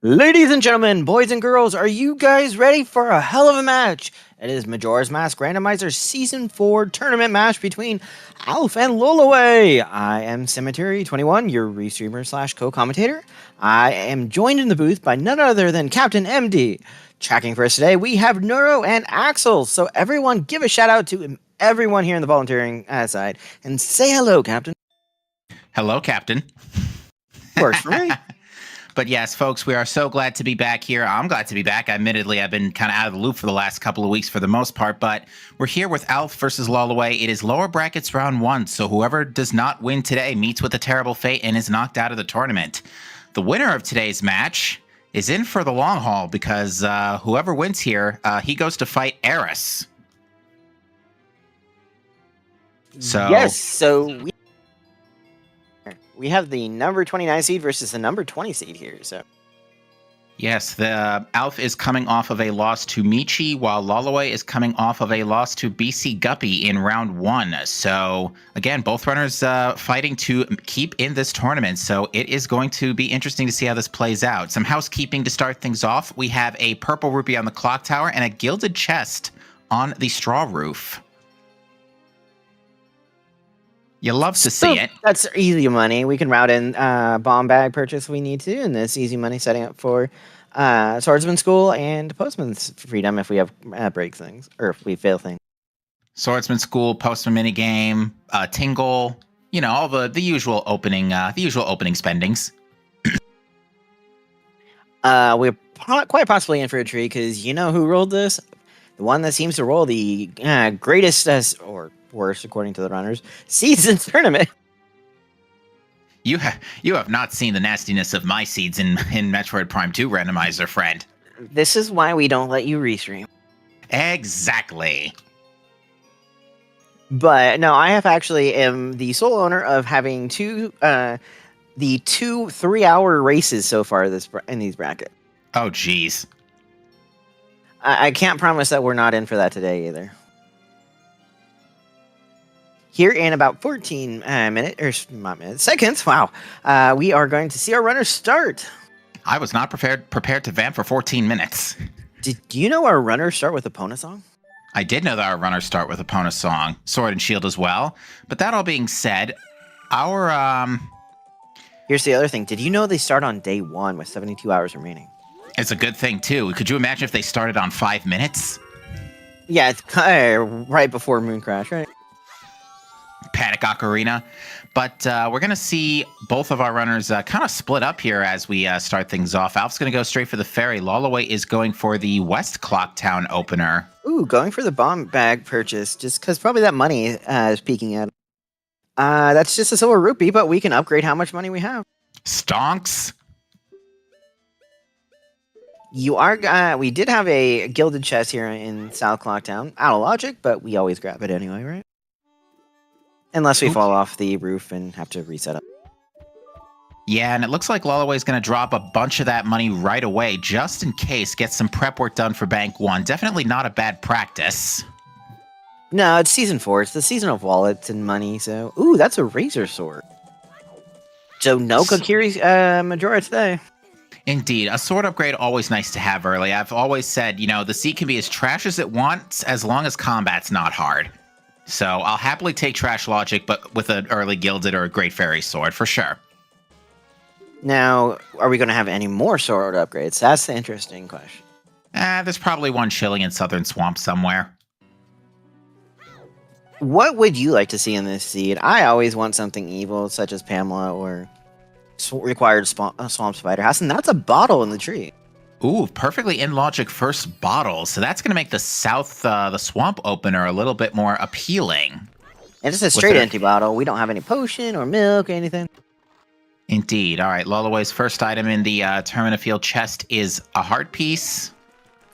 Ladies and gentlemen, boys and girls, are you guys ready for a hell of a match? It is Majora's Mask Randomizer Season 4 tournament match between Alf and Lolaway. I am Cemetery21, your restreamer slash co-commentator. I am joined in the booth by none other than Captain MD. Tracking for us today, we have Neuro and Axel. So everyone give a shout out to everyone here in the volunteering side and say hello, Captain. Hello, Captain. Works for me. But yes, folks, we are so glad to be back here. I'm glad to be back. Admittedly, I've been kind of out of the loop for the last couple of weeks for the most part, but we're here with Alf versus Lolaway. It is lower brackets round 1, so whoever does not win today meets with a terrible fate and is knocked out of the tournament. The winner of today's match is in for the long haul because whoever wins here, he goes to fight Eris. So we have the number 29 seed versus the number 20 seed here. So yes, the Alf is coming off of a loss to Michi, while Lolaway is coming off of a loss to BC Guppy in round 1. So again, both runners fighting to keep in this tournament. So it is going to be interesting to see how this plays out. Some housekeeping to start things off. We have a purple rupee on the clock tower and a gilded chest on the straw roof. You love to see it. That's easy money. We can route in bomb bag purchase if we need to, and this easy money setting up for swordsman school and postman's freedom if we have break things or if we fail things. Swordsman school, postman minigame, tingle, you know, all the usual opening spendings. We're quite possibly in for a treat because you know who rolled this? The one that seems to roll the greatest or worst, according to the runners, season tournament. You have not seen the nastiness of my seeds in Metroid Prime 2 Randomizer, friend. This is why we don't let you restream. Exactly. But no, I am the sole owner of having two 3-hour races so far in these brackets. Oh, jeez. I can't promise that we're not in for that today either. Here in about 14 seconds, wow, we are going to see our runners start. I was not prepared to vamp for 14 minutes. Do you know our runners start with Epona song? I did know that our runners start with Epona song, Sword and Shield as well. But that all being said, Here's the other thing. Did you know they start on day 1 with 72 hours remaining? It's a good thing, too. Could you imagine if they started on 5 minutes? Yeah, it's right before Moon Crash, right? Panic Ocarina. But we're going to see both of our runners kind of split up here as we start things off. Alf's going to go straight for the ferry. Lolaway is going for the West Clocktown opener. Ooh, going for the bomb bag purchase, just because probably that money is peaking at. That's just a silver rupee, but we can upgrade how much money we have. Stonks. We did have a gilded chest here in South Clocktown. Out of logic, but we always grab it anyway, right? Unless we fall off the roof and have to reset up. Yeah, and it looks like Lolaway's going to drop a bunch of that money right away, just in case, get some prep work done for Bank 1. Definitely not a bad practice. No, it's Season 4. It's the season of wallets and money, so... Ooh, that's a razor sword. So no Kokiri Majora today. Indeed. A sword upgrade, always nice to have early. I've always said, you know, the seat can be as trash as it wants, as long as combat's not hard. So I'll happily take trash logic, but with an early gilded or a great fairy sword, for sure. Now, are we going to have any more sword upgrades? That's the interesting question. There's probably one chilling in Southern Swamp somewhere. What would you like to see in this seed? I always want something evil, such as Pamela or required Swamp Spider House, and that's a bottle in the tree. Ooh, perfectly in logic first bottle. So that's going to make the the swamp opener a little bit more appealing. And it's a straight empty bottle. We don't have any potion or milk or anything. Indeed. All right, Lolaway's first item in the Termina Field chest is a heart piece.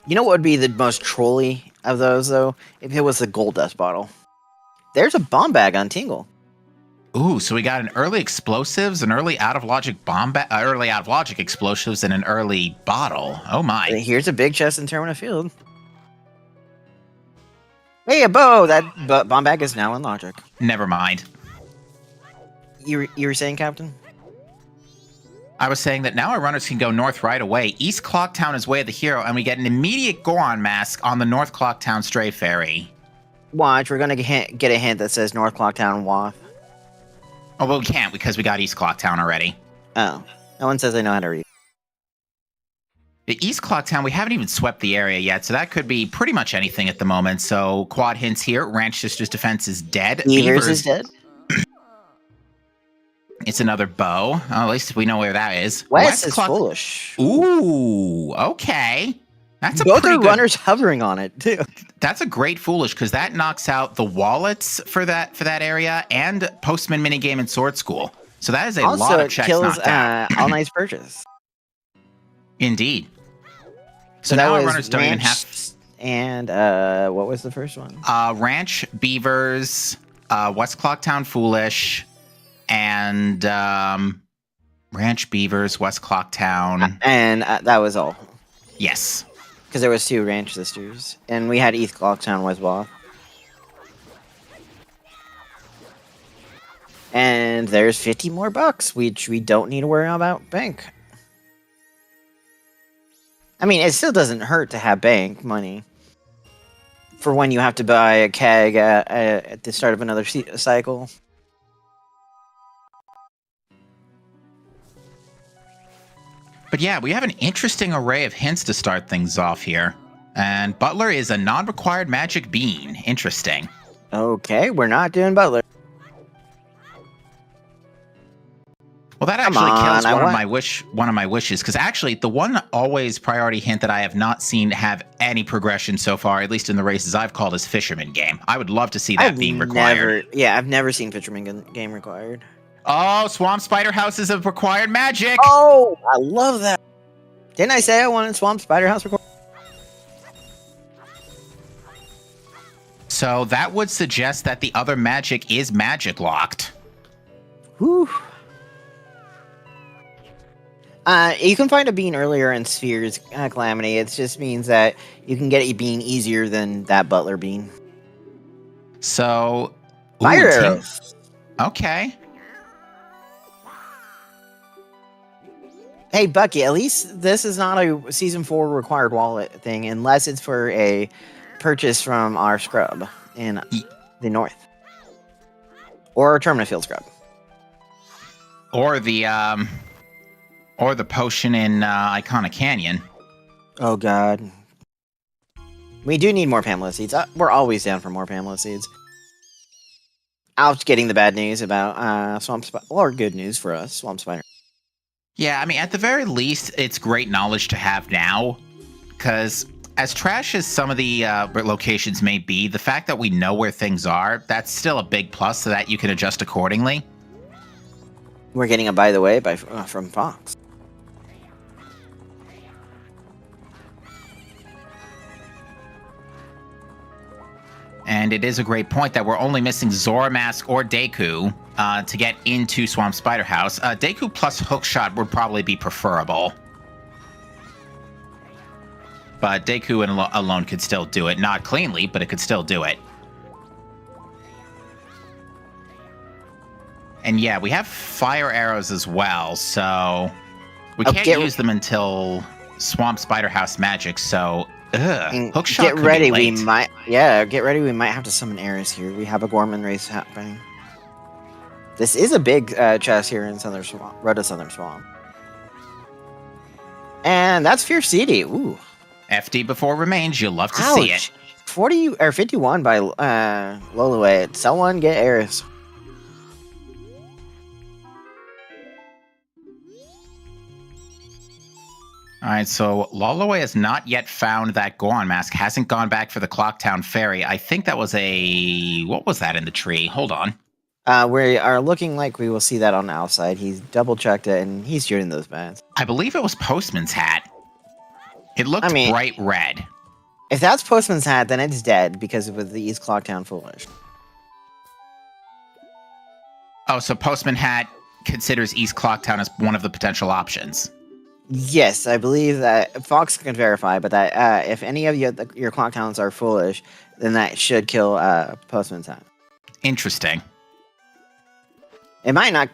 You know what would be the most trolly of those, though? If it was the gold dust bottle. There's a bomb bag on Tingle. Ooh, so we got an early explosives, an early out of logic early out of logic explosives, and an early bottle. Oh my! Here's a big chest in Termina Field. Hey, a bow! That bomb bag is now in logic. Never mind. You were saying, Captain? I was saying that now our runners can go north right away. East Clocktown is Way of the Hero, and we get an immediate Goron mask on the North Clocktown Stray Ferry. Watch, we're gonna get a hint that says North Clocktown Waff. Oh, well, we can't because we got East Clocktown already. Oh, no one says they know how to read. The East Clocktown, we haven't even swept the area yet, so that could be pretty much anything at the moment. So, quad hints here. Ranch Sisters Defense is dead. Beavers is dead. It's another bow. Oh, at least we know where that is. West is foolish. Ooh, okay. That's a Both pretty are good... runners hovering on it, too. That's a great foolish, because that knocks out the wallets for that area and Postman Minigame and Sword School. So that is a lot of checks kills, knocked out. All Night's Purchase. Indeed. So now our runners don't even have... And what was the first one? Ranch, Beavers, West Clocktown Foolish, and Ranch, Beavers, West Clocktown. And that was all. Yes. Because there was 2 Ranch Sisters. And we had East Clocktown was Waff. And there's 50 more bucks, which we don't need to worry about bank. I mean, it still doesn't hurt to have bank money. For when you have to buy a keg at the start of another cycle. But yeah, we have an interesting array of hints to start things off here. And Butler is a non-required magic bean. Interesting. Okay, we're not doing Butler. Well, that actually kills one of my wishes, because actually the one always priority hint that I have not seen have any progression so far, at least in the races I've called, is Fisherman Game. I would love to see that being required. I've never seen Fisherman Game required. Oh, Swamp Spider House is a required magic! Oh, I love that. Didn't I say I wanted Swamp Spider House required? So that would suggest that the other magic is magic locked. Whew. You can find a bean earlier in Sphere's Calamity. It just means that you can get a bean easier than that Butler bean. So... Fire arrows. Okay. Hey, Bucky, at least this is not a Season 4 required wallet thing, unless it's for a purchase from our scrub in the north. Or a Terminal Field scrub. Or the potion in Iconic Canyon. Oh, God. We do need more Pamela seeds. We're always down for more Pamela seeds. Out getting the bad news about Swamp Spider. Or good news for us, Swamp Spider. Yeah, I mean, at the very least, it's great knowledge to have now. Because as trash as some of the locations may be, the fact that we know where things are, that's still a big plus so that you can adjust accordingly. We're getting a by the way from Fox. And it is a great point that we're only missing Zora Mask or Deku to get into Swamp Spider House. Deku plus Hookshot would probably be preferable. But Deku alone could still do it. Not cleanly, but it could still do it. And yeah, we have fire arrows as well, so we can't use them until Swamp Spider House magic, so Hookshot get ready, could be late. Get ready, we might have to summon Ares here. We have a Gorman race happening. This is a big chest here in Southern Swamp, Road to Southern Swamp. And that's Fierce CD. Ooh. FD before remains, you'll love to see it. 40 or 51 by Lolaway. Someone get Ares. All right, so Lolaway has not yet found that Goron mask, hasn't gone back for the Clocktown Ferry. I think that was what was that in the tree? Hold on. We are looking like we will see that on the outside. He's double-checked it, and he's shooting those bats. I believe it was Postman's hat. It looked bright red. If that's Postman's hat, then it's dead, because it was the East Clocktown Foolish. Oh, so Postman hat considers East Clocktown as one of the potential options. Yes, I believe that Fox can verify, but that if any of your Clocktowns are foolish, then that should kill Postman's hat. Interesting. It might not.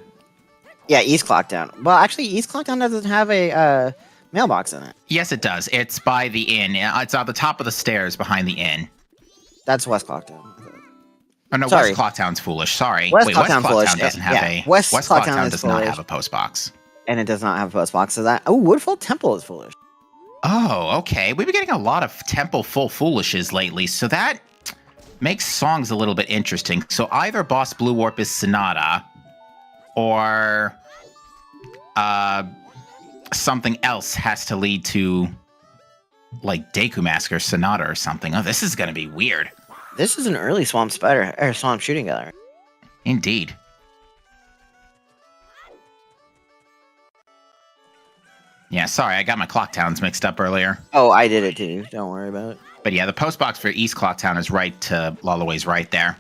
Yeah, East Clocktown. Well, actually, East Clocktown doesn't have a mailbox in it. Yes, it does. It's by the inn. It's on the top of the stairs behind the inn. That's West Clocktown. Oh, no, Sorry. West Clocktown's foolish. Sorry. West Wait, West Clocktown foolish. Clocktown doesn't have a... West Clocktown Clocktown is does not foolish. have a post box. And it does not have a post box. So that... Oh, Woodfall Temple is foolish. Oh, okay. We've been getting a lot of Temple full foolishes lately, so that makes songs a little bit interesting. So either Boss Blue Warp is Sonata, or something else has to lead to, like, Deku Mask or Sonata or something. Oh, this is going to be weird. This is an early Swamp Spider or Swamp Shooting Gallery. Indeed. Yeah, sorry, I got my Clocktowns mixed up earlier. Oh, I did it too. Don't worry about it. But yeah, the post box for East Clocktown is right to Lolaway's right there.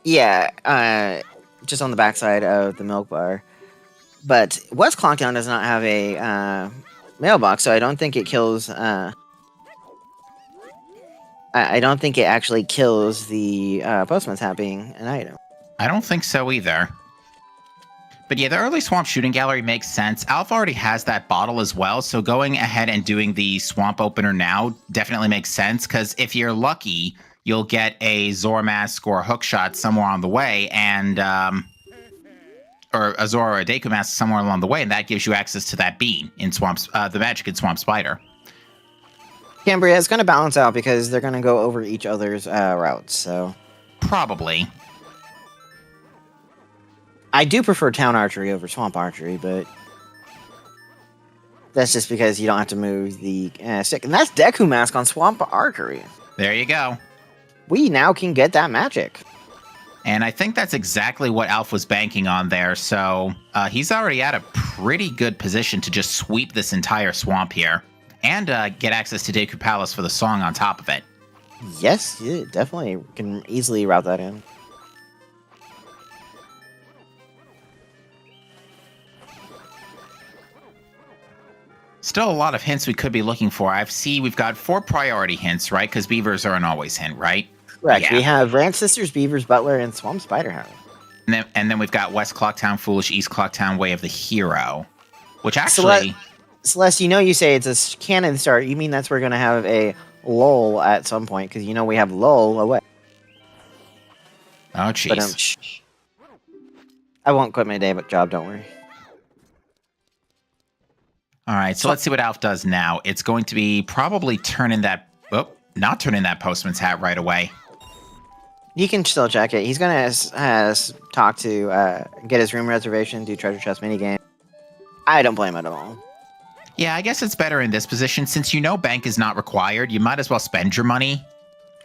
Yeah, just on the backside of the milk bar. But West Clocktown does not have a mailbox, so I don't think it kills... I don't think it actually kills the postman's hat being an item. I don't think so either. But yeah, the early Swamp Shooting Gallery makes sense. Alpha already has that bottle as well, so going ahead and doing the Swamp Opener now definitely makes sense, because if you're lucky, you'll get a Zora Mask or a Hookshot somewhere on the way, and or a Zora or a Deku Mask somewhere along the way, and that gives you access to that bean in the magic in Swamp Spider. Cambria is going to balance out because they're going to go over each other's routes, so... Probably. I do prefer Town Archery over Swamp Archery, but... That's just because you don't have to move the stick. And that's Deku Mask on Swamp Archery. There you go. We now can get that magic. And I think that's exactly what Alph was banking on there, so he's already at a pretty good position to just sweep this entire swamp here. And get access to Deku Palace for the song on top of it. Yes, you definitely can easily route that in. Still a lot of hints we could be looking for. We've got 4 priority hints, right? Because beavers are an always hint, right? Correct. Yeah. We have Ranch Sisters, Beavers, Butler, and Swamp Spiderhound. And then we've got West Clocktown Foolish, East Clocktown Way of the Hero. Which actually... Celeste, you say it's a canon start. You mean that's we're going to have a lull at some point, because we have lull away. Oh, jeez. I won't quit my day job, don't worry. All right, so let's see what Alph does now. It's going to be probably not turning that postman's hat right away. You can still check it. He's going to talk to get his room reservation, do treasure chest minigame. I don't blame it at all. Yeah, I guess it's better in this position. Since bank is not required, you might as well spend your money.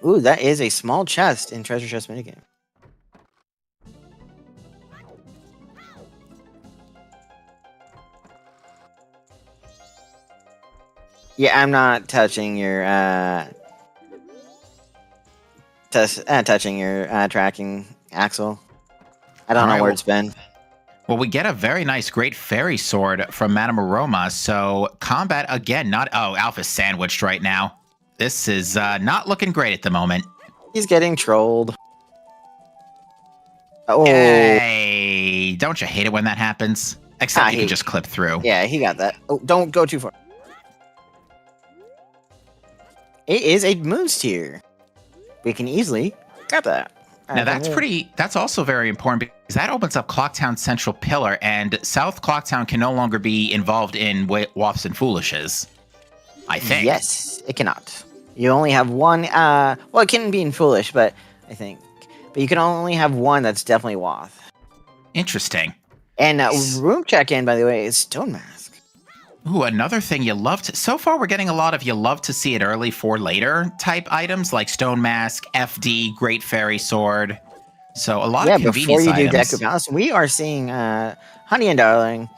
Ooh, that is a small chest in treasure chest minigame. Yeah, I'm not touching your tracking axle. I don't know where it's been. Well, we get a very nice Great Fairy Sword from Madame Aroma, so combat again, Alpha's sandwiched right now. This is not looking great at the moment. He's getting trolled. Oh. Hey, don't you hate it when that happens? Except you can just clip through. Yeah, he got that. Oh, don't go too far. It is a Moon's Tear. We can easily grab that. Now that's also very important because that opens up Clocktown Central Pillar, and South Clocktown can no longer be involved in Wafts and Foolishes. I think. Yes, it cannot. You only have one, well, it can be in Foolish, but I think. But you can only have one that's definitely Wath. Interesting. And room check-in, by the way, is Stone Mask. Ooh, another thing you love to... So far, we're getting a lot of you love to see it early for later type items, like Stone Mask, FD, Great Fairy Sword. So a lot of convenience items. Yeah, before you do Deku Palace, we are seeing Honey and Darling.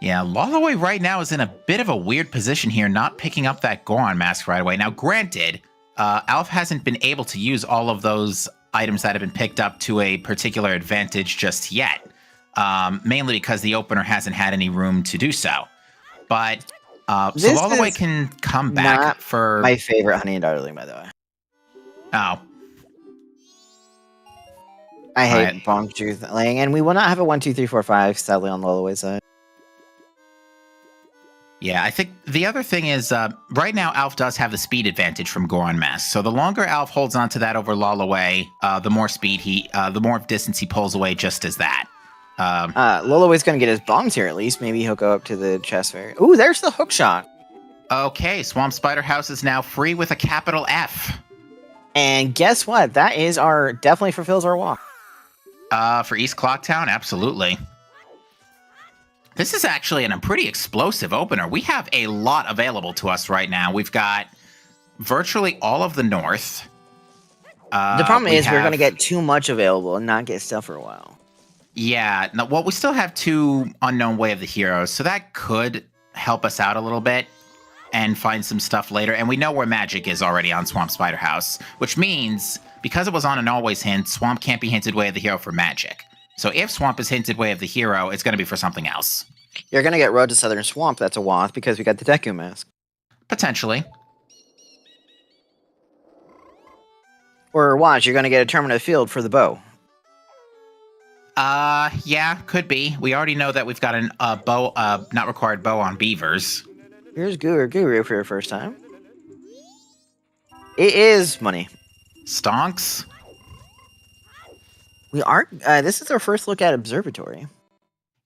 Yeah, Lolaway right now is in a bit of a weird position here, not picking up that Goron Mask right away. Now, granted, Alph hasn't been able to use all of those items that have been picked up to a particular advantage just yet. Mainly because the opener hasn't had any room to do so. But, so Lolaway can come back for... my favorite Honey and Darling, by the way. Oh. I All hate right. bonk tooth laying, and we will not have a 1, 2, 3, 4, 5, sadly, on Lolaway's side. Yeah, I think the other thing is right now Alf does have the speed advantage from Goron Mask. So the longer Alf holds on to that over Lolaway, the more speed the more distance he pulls away just as that. Lolaway's going to get his bombs here at least. Maybe he'll go up to the chest fair. Ooh, there's the hook shot. Okay, Swamp Spider House is now free with a capital F. And guess what? That is definitely fulfills our walk. For East Clocktown, absolutely. This is actually a pretty explosive opener. We have a lot available to us right now. We've got virtually all of the north. The problem is we're going to get too much available and not get stuff for a while. Yeah, no, well, we still have 2 Unknown Way of the Heroes, so that could help us out a little bit and find some stuff later. And we know where magic is already on Swamp Spider House, which means because it was on an always hint, Swamp can't be hinted Way of the Hero for magic. So if Swamp is hinted Way of the Hero, it's going to be for something else. You're going to get Road to Southern Swamp. That's a wasp because we got the Deku Mask. Potentially. Or watch, you're going to get a Terminative Field for the bow. Yeah, could be. We already know that we've got a bow, not required bow on beavers. Here's Guru for your first time. It is money. Stonks. We are. This is our first look at Observatory.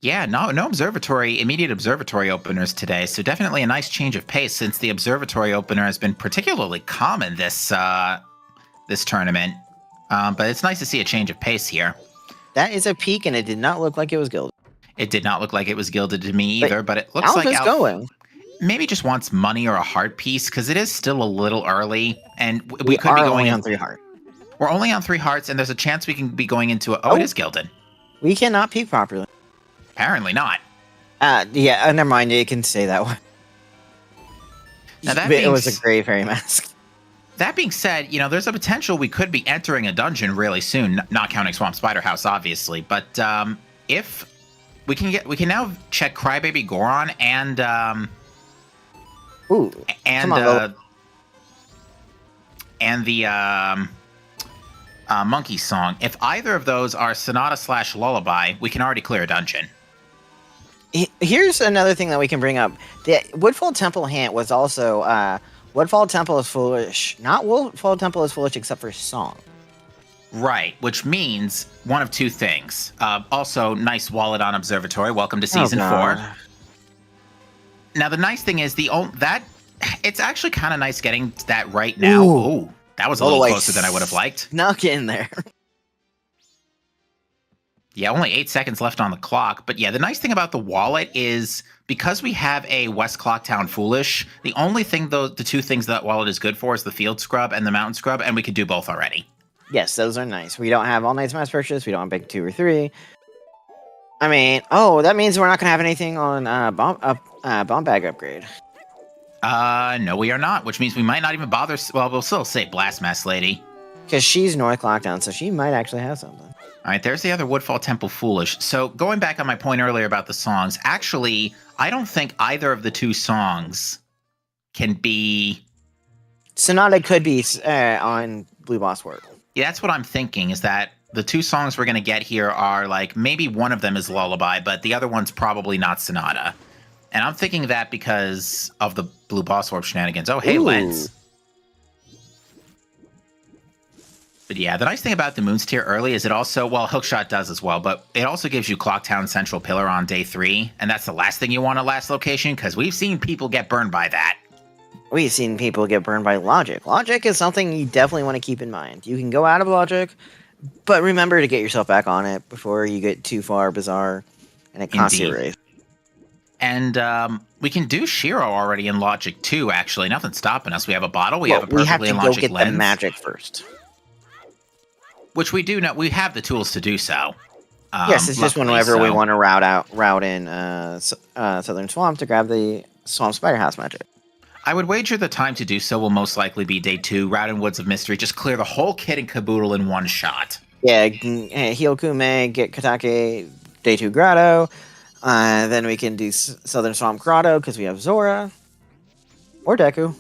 Yeah, no immediate observatory openers today. So definitely a nice change of pace since the observatory opener has been particularly common this tournament. But it's nice to see a change of pace here. That is a peak, and it did not look like it was gilded. It did not look like it was gilded to me either, but it looks Alf like is going. Maybe just wants money or a heart piece because it is still a little early, and we could are be going only on 3 hearts. We're only on 3 hearts, and there's a chance we can be going into it. Oh, it is gilded. We cannot peek properly. Apparently not. Yeah, never mind. It can stay that way. Now, It was a gray fairy mask. That being said, there's a potential we could be entering a dungeon really soon, not counting Swamp Spider House, obviously. But if we can now check Crybaby Goron and the Monkey Song. If either of those are Sonata/Lullaby, we can already clear a dungeon. Here's another thing that we can bring up. The Woodfall Temple hint was also Woodfall Temple is foolish. Not Woodfall Temple is foolish except for song. Right, which means one of 2 things. Also, nice wallet on Observatory. Welcome to Season 4. Now, the nice thing is it's actually kind of nice getting that right now. Ooh, that was a little closer than I would have liked. Snuck in there. Yeah, only 8 seconds left on the clock. But yeah, the nice thing about the wallet is because we have a West Clocktown Foolish, the only thing, the 2 things that wallet is good for is the Field Scrub and the Mountain Scrub, and we could do both already. Yes, those are nice. We don't have All Night's Mass Purchase. We don't have Big 2 or 3. I mean, that means we're not going to have anything on Bomb Bag Upgrade. No, we are not, which means we might not even bother. Well, we'll still say Blast Mass Lady. Because she's North Lockdown, so she might actually have something. All right, there's the other Woodfall Temple Foolish. So going back on my point earlier about the songs, actually, I don't think either of the 2 songs can be... Sonata could be on Blue Boss World. Yeah, that's what I'm thinking, is that the 2 songs we're going to get here are, like, maybe one of them is Lullaby, but the other one's probably not Sonata. And I'm thinking that because of the Blue Boss Orb shenanigans. Oh, hey, Ooh. Lens. But yeah, the nice thing about the Moon's Tier early is it also, well, Hookshot does as well, but it also gives you Clocktown Central Pillar on day 3, and that's the last thing you want at last location, because we've seen people get burned by that. We've seen people get burned by Logic. Logic is something you definitely want to keep in mind. You can go out of Logic, but remember to get yourself back on it before you get too far bizarre, and it costs you a race. And we can do Shiro already in Logic too, actually. Nothing's stopping us. We have a bottle, we have a perfectly in Logic lens. We have to go get the magic first. Which we do know, we have the tools to do so. Yes, it's just whenever we want to route in Southern Swamp to grab the Swamp Spider House magic. I would wager the time to do so will most likely be day 2, route in Woods of Mystery, just clear the whole kit and caboodle in one shot. Yeah, heal Kume, get Katake, day 2 Grotto, then we can do Southern Swamp Grotto because we have Zora, or Deku.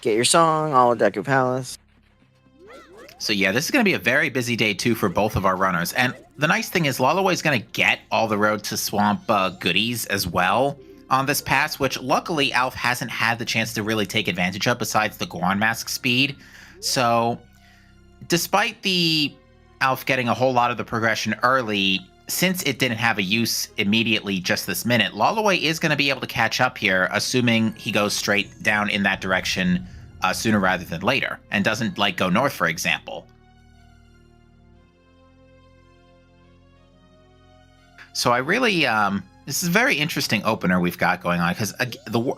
Get your song, all of Deku Palace. So yeah, this is going to be a very busy day too for both of our runners. And the nice thing is Lolaway is going to get all the Road to Swamp goodies as well on this pass, which luckily Alf hasn't had the chance to really take advantage of besides the Goron Mask speed. So despite the Alf getting a whole lot of the progression early, since it didn't have a use immediately just this minute, Lolaway is going to be able to catch up here, assuming he goes straight down in that direction sooner rather than later, and doesn't, like, go north, for example. So I really, this is a very interesting opener we've got going on, because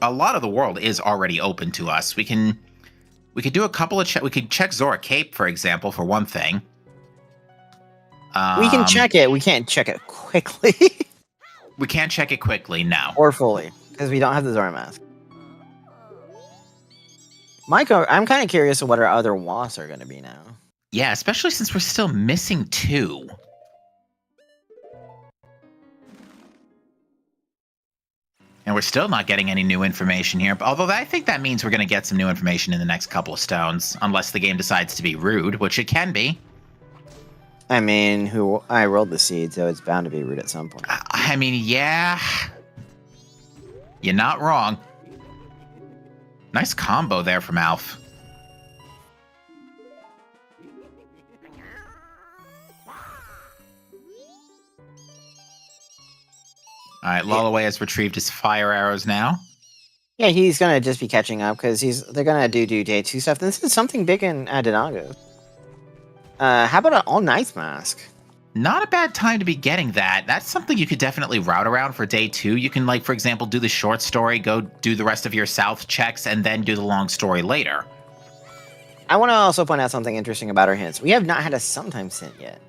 a lot of the world is already open to us. We could do a couple of we could check Zora Cape, for example, for one thing. We can check it. We can't check it quickly. We can't check it quickly, no. Or fully, because we don't have the Zora Mask. Micah, I'm kind of curious of what our other wasps are going to be now. Yeah, especially since we're still missing 2. And we're still not getting any new information here. Although I think that means we're going to get some new information in the next couple of stones, unless the game decides to be rude, which it can be. I mean, I rolled the seed, so it's bound to be rude at some point. I mean, yeah. You're not wrong. Nice combo there from Alf. All right, Lolaway has retrieved his fire arrows now. Yeah, he's gonna just be catching up because they're gonna do day 2 stuff. This is something big in Adenago. How about an all-night mask? Not a bad time to be getting that. That's something you could definitely route around for day 2. You can, like, for example, do the short story, go do the rest of your south checks, and then do the long story later. I want to also point out something interesting about our hints. We have not had a sometimes hint yet.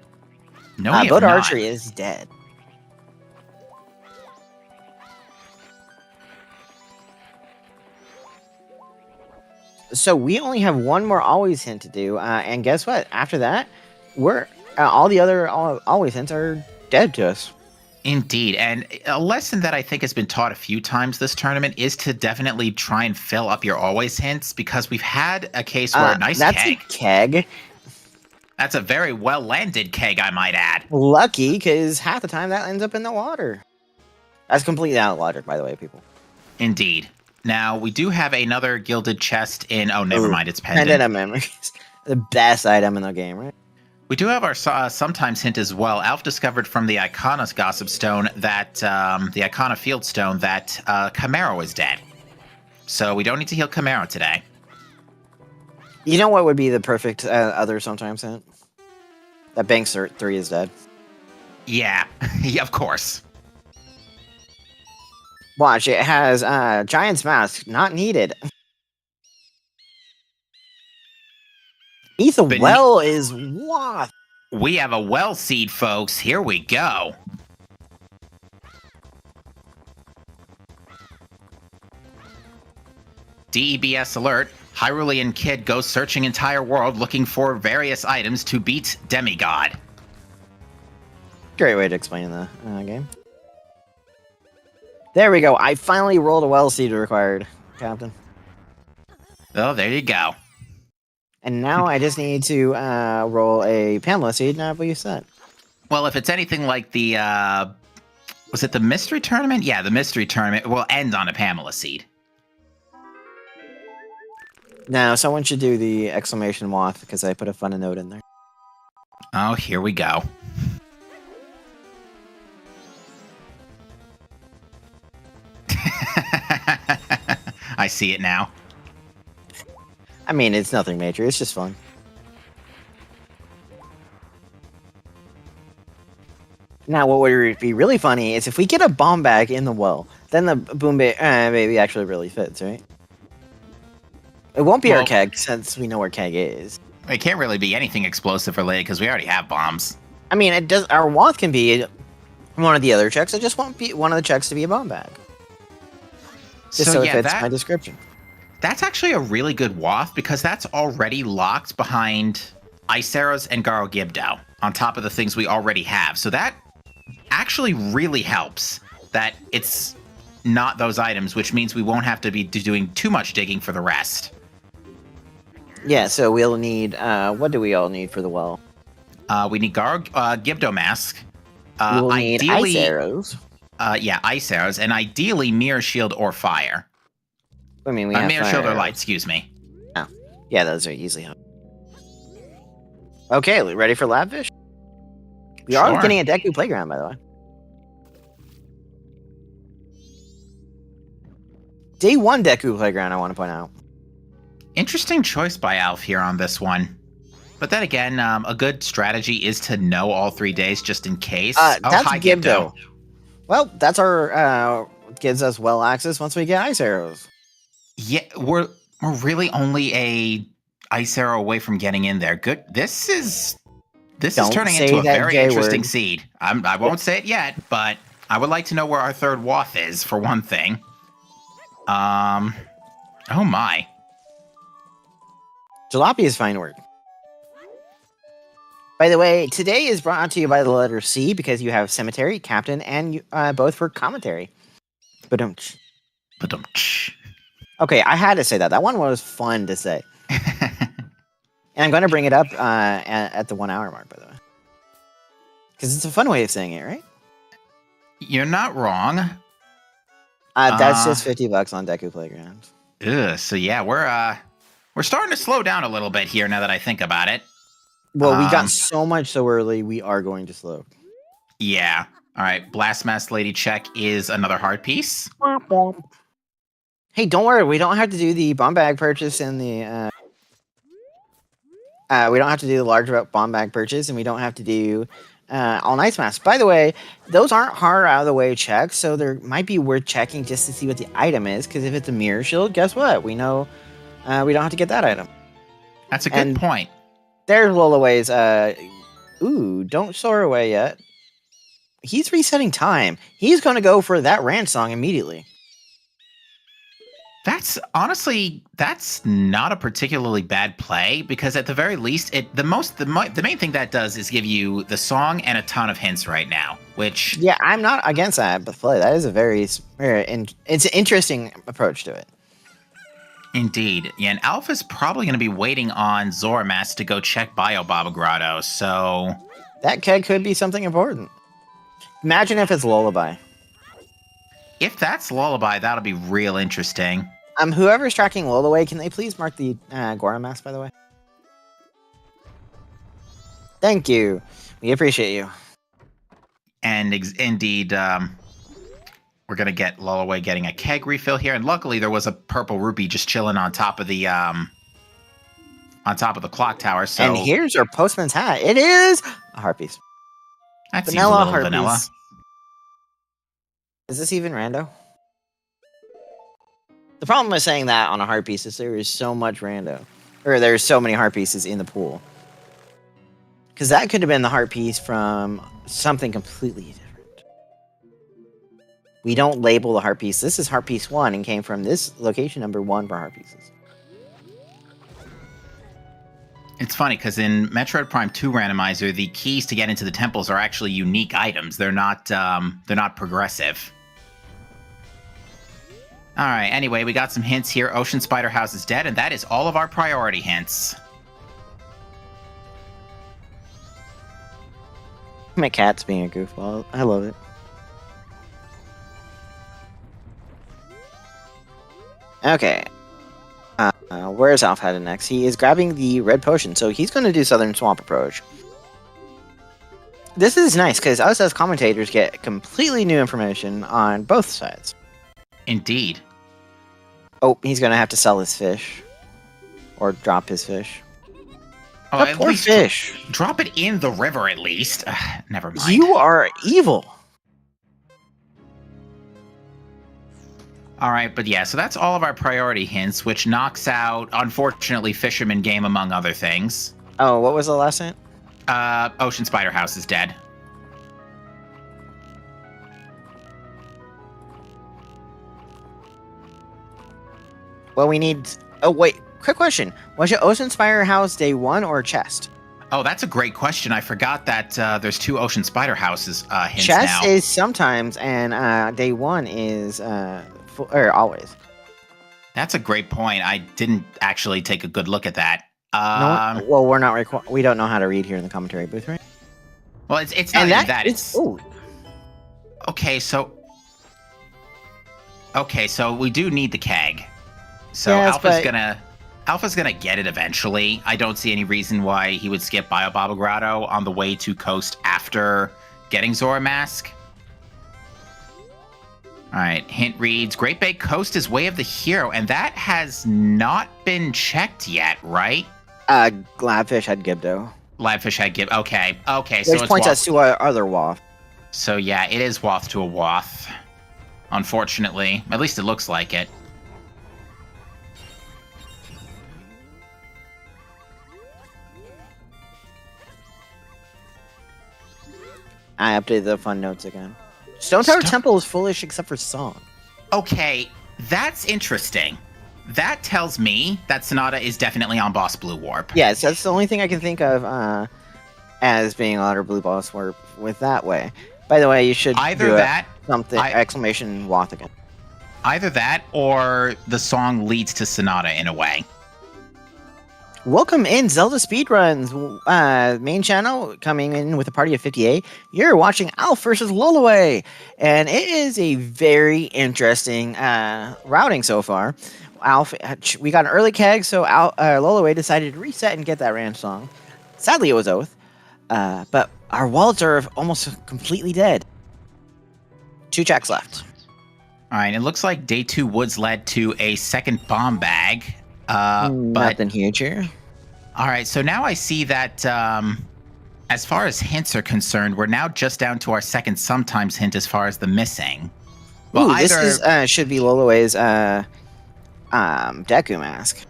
No, we have Boat not. Archery is dead. So we only have one more always hint to do, and guess what? After that, we're all the other always hints are dead to us. Indeed, and a lesson that I think has been taught a few times this tournament is to definitely try and fill up your always hints, because we've had a case where That's keg. a keg. That's a very well-landed keg, I might add. Lucky, because half the time that ends up in the water. That's completely out of logic, by the way, people. Indeed. Now, we do have another gilded chest in... Oh, never mind, it's pendant. Pendant of Memories. The best item in the game, right? We do have our sometimes hint as well. Alf discovered from the Icona Gossip Stone that... the Icona Field Stone that Camaro is dead. So we don't need to heal Camaro today. You know what would be the perfect other sometimes hint? That Bank Cert 3 is dead. Yeah, yeah, of course. Watch, it has Giant's Mask, not needed. Beneath a well is what? We have a well seed, folks. Here we go. DEBS alert. Hyrulean kid goes searching entire world looking for various items to beat Demigod. Great way to explain the game. There we go. I finally rolled a well seed required, Captain. Oh, there you go. And now I just need to roll a Pamela seed, and I'll be set. Well, if it's anything like the... was it the Mystery Tournament? Yeah, the Mystery Tournament will end on a Pamela seed. Now, someone should do the exclamation moth, because I put a fun note in there. Oh, here we go. I see it now. I mean, it's nothing major. It's just fun. Now, what would be really funny is if we get a bomb bag in the well, then the boom baby actually really fits, right? It won't be our keg, since we know where keg is. It can't really be anything explosive related, because we already have bombs. I mean, it does. Our wath can be one of the other checks. I just want one of the checks to be a bomb bag. Just so yeah, it fits my description. That's actually a really good wath, because that's already locked behind Ice Arrows and Garo Gibdo, on top of the things we already have. So that actually really helps that it's not those items, which means we won't have to be doing too much digging for the rest. Yeah, so we'll need, what do we all need for the well? We need Gibdo Mask. We will need ice Ideally, arrows. yeah, ice arrows, and ideally Mirror Shield or Fire. I mean, we have Mirror fire Shield or arrows. Light, excuse me. Oh, yeah, those are easily helpful. Okay, ready for Labfish? We are Sure. getting a Deku Playground, by the way. Day 1 Deku Playground, I want to point out. Interesting choice by Alf here on this one. But then again, a good strategy is to know all 3 days just in case. That's hi, Gibdo. Well, that's our, gives us well access once we get ice arrows. Yeah, we're really only a ice arrow away from getting in there. Good. This is turning into a very interesting seed. I won't say it yet, but I would like to know where our third Wath is, for one thing. Oh my. Jalopy is fine word. By the way, today is brought to you by the letter C because you have Cemetery, Captain, and both for commentary. Badumch. Okay, I had to say that. That one was fun to say. And I'm going to bring it up at the 1 hour mark, by the way. Because it's a fun way of saying it, right? You're not wrong. That's just $50 on Deku Playground. So yeah, we're starting to slow down a little bit here now that I think about it. Well, we got so much so early, we are going to slow. Yeah. All right, Blast Mask Lady check is another heart piece. Hey, don't worry, we don't have to do the bomb bag purchase and the... we don't have to do the large bomb bag purchase, and we don't have to do all nice masks. By the way, those aren't hard out of the way checks, so there might be worth checking just to see what the item is. Because if it's a mirror shield, guess what? We know we don't have to get that item. That's a good point. There's Lolaway's. Ooh, don't soar away yet. He's resetting time. He's going to go for that ranch song immediately. That's not a particularly bad play, because at the very least, the main thing that does is give you the song and a ton of hints right now. Which, yeah, I'm not against that play. That is it's an interesting approach to it. Indeed, yeah. And Alpha's probably going to be waiting on Zoramas to go check Bio Baba Grotto. So that keg could be something important. Imagine if it's Lullaby. If that's Lullaby, that'll be real interesting. Whoever's tracking Lolaway, can they please mark the Gora mask, by the way? Thank you. We appreciate you. And indeed, we're going to get Lolaway getting a keg refill here. And luckily, there was a purple rupee just chilling on top of the clock tower. So, and here's our postman's hat. It is a heart piece. That seems a little vanilla. Piece. Is this even rando? The problem with saying that on a heart piece is there is so much rando. Or there's so many heart pieces in the pool. Because that could have been the heart piece from something completely different. We don't label the heart piece. This is heart piece 1 and came from this location number 1 for heart pieces. It's funny because in Metroid Prime 2 Randomizer, the keys to get into the temples are actually unique items. They're not progressive. All right, anyway, we got some hints here. Ocean Spider House is dead, and that is all of our priority hints. My cat's being a goofball. I love it. Okay. Where's Alf headed next? He is grabbing the red potion, so he's going to do Southern Swamp approach. This is nice, because us as commentators get completely new information on both sides. Indeed. Oh, he's going to have to sell his fish. Or drop his fish. Oh, at poor least fish. Drop it in the river, at least. Never mind. You are evil. All right, but yeah, so that's all of our priority hints, which knocks out, unfortunately, Fisherman Game, among other things. Oh, what was the last hint? Ocean Spider House is dead. Well, we need... Oh, wait. Quick question. Was it Ocean Spider House day 1 or chest? Oh, that's a great question. I forgot that there's 2 Ocean Spider Houses hints chest now. Is sometimes, and day 1 is always. That's a great point. I didn't actually take a good look at that. No, well, we're not. We don't know how to read here in the commentary booth, right? Well, it's not even that. It's oh, okay. So we do need the keg. So yes, Alpha's gonna get it eventually. I don't see any reason why he would skip Biobobble Grotto on the way to Coast after getting Zora Mask. All right, hint reads, Great Bay Coast is Way of the Hero, and that has not been checked yet, right? Gladfish had Gibdo. Gladfish had Gib. Okay, Which so it's points us to our other Waff. So yeah, it is Waff to a Waff. Unfortunately, at least it looks like it. I updated the fun notes again. Stone Tower Temple is foolish except for song. Okay, that's interesting. That tells me that Sonata is definitely on Boss Blue Warp. Yes, that's the only thing I can think of as being on our Blue Boss Warp with that way. By the way, you should either do that something exclamation Wath again. Either that or the song leads to Sonata in a way. Welcome in Zelda Speedruns main channel, coming in with a party of 58. You're watching Alf versus Lolaway, and it is a very interesting routing so far. Alf, we got an early keg, so Lolaway decided to reset and get that Ram song. Sadly, it was Oath, but our wallets are almost completely dead. 2 checks left. All right, it looks like Day 2 Woods led to a second bomb bag. But nothing huge here. All right, so now I see that as far as hints are concerned, we're now just down to our second sometimes hint as far as the missing. Well, this is should be Lolaway's Deku Mask.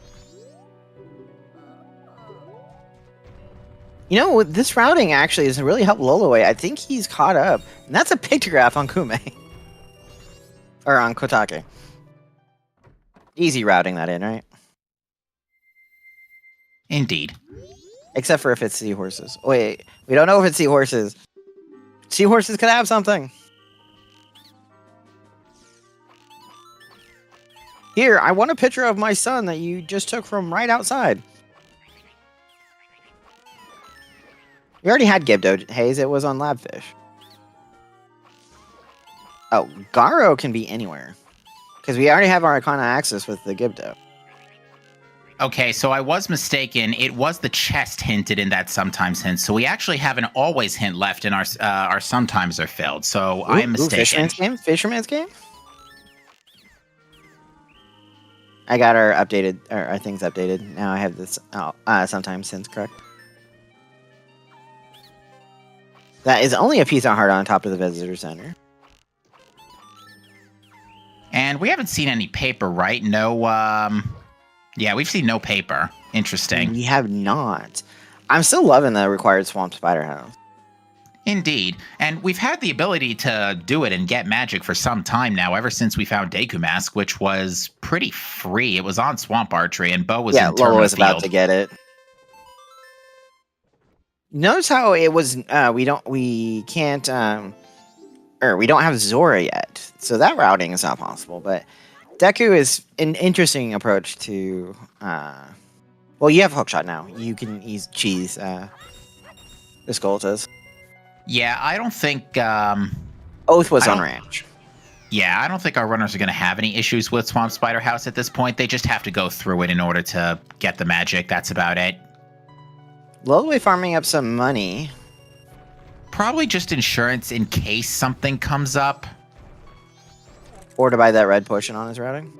You know, this routing actually has really helped Lolaway. I think he's caught up. And that's a pictograph on Kume. Or on Kotake. Easy routing that in, right? Indeed. Except for if it's seahorses. Wait, we don't know if it's seahorses. Seahorses could have something. Here, I want a picture of my son that you just took from right outside. We already had Gibdo, Hayes. It was on Labfish. Oh, Garo can be anywhere. Because we already have our Icona access with the Gibdo. Okay, so I was mistaken. It was the chest hinted in that sometimes hint. So we actually have an always hint left in our sometimes are filled. So I am mistaken. Fisherman's game? Fisherman's game? I got our things updated. Now I have this sometimes hints correct. That is only a piece of heart on top of the visitor center. And we haven't seen any paper, right? No, yeah, we've seen no paper. Interesting. We have not. I'm still loving the required Swamp Spider House. Indeed. And we've had the ability to do it and get magic for some time now, ever since we found Deku Mask, which was pretty free. It was on Swamp Archery, and Bo was in Terminal Lola was Field. about to get it. Notice how it was, we don't have Zora yet, so that routing is not possible, but Deku is an interesting approach to, well, you have Hookshot now. You can cheese, the Skoltas. Yeah, I don't think, Oath was on ranch. Yeah, I don't think our runners are going to have any issues with Swamp Spider House at this point. They just have to go through it in order to get the magic. That's about it. Lolaway farming up some money. Probably just insurance in case something comes up. Or to buy that red potion on his routing.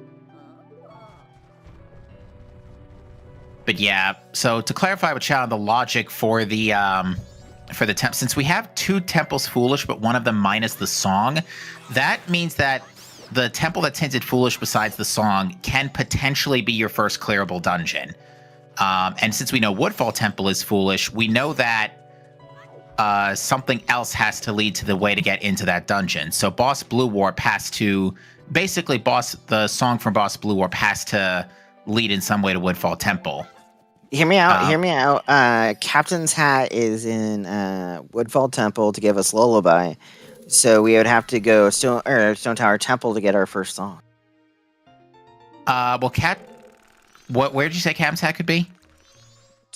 But yeah, so to clarify with Chow, the logic for the temp, since we have 2 temples foolish, but one of them minus the song, that means that the temple that's hinted foolish besides the song can potentially be your first clearable dungeon. And since we know Woodfall Temple is foolish, we know that something else has to lead to the way to get into that dungeon. So Boss Blue Warp has to, basically the song from Boss Blue Warp has to lead in some way to Woodfall Temple. Hear me out. Captain's Hat is in Woodfall Temple to give us Lullaby. So we would have to go Stone Tower Temple to get our first song. Well, where did you say Captain's Hat could be?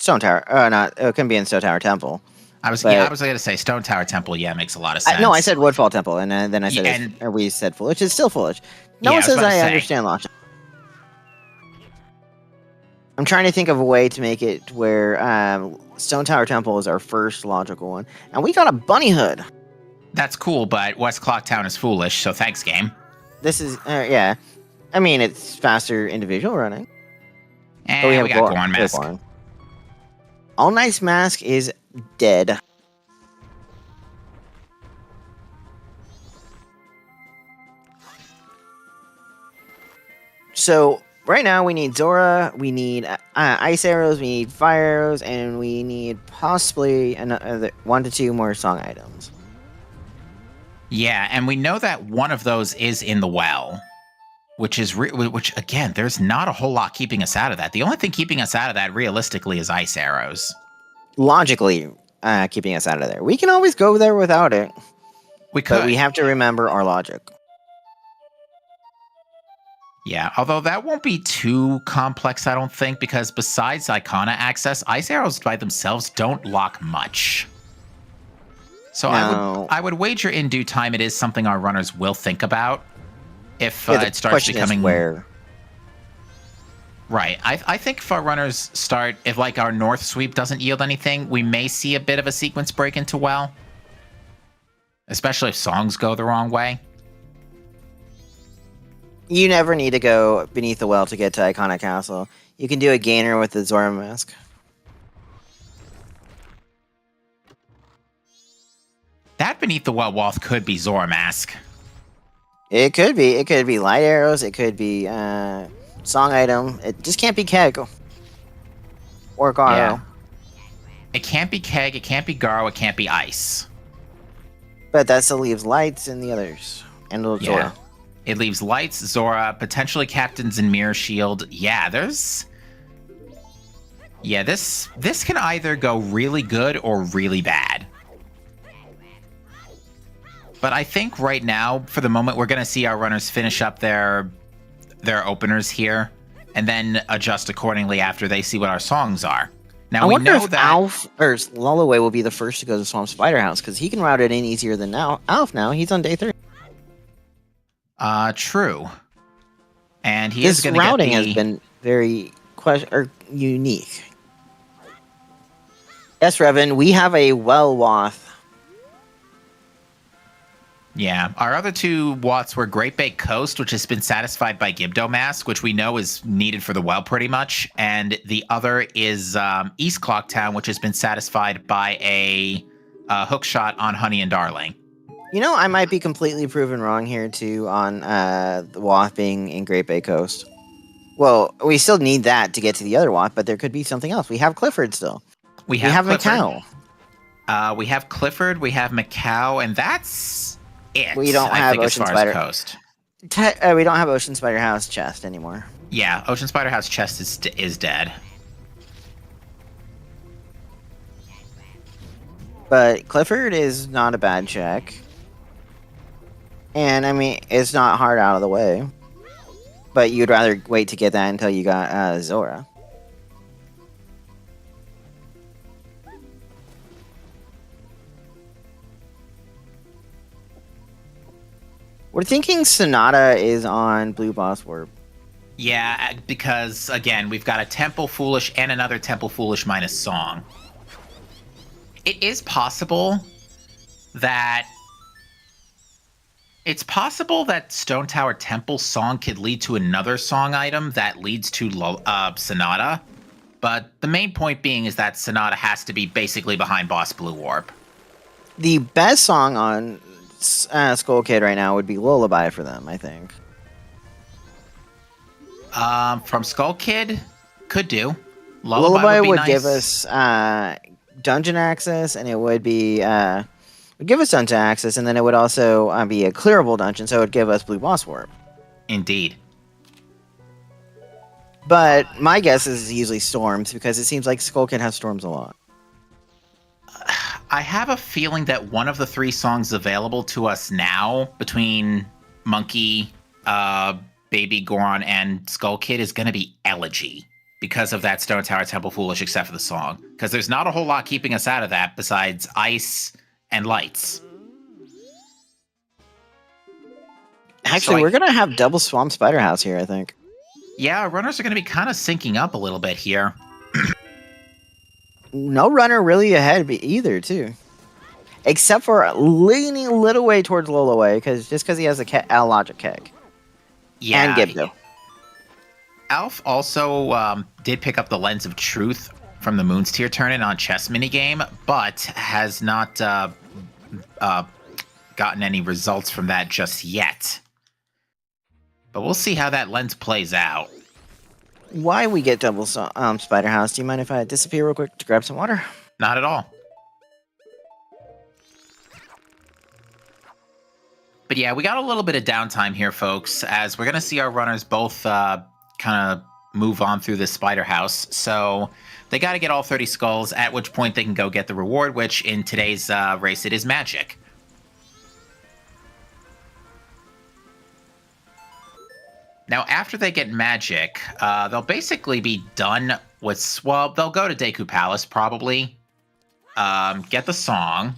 Stone Tower. Not. It can be in Stone Tower Temple. I was going to say Stone Tower Temple. Yeah, makes a lot of sense. No, I said Woodfall Temple, and then I said we said foolish. It's still foolish. No one says I understand logic. I'm trying to think of a way to make it where Stone Tower Temple is our first logical one, and we got a bunny hood. That's cool, but West Clock Town is foolish. So thanks, game. This is yeah. I mean, it's faster individual running. And we got Gorn Mask. All Knight's Mask is dead. So right now we need Zora, we need ice arrows, we need fire arrows, and we need possibly another 1 to 2 more song items. Yeah, and we know that one of those is in the well, which again, there's not a whole lot keeping us out of that. The only thing keeping us out of that realistically is ice arrows. Logically, keeping us out of there. We can always go there without it. We could. But we have to remember our logic. Yeah, although that won't be too complex, I don't think, because besides Icona access, ice arrows by themselves don't lock much. So no. I would wager in due time it is something our runners will think about if it starts becoming where. Right. I think if our runners start, if like our north sweep doesn't yield anything, we may see a bit of a sequence break into well. Especially if songs go the wrong way. You never need to go beneath the well to get to Iconic Castle. You can do a gainer with the Zora Mask. That beneath the well Walth could be Zora Mask. It could be. It could be light arrows. It could be song item. It just can't be Keg. Or Garo. Yeah. It can't be Keg. It can't be Garo. It can't be Ice. But that still leaves lights and the others. And Zora. Yeah. It leaves lights, Zora, potentially Captains and Mirror Shield. Yeah, this can either go really good or really bad. But I think right now, for the moment, we're going to see our runners finish up their openers here, and then adjust accordingly after they see what our songs are. Now we know that Alf or Lolaway will be the first to go to Swamp Spider House because he can route it in easier than Alf. Now he's on day 3. True. And he is going to get routing has been very unique. Yes, Revan, we have a Wath. Yeah, our other 2 Watts were Great Bay Coast, which has been satisfied by Gibdo Mask, which we know is needed for the well pretty much, and the other is East Clock Town, which has been satisfied by a hook shot on Honey and Darling. You know, I might be completely proven wrong here, too, on the Wath being in Great Bay Coast. Well, we still need that to get to the other Wath, but there could be something else. We have Clifford still. We have Macau. We have Clifford, we have Macau, and that's it. We don't have Ocean Spider Coast. We don't have Ocean Spider House chest anymore. Yeah, Ocean Spider House chest is dead. But Clifford is not a bad check. And, I mean, it's not hard out of the way. But you'd rather wait to get that until you got Zora. We're thinking Sonata is on Blue Boss Warp. Yeah, because, again, we've got a Temple Foolish and another Temple Foolish minus Song. It is possible that... It's possible that Stone Tower Temple Song could lead to another song item that leads to Sonata. But the main point being is that Sonata has to be basically behind Boss Blue Warp. The best song on Skull Kid right now would be Lullaby for them, I think. From Skull Kid? Could do. Lullaby would nice. Give us dungeon access, and it would be... would give us dungeon access, and then it would also be a clearable dungeon, so it would give us Blue Boss Warp. Indeed. But my guess is usually Storms, because it seems like Skull Kid has Storms a lot. I have a feeling that one of the 3 songs available to us now, between Monkey, Baby Goron, and Skull Kid, is going to be Elegy. because of that Stone Tower Temple Foolish, except for the song. Because there's not a whole lot keeping us out of that besides ice and lights. Actually, we're going to have double Swamp Spider House here, I think. Yeah, runners are going to be kind of syncing up a little bit here. No runner really ahead either, too. Except for leaning a little way towards Lolaway, just because he has a logic keg. Yeah. And Gibdo. Alf also did pick up the Lens of Truth from the Moon's Tier tournament on chess minigame, but has not gotten any results from that just yet. But we'll see how that lens plays out. Why we get double Spider House? Do you mind if I disappear real quick to grab some water? Not at all. But yeah, we got a little bit of downtime here, folks, as we're going to see our runners both kind of move on through this spider house. So they got to get all 30 skulls, at which point they can go get the reward, which in today's race, it is magic. Now, after they get magic, they'll basically be done with... Well, they'll go to Deku Palace, probably. Get the song.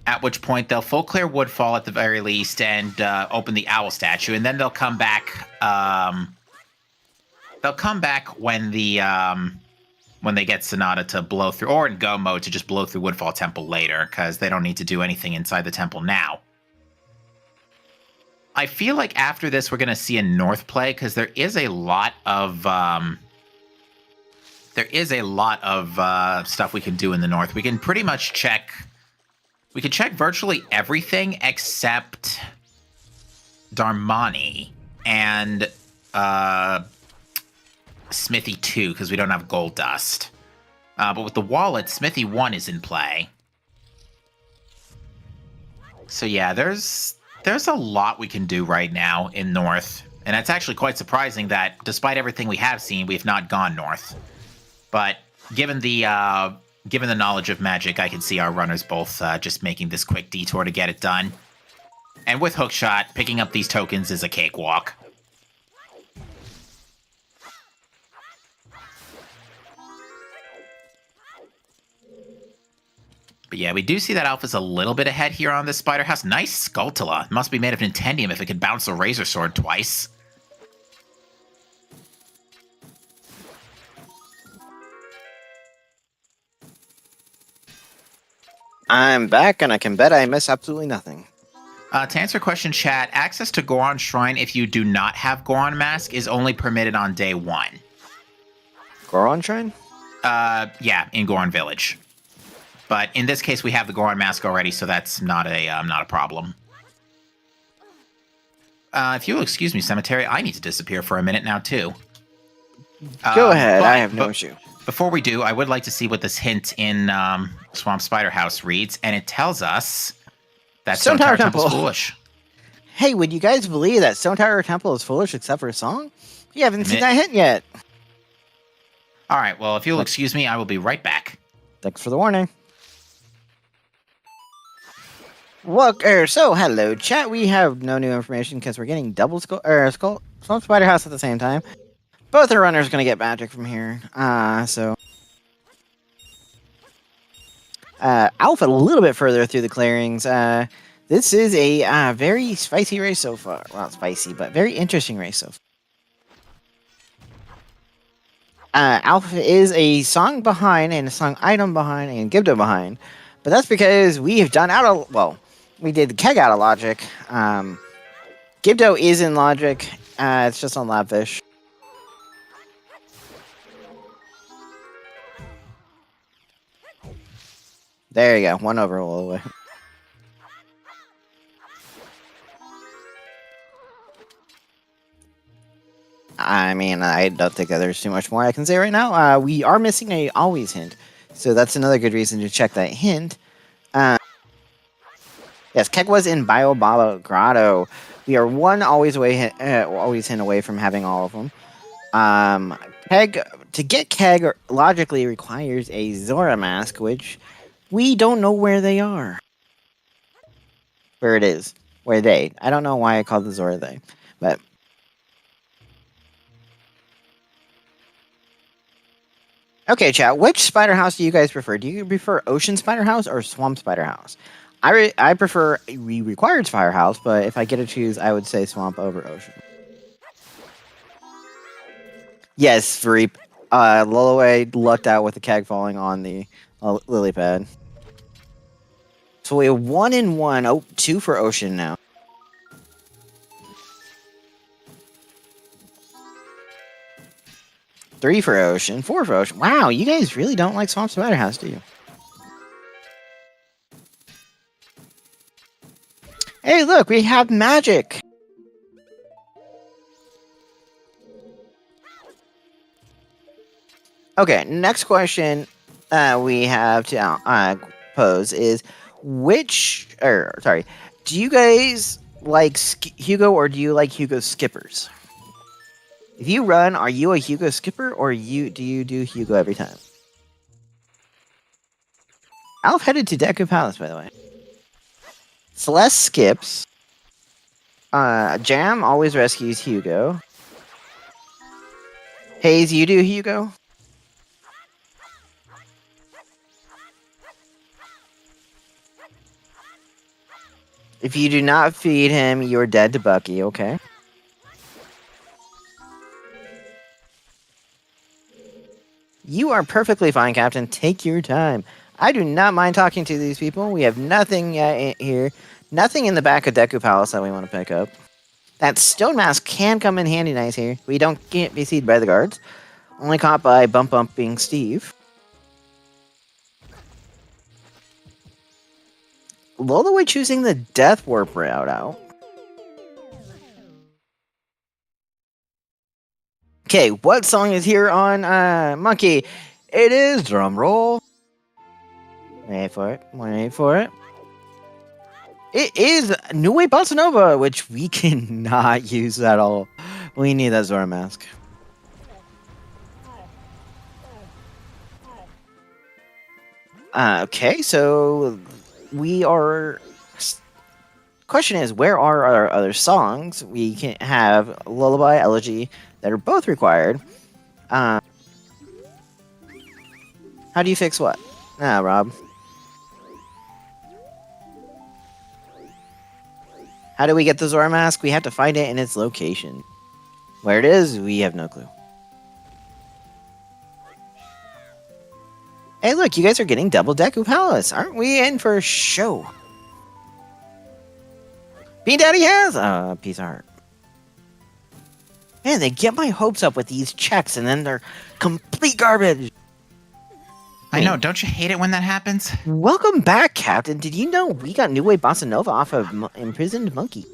At which point, they'll full clear Woodfall at the very least and open the owl statue. And then they'll come back... they'll come back when they get Sonata to blow through... Or in Go mode to just blow through Woodfall Temple later, because they don't need to do anything inside the temple now. I feel like after this, we're going to see a North play, because there is a lot of stuff we can do in the North. We can pretty much check... We can check virtually everything except Darmani and Smithy 2, because we don't have gold dust. But with the wallet, Smithy 1 is in play. So yeah, there's a lot we can do right now in North. And it's actually quite surprising that despite everything we have seen, we've not gone North. But given the knowledge of magic, I can see our runners both just making this quick detour to get it done. And with Hookshot, picking up these tokens is a cakewalk. But yeah, we do see that Alpha's a little bit ahead here on this Spider House. Nice Skulltula. Must be made of Nintendium if it could bounce a Razor Sword twice. I'm back, and I can bet I miss absolutely nothing. To answer question, chat, access to Goron Shrine if you do not have Goron Mask is only permitted on day 1. Goron Shrine? Yeah, in Goron Village. But in this case, we have the Goron Mask already, so that's not a problem. If you'll excuse me, Cemetery, I need to disappear for a minute now, too. Go ahead, I have no issue. Before we do, I would like to see what this hint in Swamp Spider House reads, and it tells us that Stone Tower Temple is foolish. Hey, would you guys believe that Stone Tower Temple is foolish except for a song? You haven't seen that hint yet. All right, well, if you'll excuse me, I will be right back. Thanks for the warning. So, hello, chat. We have no new information because we're getting double Swamp Spider House at the same time. Both our runners are going to get magic from here. Alpha a little bit further through the clearings. This is a very spicy race so far. Well, not spicy, but very interesting race so far. Alpha is a song behind and a song item behind and Gibdo behind. But that's because we have done we did the keg out of logic. Gibdo is in logic. It's just on Labfish. There you go. One over all the way. I mean, I don't think that there's too much more I can say right now. We are missing a always hint. So that's another good reason to check that hint. Yes, Keg was in Biobaba Grotto. We are one always hint away from having all of them. Keg, to get Keg logically requires a Zora mask, which we don't know where they are. Where it is. Where they. I don't know why I called the Zora they. But Okay, chat. Which spider house do you guys prefer? Do you prefer ocean spider house or swamp spider house? I prefer a required spider house, but if I get to choose, I would say swamp over ocean. Yes, Vereep. Lolaway lucked out with the keg falling on the lily pad. So we have 1 and 1. Oh, 2 for ocean now. 3 for ocean. 4 for ocean. Wow, you guys really don't like swamp spider house, do you? Hey, look, we have magic. Okay, next question we have to pose is do you guys like Hugo or do you like Hugo skippers? If you run, are you a Hugo skipper or do you do Hugo every time? Alf headed to Deku Palace, by the way. Celeste skips. Jam always rescues Hugo. Hayes, you do Hugo? If you do not feed him, you're dead to Bucky, okay? You are perfectly fine, Captain. Take your time. I do not mind talking to these people. We have nothing here. Nothing in the back of Deku Palace that we want to pick up. That stone mask can come in handy nice here. We can't be seen by the guards. Only caught by bumping Steve. Lolaway choosing the Death Warp route out. Okay, what song is here on Monkey? It is drum roll. Wait for it. It is New Wave Bossa Nova, which we cannot use at all. We need that Zora mask. Okay, so we are. Question is, where are our other songs? We can have Lullaby, Elegy that are both required. How do you fix what? Rob. How do we get the Zora mask? We have to find it in its location. Where it is, we have no clue. Hey, look, you guys are getting double Deku Palace. Aren't we in for a show? Bean Daddy has a piece of heart. Man, they get my hopes up with these checks, and then they're complete garbage. I know. Don't you hate it when that happens? Welcome back, Captain. Did you know we got New Wave Bossa Nova off of Imprisoned Monkey?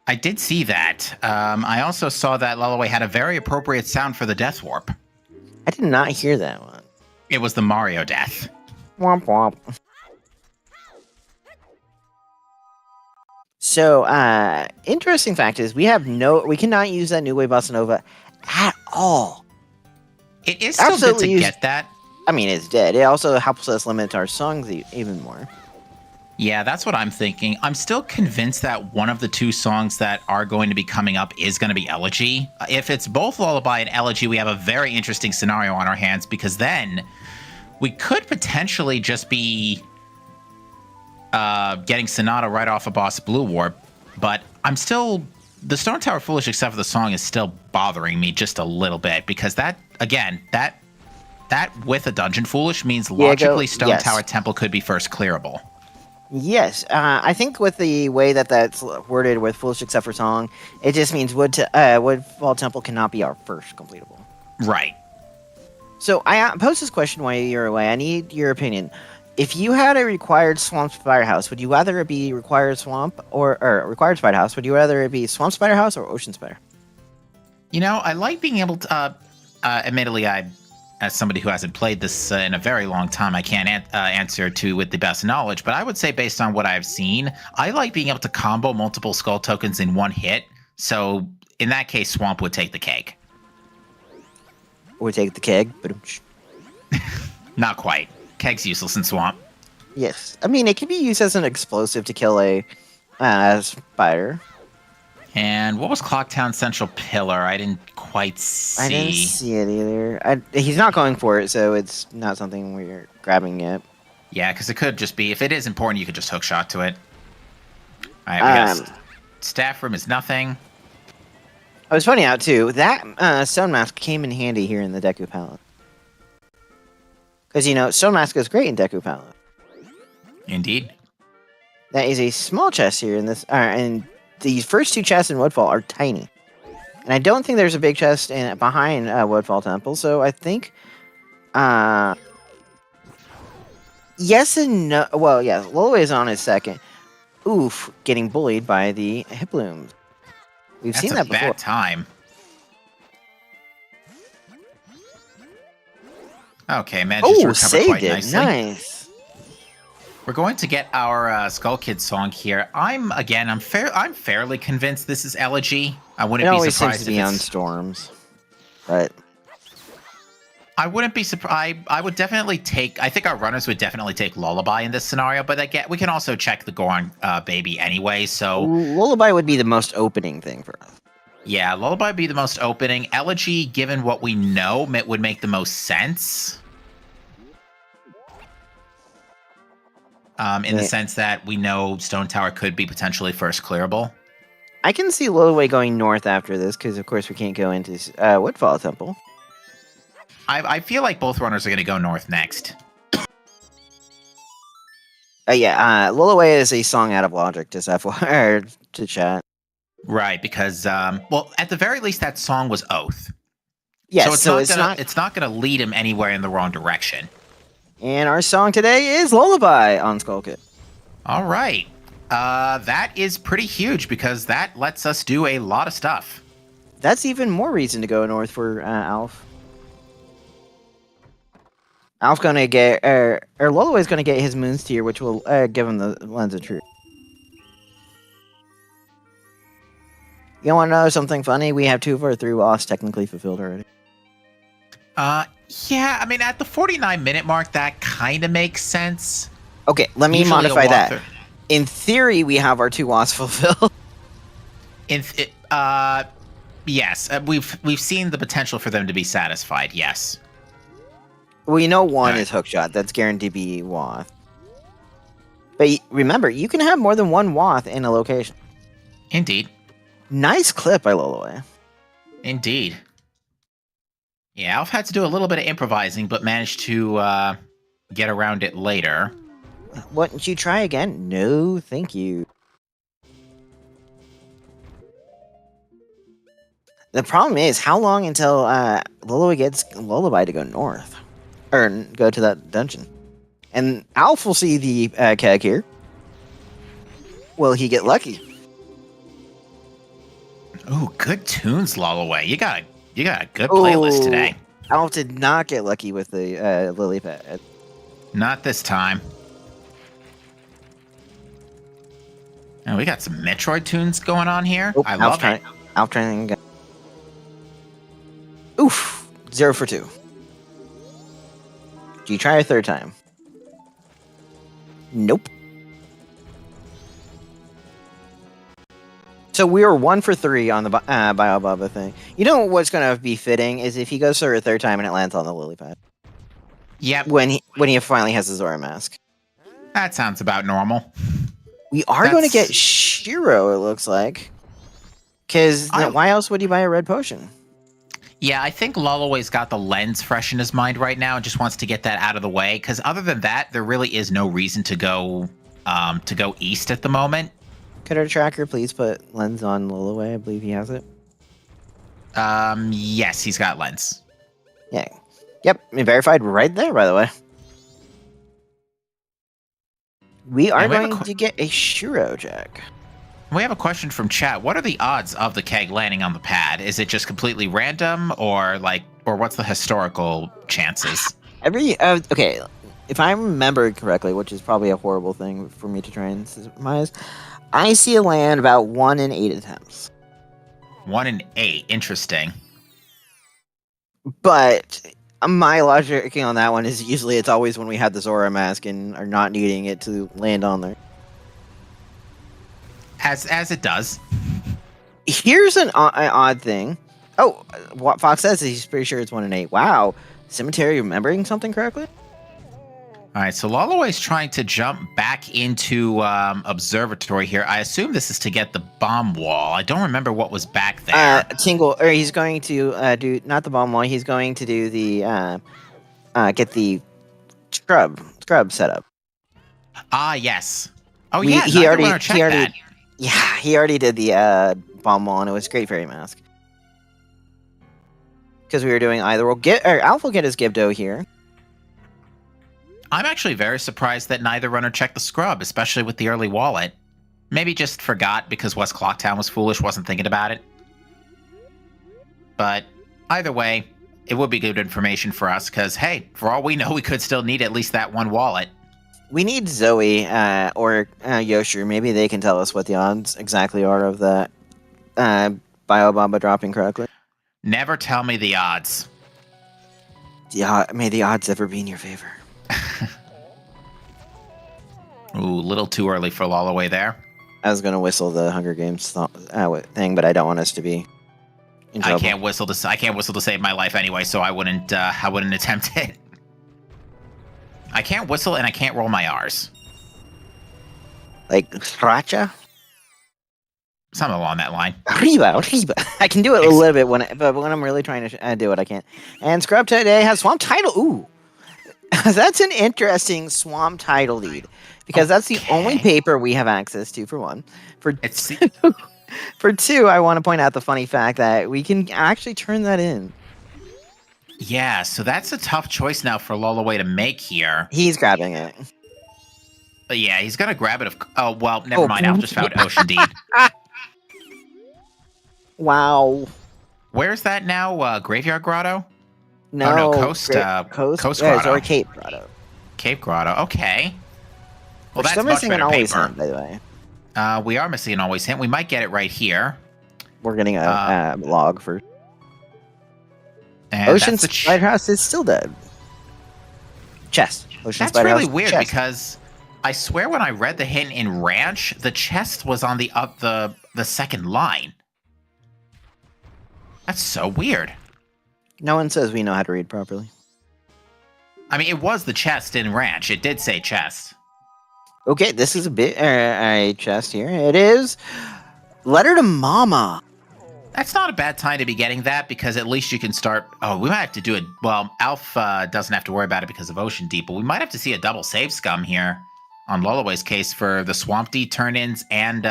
I did see that. I also saw that Lolaway had a very appropriate sound for the Death Warp. I did not hear that one. It was the Mario death. Womp womp. So, interesting fact is we cannot use that New Wave Bossa Nova at all. It is still good to get that. I mean, it's dead. It also helps us limit our songs even more. Yeah, that's what I'm thinking. I'm still convinced that one of the two songs that are going to be coming up is going to be Elegy. If it's both Lullaby and Elegy, we have a very interesting scenario on our hands, because then we could potentially just be getting Sonata right off of Boss Blue Warp. But I'm still... The Stone Tower Foolish, except for the song, is still bothering me just a little bit, because that with a Dungeon Foolish means logically Stone Tower Temple could be first clearable. Yes, I think with the way that's worded with Foolish except for song, it just means Woodfall Temple cannot be our first completable. Right. So I posed this question while you're away. I need your opinion. If you had a required Swamp Spider House, would you rather it be required Swamp or required Spider House? Would you rather it be Swamp Spider House or Ocean Spider? You know, I like being able to. Admittedly, as somebody who hasn't played this in a very long time, I can't answer with the best knowledge, but I would say based on what I've seen, I like being able to combo multiple skull tokens in one hit. So in that case, Swamp would take the cake. Would take the keg, but not quite. Keg's useless in Swamp. Yes, I mean it can be used as an explosive to kill a spider. And what was Clocktown Central Pillar? I didn't quite see. I didn't see it either. He's not going for it, so it's not something we're grabbing yet. Yeah, because it could just be, if it is important, you could just hook shot to it. All right, we got staff room is nothing. I was pointing out, too, that Stone Mask came in handy here in the Deku Palace. Because, Stone Mask is great in Deku Palace. Indeed. That is a small chest here in this, and these first two chests in Woodfall are tiny. And I don't think there's a big chest behind Woodfall Temple, so I think... yes and no. Well, yes, Lolaway is on his second. Oof, getting bullied by the Hipblooms. We've seen that before. That's a bad time. Okay, managed to recover quite nicely. Nice. We're going to get our Skull Kid song here. I'm fairly convinced this is Elegy. I wouldn't be surprised seems to be on Storms, but I wouldn't be surprised. I would definitely take. I think our runners would definitely take Lullaby in this scenario, but again, we can also check the Goron Baby anyway. So Lullaby would be the most opening thing for us. Yeah, Lullaby would be the most opening. Elegy, given what we know, would make the most sense. In the sense that we know Stone Tower could be potentially first clearable. I can see Lolaway going north after this, because of course we can't go into Woodfall Temple. I feel like both runners are going to go north next. Lolaway is a song out of logic to chat. Right, because well, at the very least, that song was Oath. Yes, so it's not going to lead him anywhere in the wrong direction. And our song today is Lullaby on Skull Kid. All right. That is pretty huge because that lets us do a lot of stuff. That's even more reason to go north for Alf. Alf's going to get, or Lolaway's going to get his Moon's Tear, which will give him the Lens of Truth. You want to know something funny? We have 2 of our 3 wasps technically fulfilled already. Yeah, I mean, at the 49-minute mark, that kind of makes sense. Okay, let me modify that. In theory, we have our 2 wasps fulfilled. Yes, we've seen the potential for them to be satisfied. Yes. We know one is Hookshot. That's guaranteed to be Wath. But remember, you can have more than one Wath in a location. Indeed. Nice clip by Lolaway. Indeed. Yeah, Alf had to do a little bit of improvising, but managed to get around it later. Wouldn't you try again? No, thank you. The problem is, how long until Lolaway gets Lullaby to go north? Or go to that dungeon? And Alf will see the keg here. Will he get lucky? Ooh, good tunes, Lolaway. You got a good playlist today. Alf did not get lucky with the lily pad. Not this time. Oh, we got some Metroid tunes going on here. Oh, I love it. Alf trying to... Oof. 0 for 2. Do you try a third time? Nope. So we were 1 for 3 on the Biobaba thing. You know what's going to be fitting is if he goes for a third time and it lands on the lily pad. Yep. When he finally has the Zora mask. That sounds about normal. We are going to get Shiro, it looks like. Because why else would you buy a red potion? Yeah, I think Lullaway's got the lens fresh in his mind right now and just wants to get that out of the way. Because other than that, there really is no reason to go east at the moment. Could our tracker please put lens on Lolaway? I believe he has it. Yes, he's got lens. Yeah. Yep, verified right there, by the way. We are going to get a Shiro check. We have a question from chat. What are the odds of the keg landing on the pad? Is it just completely random, or what's the historical chances? Okay, if I remember correctly, which is probably a horrible thing for me to try and surmise, I see a land about 1 in 8 attempts. 1 in 8, interesting. But my logic on that one is usually it's always when we have the Zora mask and are not needing it to land on there. As it does. Here's an odd thing. Oh, what Fox says is he's pretty sure it's 1 and 8. Wow. Cemetery remembering something correctly? All right, so Lolaway's trying to jump back into Observatory here. I assume this is to get the bomb wall. I don't remember what was back there. Tingle, or he's going to do, not the bomb wall, he's going to do the, get the scrub setup. Ah, yes. Oh, He neither runner checked he already, that. yeah, he already did the bomb wall, and it was great fairy mask. Because we were doing either. Alf will get his Gibdo here. I'm actually very surprised that neither runner checked the scrub, especially with the early wallet. Maybe just forgot because West Clocktown was foolish, wasn't thinking about it. But either way, it would be good information for us because, hey, for all we know, we could still need at least that one wallet. We need Zoe or Yoshu. Maybe they can tell us what the odds exactly are of the Biobomba dropping correctly. Never tell me the odds. Yeah, may the odds ever be in your favor. Ooh, a little too early for Lolaway there. I was gonna whistle the Hunger Games thing, but I don't want us to be in trouble. I can't whistle to save my life anyway, so I wouldn't attempt it. I can't whistle and I can't roll my R's. Like Sriracha? Something along that line. Arriba. I can do it a little bit but when I'm really trying to do it, I can't. And Scrub today has Swamp Title. Ooh, that's an interesting Swamp Title lead because that's the only paper we have access to. For one, for two, I want to point out the funny fact that we can actually turn that in. Yeah, so that's a tough choice now for Lolaway to make here. He's grabbing it. But yeah, he's gonna grab it. Oh well, never mind. I've just found Ocean Deed. Wow. Where's that now? Graveyard Grotto? No, oh, no, Coast Grotto. Or Cape Grotto. Cape Grotto. Okay. Well, We're that's still much missing better an always paper. hint, by the way. We are missing an always hint. We might get it right here. We're getting a log for. And Ocean Lighthouse is still dead. Chest. That's really weird because I swear when I read the hint in Ranch, the chest was on the second line. That's so weird. No one says we know how to read properly. I mean, it was the chest in Ranch. It did say chest. Okay, this is a chest here. It is Letter to Mama. That's not a bad time to be getting that because at least you can start. Oh, we might have to do it. Well, Alf doesn't have to worry about it because of Ocean Deep, but we might have to see a double save scum here on Lolaway's case for the Swamp Deep turn-ins and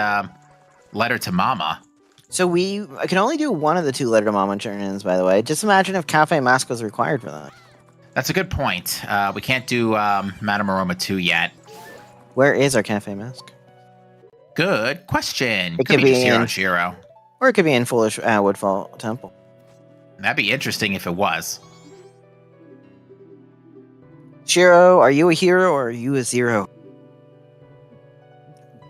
Letter to Mama. So I can only do one of the two Letter to Mama turn-ins, by the way. Just imagine if Cafe Mask was required for that. That's a good point. We can't do Madame Aroma 2 yet. Where is our Cafe Mask? Good question. It could be just here on Shiro. Or it could be in Foolish Woodfall Temple. That'd be interesting if it was. Shiro, are you a hero or are you a zero?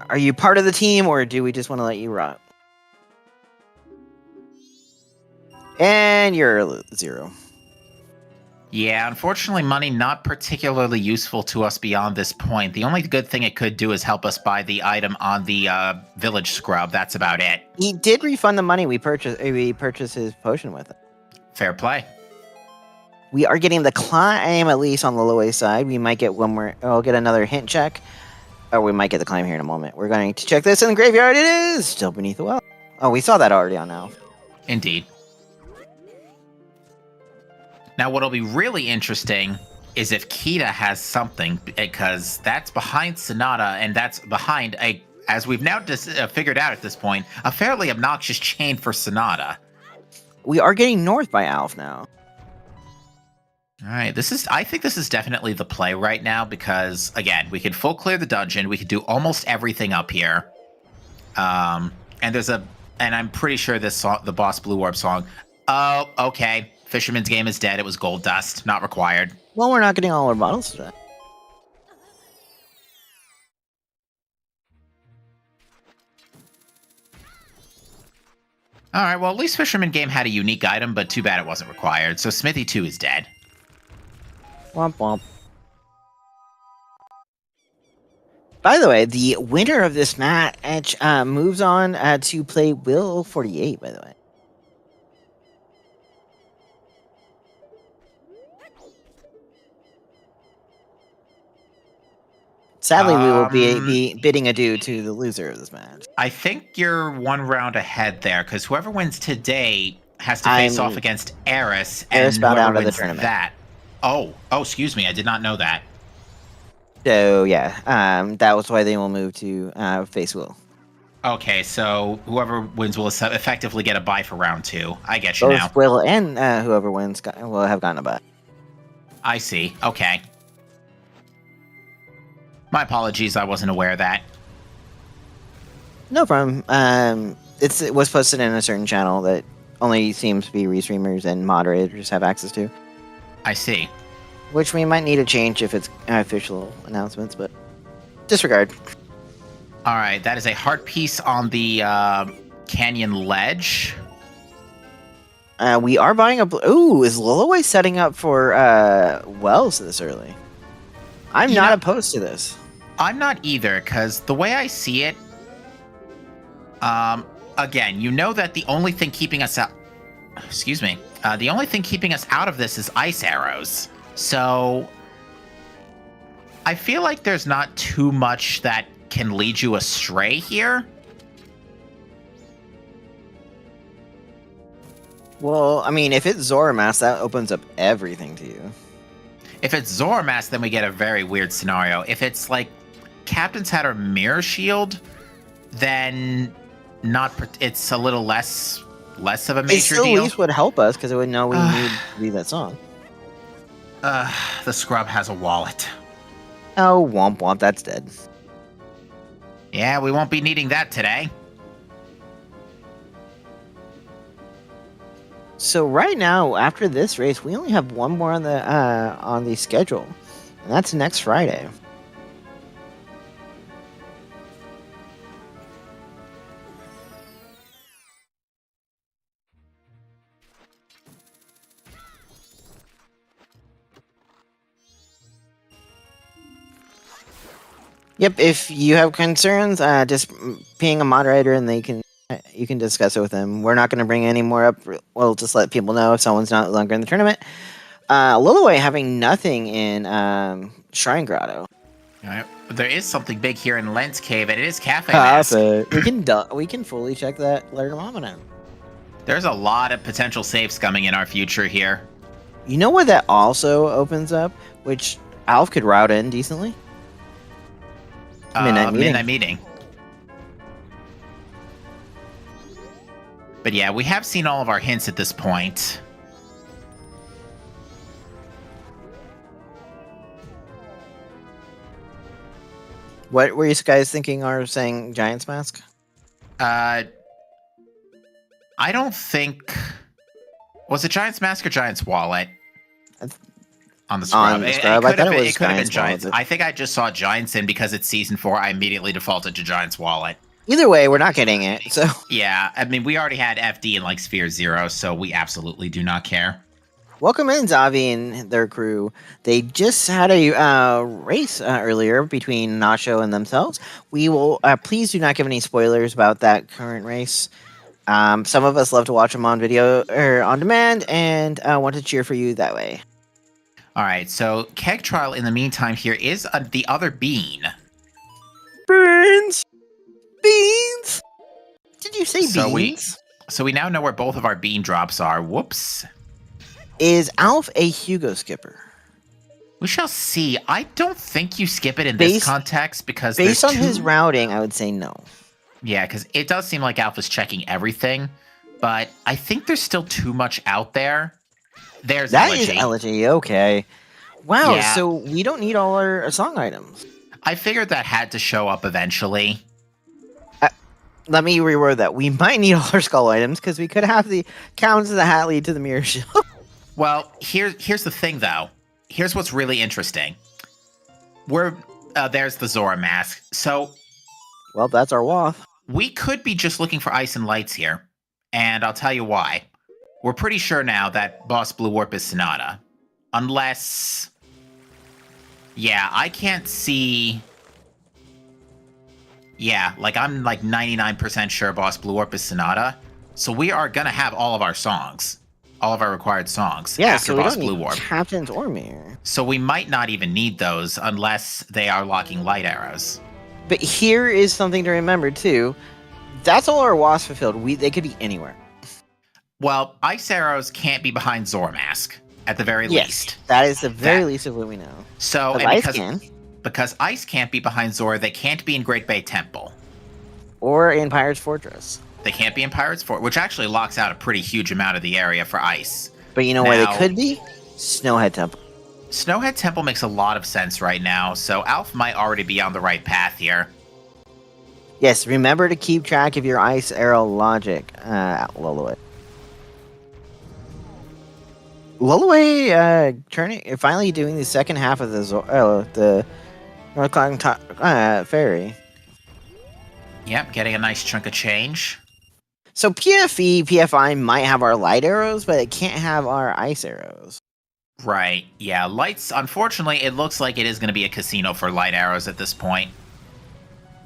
Are you part of the team or do we just want to let you rot? And you're a zero. Yeah, unfortunately, money not particularly useful to us beyond this point. The only good thing it could do is help us buy the item on the village scrub. That's about it. He did refund the money we purchased his potion with it. Fair play. We are getting the climb at least on the Lolaway side. We might get one more. We'll get another hint check. Or we might get the climb here in a moment. We're going to check this in the graveyard. It is still beneath the well. Oh, we saw that already on Alf. Indeed. Now, what'll be really interesting is if Kita has something, because that's behind Sonata, and that's behind as we've now figured out at this point, a fairly obnoxious chain for Sonata. We are getting north by Alf now. All right, I think this is definitely the play right now because, again, we could full clear the dungeon, we could do almost everything up here, and I'm pretty sure the Boss Blue Orb song. Oh, okay. Fisherman's Game is dead. It was gold dust. Not required. Well, we're not getting all our bottles today. All right, well, at least Fisherman Game had a unique item, but too bad it wasn't required. So Smithy 2 is dead. Womp womp. By the way, the winner of this match moves on to play Will 48, by the way. Sadly, we will be bidding adieu to the loser of this match. I think you're one round ahead there, because whoever wins today has to face off against Eris, and bound whoever out of the wins tournament. that. Oh, excuse me, I did not know that. So yeah, that was why they will move to face Will. Okay, so whoever wins will effectively get a bye for round 2. I get you Both now. Will and whoever wins will have gotten a bye. I see. Okay. My apologies, I wasn't aware of that. No problem. It was posted in a certain channel that only seems to be restreamers and moderators have access to. I see. Which we might need to change if it's official announcements, but disregard. All right, that is a heart piece on the canyon ledge. We are buying a... Ooh, is Lolaway setting up for Wells this early? I'm not opposed to this. I'm not either, because the way I see it, again, you know that the only thing keeping us out... Excuse me. The only thing keeping us out of this is ice arrows. So I feel like there's not too much that can lead you astray here. Well, I mean, if it's Zoramask, that opens up everything to you. If it's Zoramask, then we get a very weird scenario. If it's like Captain's Hat or Mirror Shield, then it's a little less of a major deal. It still at least would help us because it would know we need to read that song. The scrub has a wallet. Oh, womp womp, that's dead. Yeah, we won't be needing that today. So right now, after this race, we only have one more on the schedule, and that's next Friday. Yep, if you have concerns, just ping a moderator and you can discuss it with them. We're not going to bring any more up. We'll just let people know if someone's not longer in the tournament. Lolaway having nothing in Shrine Grotto. There is something big here in Lens Cave, and it is Cafe Mask. We can fully check that letter now. There's a lot of potential saves coming in our future here. You know what that also opens up, which Alf could route in decently? Midnight Meeting. But yeah, we have seen all of our hints at this point. What were you guys thinking or saying Giant's Mask? I don't think... Was it Giant's Mask or Giant's Wallet? On the scrub. It could have been Giants. I think I just saw Giants in because it's season 4. I immediately defaulted to Giants Wallet. Either way, we're not getting it. So yeah, I mean, we already had FD and like Sphere 0, so we absolutely do not care. Welcome in, Zavi and their crew. They just had a race earlier between Nacho and themselves. We will please do not give any spoilers about that current race. Some of us love to watch them on video or on demand, and want to cheer for you that way. All right, so Keg Trial in the meantime here is the other bean. Beans! Did you say beans? So we now know where both of our bean drops are. Whoops. Is Alf a Hugo skipper? We shall see. I don't think you skip it in this context because based on his routing, I would say no. Yeah, because it does seem like Alf is checking everything, but I think there's still too much out there. There's Elegy. Okay. Wow, yeah. So we don't need all our song items. I figured that had to show up eventually. Let me reword that. We might need all our skull items because we could have the Counts of the Hat lead to the Mirror Shield. Well, here's the thing, though. Here's what's really interesting. There's the Zora mask. So, well, that's our Wath. We could be just looking for ice and lights here, and I'll tell you why. We're pretty sure now that Boss Blue Warp is Sonata, unless, yeah, I can't see Yeah, like I'm like 99% sure Boss Blue Warp is Sonata. So we are going to have all of our songs, all of our required songs Yeah, after so we Boss don't Blue need Warp. captains or mirror. So we might not even need those unless they are locking light arrows. But here is something to remember too. That's all our wasps fulfilled. They could be anywhere. Well, ice arrows can't be behind Zormask at the very least. That is the very least of what we know. So, But and ice can. because ice can't be behind Zora, they can't be in Great Bay Temple. Or in Pirate's Fortress. They can't be in Pirate's Fort, which actually locks out a pretty huge amount of the area for ice. But you know where they could be? Snowhead Temple. Snowhead Temple makes a lot of sense right now, so Alf might already be on the right path here. Yes, remember to keep track of your ice arrow logic, Lolaway. Lolaway, finally doing the second half of the North Cloud Ferry. Yep, getting a nice chunk of change. So PFI might have our light arrows, but it can't have our ice arrows. Right, yeah, lights, unfortunately, it looks like it is going to be a casino for light arrows at this point.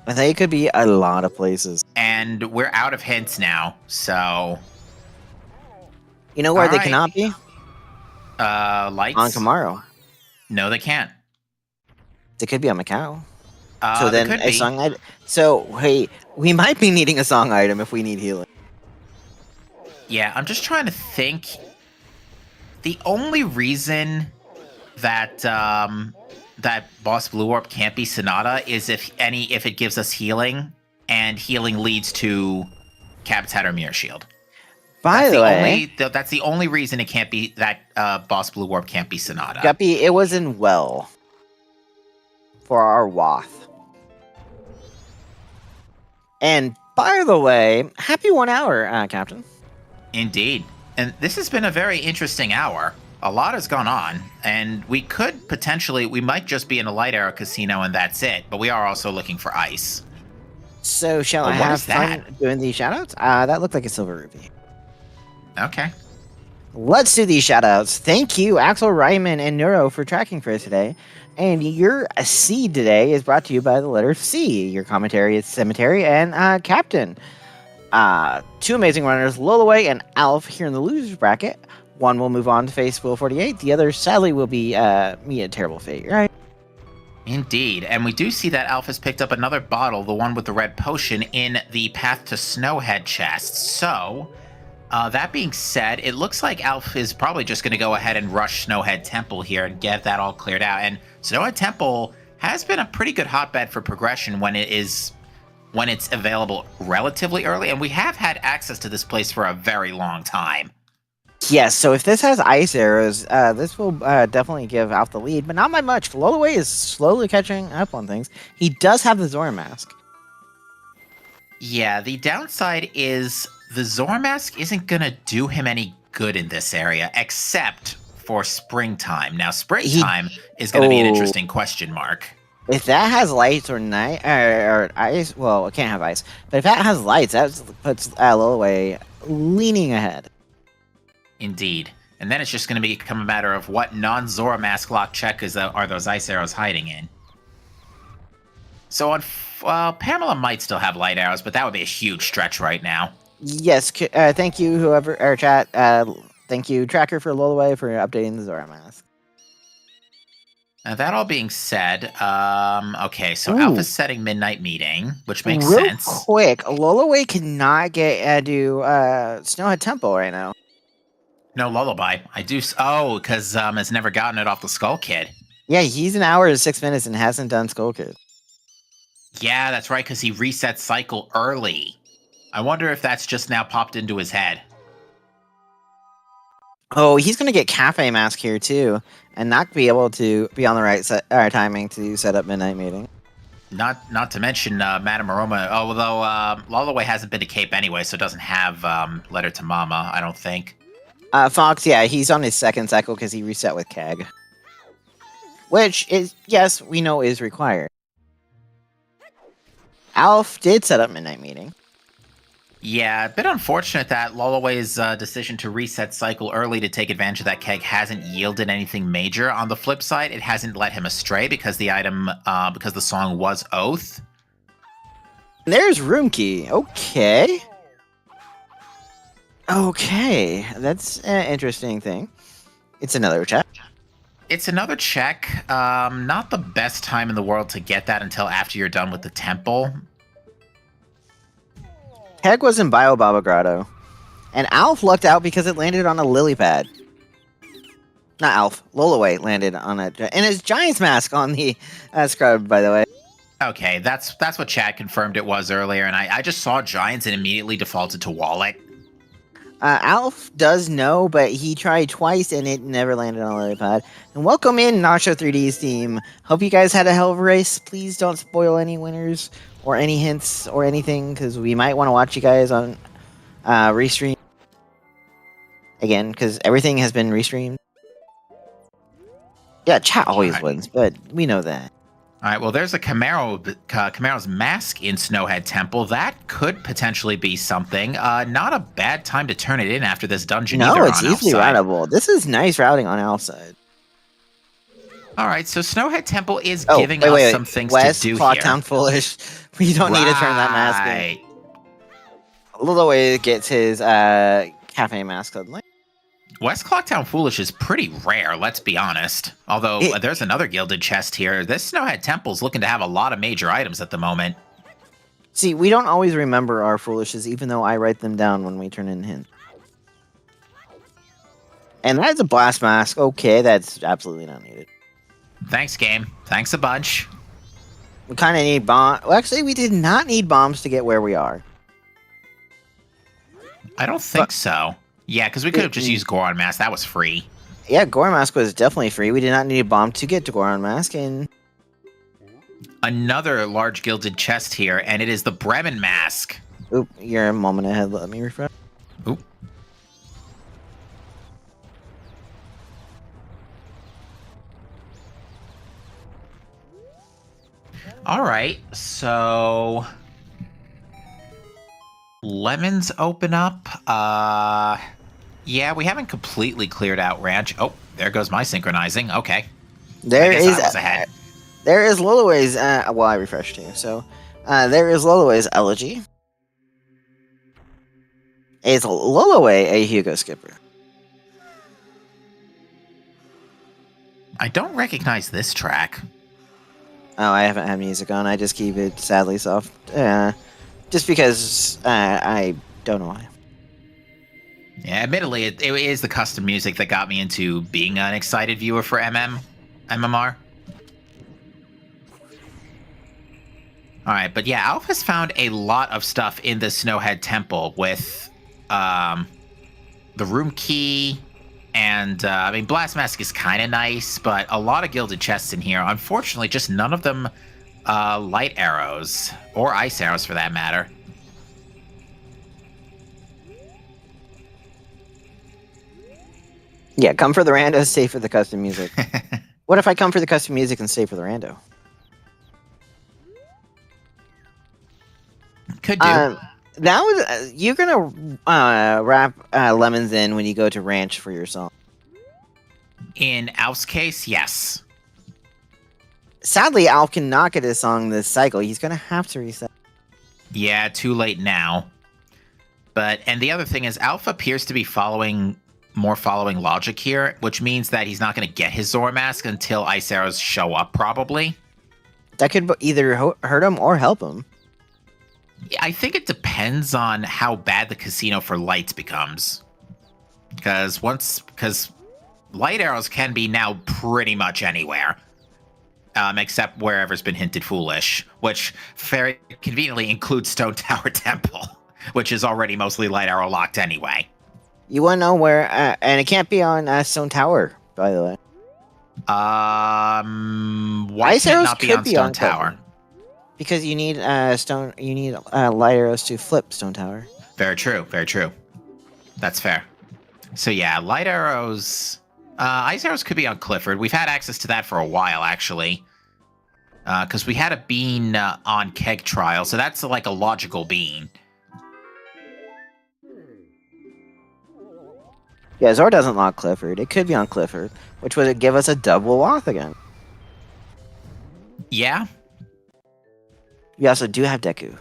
They could be a lot of places. And we're out of hints now, so... You know where they cannot be? Lights? On Kamaro. No, they can't. They could be on Macau. So then a song item. So, hey, we might be needing a song item if we need healing. Yeah, I'm just trying to think. The only reason that that Boss Blue Warp can't be Sonata is if it gives us healing, and healing leads to Cap's Head or Mirror Shield. By the way, that's the only reason it can't be that Boss Blue Warp can't be Sonata. Guppy, it was in Well for our Wath. And by the way, happy 1 hour, Captain. Indeed. And this has been a very interesting hour. A lot has gone on, and we might just be in a light arrow casino and that's it, but we are also looking for ice. So shall I have fun doing these shoutouts? That looked like a silver rupee. Okay. Let's do these shoutouts. Thank you, Axel Ryman and Neuro, for tracking for us today. And your seed today is brought to you by the letter C. Your commentary is Cemetery and Captain. Two amazing runners, Lolaway and Alf, here in the losers bracket. One will move on to face Will 48. The other, sadly, will be meet a terrible fate, right? Indeed. And we do see that Alf has picked up another bottle, the one with the red potion, in the Path to Snowhead chest. So, that being said, it looks like Alf is probably just going to go ahead and rush Snowhead Temple here and get that all cleared out. And Snowhead Temple has been a pretty good hotbed for progression when it's available relatively early, and we have had access to this place for a very long time. Yes, so if this has ice arrows, this will definitely give Alf the lead, but not by much. Lolaway is slowly catching up on things. He does have the Zora mask. Yeah, the downside is the Zora mask isn't going to do him any good in this area, except for springtime. Now, springtime is going to be an interesting question mark. If that has lights or night or ice, well, it can't have ice. But if that has lights, that puts Lolaway leaning ahead. Indeed. And then it's just going to become a matter of what non-Zora mask lock check are those ice arrows hiding in. So Pamela might still have light arrows, but that would be a huge stretch right now. Yes, thank you, whoever, or chat. Thank you, Tracker, for Lolaway for updating the Zora mask. Now, that all being said, okay, so Alpha's setting Midnight Meeting, which makes sense. Real quick, Lolaway cannot do Snowhead Temple right now. No, Lullaby. I do. Oh, because has never gotten it off the Skull Kid. Yeah, he's an hour and 6 minutes and hasn't done Skull Kid. Yeah, that's right, because he reset cycle early. I wonder if that's just now popped into his head. Oh, he's going to get Cafe Mask here, too, and not be able to be on the right timing to set up Midnight Meeting. Not to mention Madame Aroma, although Lolaway hasn't been to Cape anyway, so doesn't have Letter to Mama, I don't think. Fox, yeah, he's on his second cycle because he reset with Keg. Which is, yes, we know is required. Alf did set up Midnight Meeting. Yeah, a bit unfortunate that Lolaway's decision to reset cycle early to take advantage of that Keg hasn't yielded anything major. On the flip side, it hasn't led him astray because the item, because the song was Oath. There's room key. Okay. Okay, that's an interesting thing. It's another check. It's another check. Not the best time in the world to get that until after you're done with the temple. Keg was in Biobaba Grotto. And Alf lucked out because it landed on a lily pad. Not Alf. Lolaway landed on it. And his Giant's Mask on the scrub, by the way. Okay, that's what Chad confirmed it was earlier, and I just saw Giants and immediately defaulted to Wallet. Alf does know, but he tried twice and it never landed on a lily pad. And welcome in, Nacho 3D's team. Hope you guys had a hell of a race. Please don't spoil any winners or any hints or anything, because we might want to watch you guys on restream. Again, because everything has been restreamed. Yeah, chat always wins, but we know that. All right, well, there's a Camaro's mask in Snowhead Temple. That could potentially be something. Not a bad time to turn it in after this dungeon either. No, it's easily routable. This is nice routing on Al's side. All right, so Snowhead Temple is giving us some things to do here. Clocktown Foolish. We don't need to turn that mask in. Lolaway gets his cafe mask suddenly. West Clocktown Foolish is pretty rare, let's be honest. Although, there's another gilded chest here. This Snowhead Temple's looking to have a lot of major items at the moment. See, we don't always remember our Foolishes, even though I write them down when we turn in hints. And that's a blast mask. Okay, that's absolutely not needed. Thanks, game. Thanks a bunch. We kind of need bombs. Well, actually, we did not need bombs to get where we are. I don't think so. Yeah, because we could have just used Goron Mask. That was free. Yeah, Goron Mask was definitely free. We did not need a bomb to get to Goron Mask. And another large gilded chest here, and it is the Bremen Mask. Oop, you're a moment ahead. Let me refresh. Oop. All right, so lemons open up. Yeah, we haven't completely cleared out Ranch. Oh, there goes my synchronizing. Okay. There is ahead. There is Lolaway's. Well, I refreshed too. So, there is Lolaway's Elegy. Is Lolaway a Hugo skipper? I don't recognize this track. Oh, I haven't had music on. I just keep it sadly soft. Just because I don't know why. Yeah, admittedly, it is the custom music that got me into being an excited viewer for MMR. All right, but yeah, Alf has found a lot of stuff in the Snowhead Temple with the room key, and I mean, Blast Mask is kind of nice, but a lot of gilded chests in here. Unfortunately, just none of them light arrows, or ice arrows for that matter. Yeah, come for the rando, stay for the custom music. What if I come for the custom music and stay for the rando? Could do. Now you're gonna wrap lemons in when you go to Ranch for your song. In Alf's case, yes. Sadly, Alf cannot get his song this cycle. He's gonna have to reset. Yeah, too late now. And the other thing is, Alf appears to be following logic here, which means that he's not going to get his Zora Mask until ice arrows show up, probably. That could either hurt him or help him. I think it depends on how bad the casino for lights becomes. Because light arrows can be now pretty much anywhere. Except wherever's been hinted foolish, which very conveniently includes Stone Tower Temple, which is already mostly light arrow locked anyway. You want to know where, and it can't be on Stone Tower, by the way. Why can it not be on Stone Tower? Because you need light arrows to flip Stone Tower. Very true, very true. That's fair. So yeah, light arrows, ice arrows could be on Clifford. We've had access to that for a while, actually. Because we had a bean on Keg Trial, so that's like a logical bean. Yeah, Zor doesn't lock Clifford. It could be on Clifford, which would give us a double lock again. Yeah. We also do have Deku.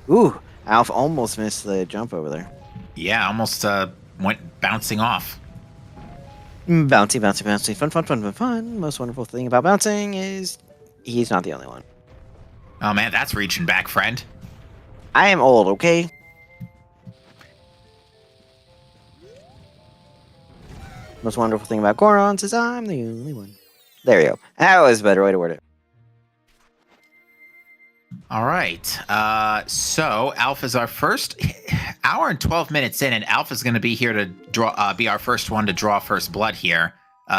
Ooh, Alf almost missed the jump over there. Yeah, almost went bouncing off. Bouncy, bouncy, bouncy. Fun, fun, fun, fun, fun. Most wonderful thing about bouncing is he's not the only one. Oh man, that's reaching back, friend. I am old, okay? Most wonderful thing about Gorons is I'm the only one. There you go. That was a better way to word it. All right. So Alf is our first hour and 12 minutes in, and Alf is going to be here to draw, be our first one to draw first blood here,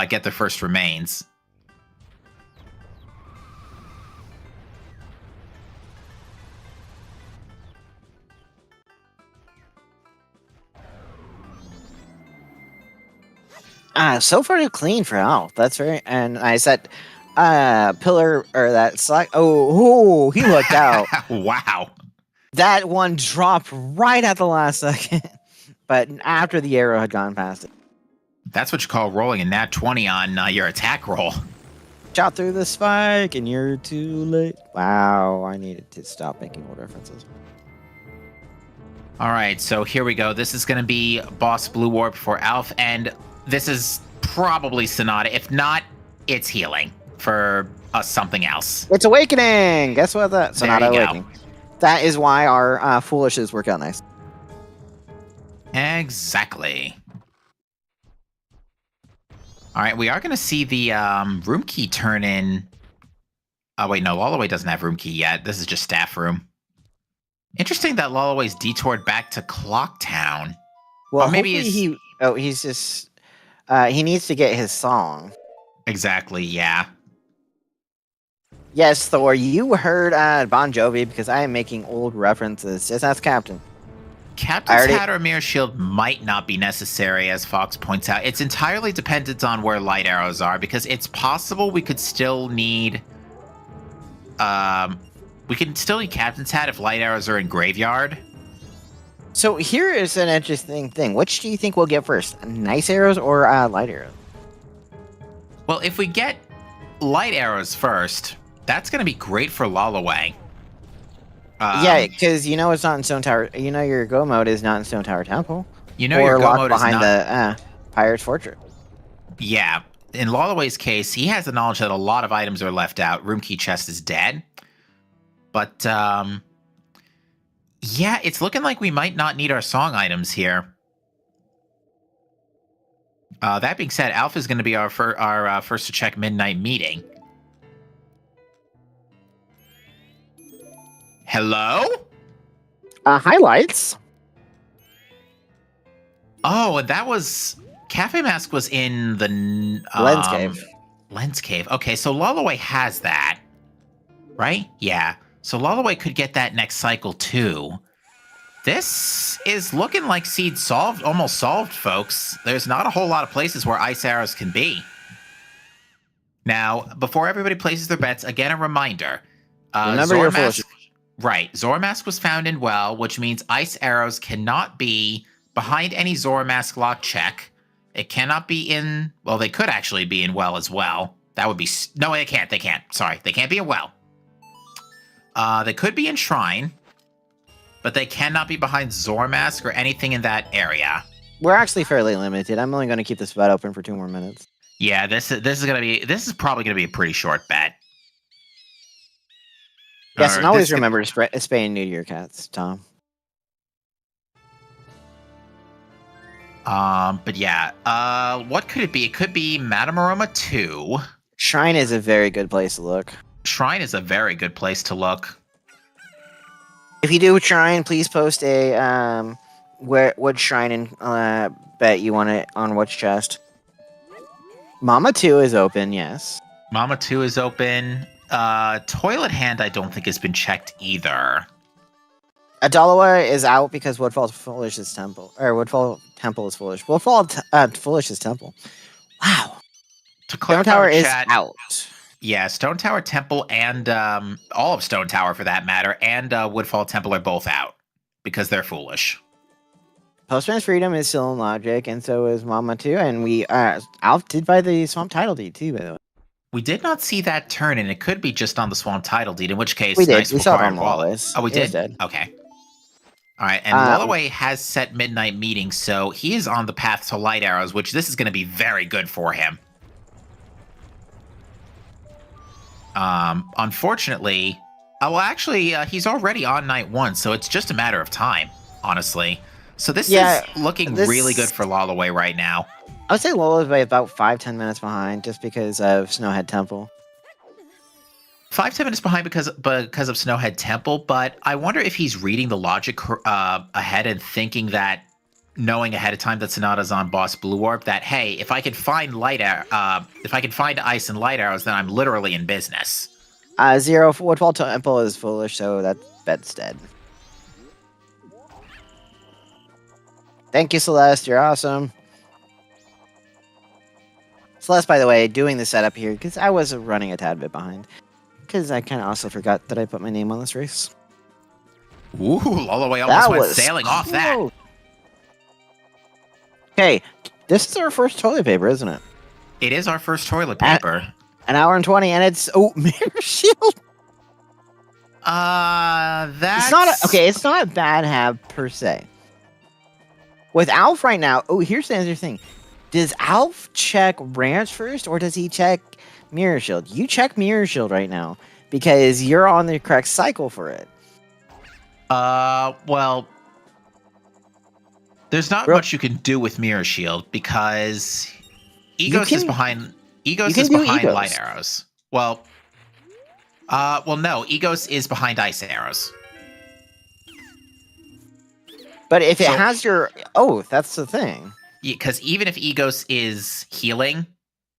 get the first remains. So far so clean for Alf. That's very. And I said, pillar or that slack. Oh, he looked out. Wow. That one dropped right at the last second, but after the arrow had gone past it. That's what you call rolling a nat 20 on your attack roll. Shot through the spike, and you're too late. Wow, I needed to stop making old references. All right, so here we go. This is going to be Boss Blue Warp for Alf, and this is probably Sonata. If not, it's healing for us something else. It's Awakening! Guess what? That Sonata There you go. Awakening. That is why our foolishes work out nice. Exactly. All right, we are going to see the room key turn in. Oh, wait, no, Lolaway doesn't have room key yet. This is just staff room. Interesting that Lolaway's detoured back to Clocktown. Well, or maybe he's just... he needs to get his song. Exactly, yeah. Yes, Thor, you heard Bon Jovi because I am making old references. Just ask Captain. Captain's hat or mirror shield might not be necessary, as Fox points out. It's entirely dependent on where light arrows are, because it's possible we could still need... we can still need Captain's hat if light arrows are in Graveyard. So here is an interesting thing. Which do you think we'll get first? Nice arrows or light arrows? Well, if we get light arrows first, that's going to be great for Lolaway. Yeah, because you know it's not in Stone Tower. You know your go mode is not in Stone Tower Temple. You know your go mode is behind not... the Pirate's Fortress. Yeah. In Lolaway's case, he has the knowledge that a lot of items are left out. Room key chest is dead. But, yeah, it's looking like we might not need our song items here. That being said, Alpha is going to be our first to check midnight meeting. Hello? Highlights. Oh, and that was... Cafe Mask was in the... Lens Cave. Lens Cave. Okay, so Lolaway has that. Right? Yeah. So Lolaway could get that next cycle, too. This is looking like Seed solved, almost solved, folks. There's not a whole lot of places where ice arrows can be. Now, before everybody places their bets, again, a reminder. Remember your foolish. Right. Zormask was found in well, which means ice arrows cannot be behind any Zormask lock check. It cannot be in... Well, they could actually be in well as well. That would be... No, they can't. They can't. Sorry. They can't be in well. They could be in Shrine, but they cannot be behind Zormask or anything in that area. We're actually fairly limited. I'm only going to keep this bet open for 2 more minutes. Yeah, this is probably gonna be a pretty short bet. Yes, and always remember to spay and neuter your cats, Tom. But yeah, what could it be? It could be Matamaroma 2. Shrine is a very good place to look. Shrine is a very good place to look. If you do Shrine, please post a what Shrine and bet you want it on which chest. Mama 2 is open, yes. Mama 2 is open. Toilet Hand I don't think has been checked either. Adalawa is out because Woodfall Foolish is Temple. Or Woodfall Temple is Foolish. Woodfall Foolish is Temple. Wow. Stone Tower is out. Yeah, Stone Tower Temple and all of Stone Tower for that matter, and Woodfall Temple are both out because they're foolish. Postman's Freedom is still in Logic, and so is Mama 2, and we Alf did buy the Swamp Title Deed too, by the way. We did not see that turn, and it could be just on the Swamp Title Deed, in which case... We did. Nice we saw it on Lawless. Oh, we did? Dead. Okay. All right, and Lolaway has set midnight meetings, so he is on the path to light arrows, which this is going to be very good for him. Unfortunately, actually, he's already on night 1, so it's just a matter of time, honestly. So this is looking really good for Lolaway right now. I would say Lola's by about 5-10 minutes behind, just because of Snowhead Temple. 5-10 minutes behind because of Snowhead Temple, but I wonder if he's reading the logic ahead and thinking that, knowing ahead of time that Sonata's on Boss Blue Orb, that hey, if I can find ice and light arrows, then I'm literally in business. Zero Woodfall Temple is foolish, so that bet's dead. Thank you, Celeste. You're awesome. Celeste, by the way, doing the setup here because I was running a tad bit behind. Because I kind of also forgot that I put my name on this race. Ooh, Lolaway almost went sailing off that. Okay, this is our first toilet paper, isn't it? It is our first toilet paper. An hour and 20, and it's Mirror Shield. That's it's not a bad have per se. With Alf right now, here's the other thing. Does Alf check Ranch first, or does he check Mirror Shield? You check Mirror Shield right now, because you're on the correct cycle for it. Well, there's not much you can do with Mirror Shield, because Egos is behind light arrows. Well, no, Egos is behind ice arrows. But if it has your oath, that's the thing. Because even if Egos is healing,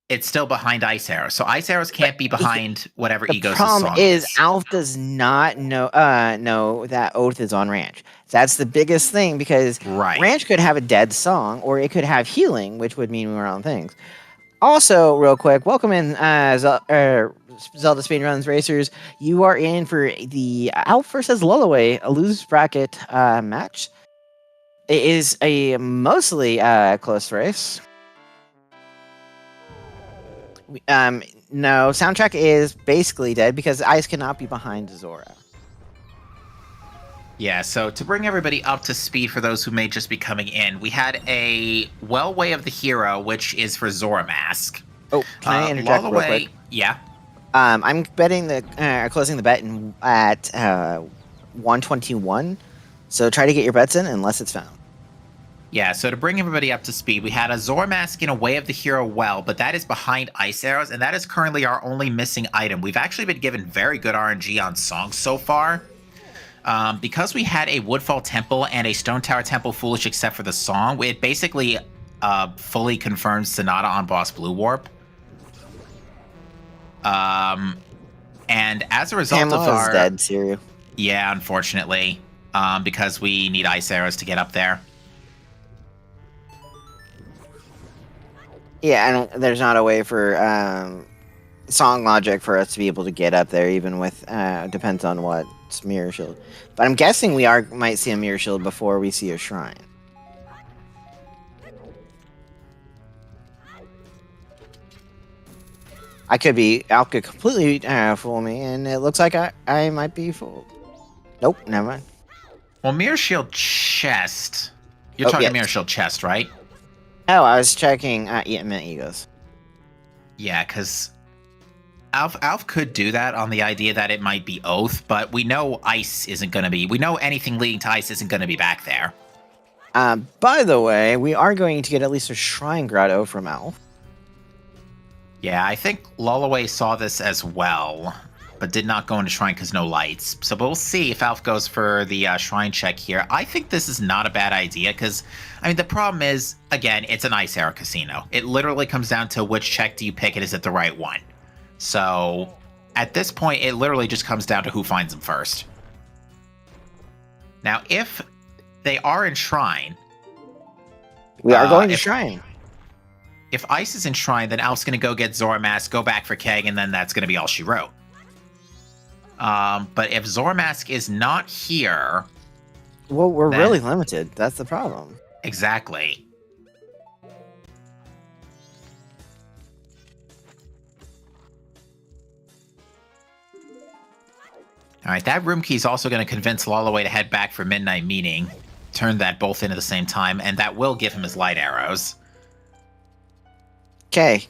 it's still behind ice arrows. So ice arrows can't be behind whatever Egos' song is. The problem is Alf does not know that oath is on Ranch. That's the biggest thing, because Ranch could have a dead song, or it could have healing, which would mean we were on things. Also, real quick, welcome in Zelda Speedruns racers. You are in for the Alf versus Lolaway, a lose bracket match. It is a mostly close race. No, soundtrack is basically dead because Ice cannot be behind Zora. Yeah, so to bring everybody up to speed for those who may just be coming in, we had a Way of the Hero, which is for Zora Mask. Oh, can I interject real quick? Yeah. I'm betting closing the bet at 121. So try to get your bets in unless it's found. Yeah, so to bring everybody up to speed, we had a Zora Mask in a Way of the Hero but that is behind ice arrows, and that is currently our only missing item. We've actually been given very good RNG on songs so far. Because we had a Woodfall Temple and a Stone Tower Temple Foolish except for the song, it basically fully confirms Sonata on Boss Blue Warp. And as a result of our... is dead, Sirio. Yeah, unfortunately. Because we need ice arrows to get up there. Yeah, and there's not a way for song logic for us to be able to get up there, even with depends on what's Mirror Shield. But I'm guessing we might see a Mirror Shield before we see a shrine. Alf could completely fool me, and it looks like I might be fooled. Nope, never mind. Well, Mirror Shield chest. You're talking Mirror Shield chest, right? Oh, I was checking. I meant Egos. Yeah, because Alf could do that on the idea that it might be Oath, but we know ice isn't going to be. We know anything leading to ice isn't going to be back there. By the way, we are going to get at least a Shrine Grotto from Alf. Yeah, I think Lolaway saw this as well, but did not go into Shrine because no lights. So we'll see if Alf goes for the Shrine check here. I think this is not a bad idea because, I mean, the problem is, again, it's an Ice Arrow Casino. It literally comes down to which check do you pick and is it the right one. So at this point, it literally just comes down to who finds them first. Now, if they are in Shrine... We are going to Shrine. If Ice is in Shrine, then Alf's going to go get Zora Mask, go back for Keg, and then that's going to be all she wrote. But if Zora Mask is not here... Well, we're really limited. That's the problem. Exactly. All right, that room key is also going to convince Lolaway to head back for Midnight Meeting. Turn that both in at the same time, and that will give him his light arrows. Okay.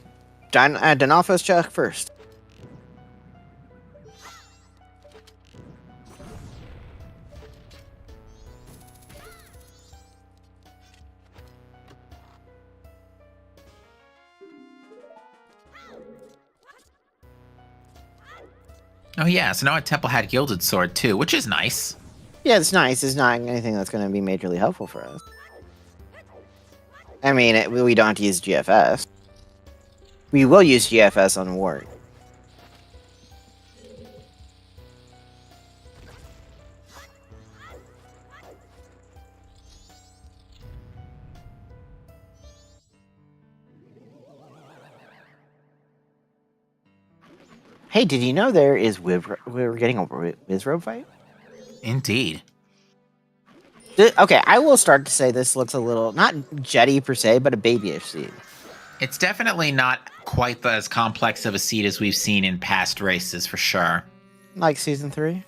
Donalfo's check first. Oh yeah, so now a Temple had Gilded Sword too, which is nice. Yeah, it's nice. It's not anything that's going to be majorly helpful for us. I mean, we don't have to use GFS. We will use GFS on Ward. Hey, did you know we're getting a Wizrobe fight? Indeed. Okay, I will start to say this looks a little, not jetty per se, but a babyish seed. It's definitely not quite as complex of a seed as we've seen in past races, for sure. Like Season 3?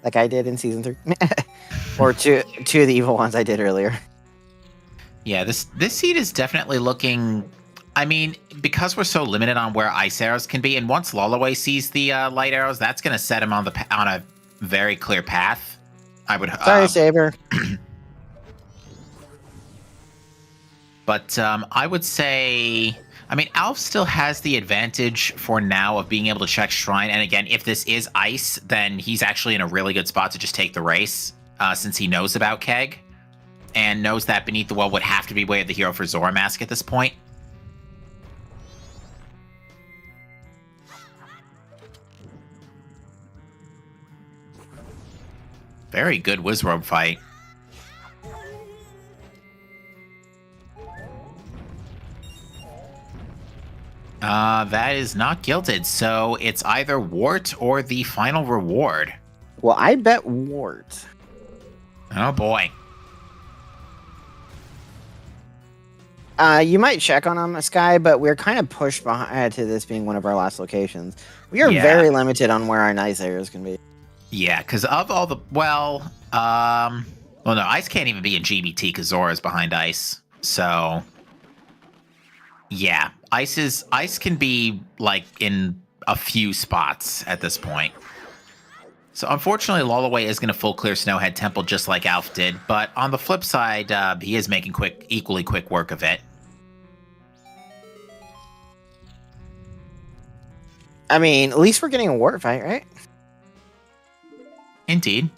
Like I did in Season 3? Or two of the evil ones I did earlier. Yeah, this seed is definitely looking... I mean, because we're so limited on where ice arrows can be, and once Lolaway sees the light arrows, that's going to set him on a very clear path. I would. Sorry, Saber. But I would say, I mean, Alf still has the advantage for now of being able to check Shrine. And again, if this is ice, then he's actually in a really good spot to just take the race, since he knows about Keg and knows that Beneath the Well would have to be Way of the Hero for Zora Mask at this point. Very good Wizrobe fight. That is not gilded, so it's either Wart or the final reward. Well, I bet Wart. Oh boy. You might check on him, Sky, but we're kind of pushed behind to this being one of our last locations. We are very limited on where our nice areas can be. Yeah, because of all the... Well, no, Ice can't even be in GBT because Zora's behind Ice. So, yeah. Ice can be, like, in a few spots at this point. So, unfortunately, Lolaway is going to full clear Snowhead Temple just like Alf did. But on the flip side, he is making equally quick work of it. I mean, at least we're getting a war fight, right? Indeed.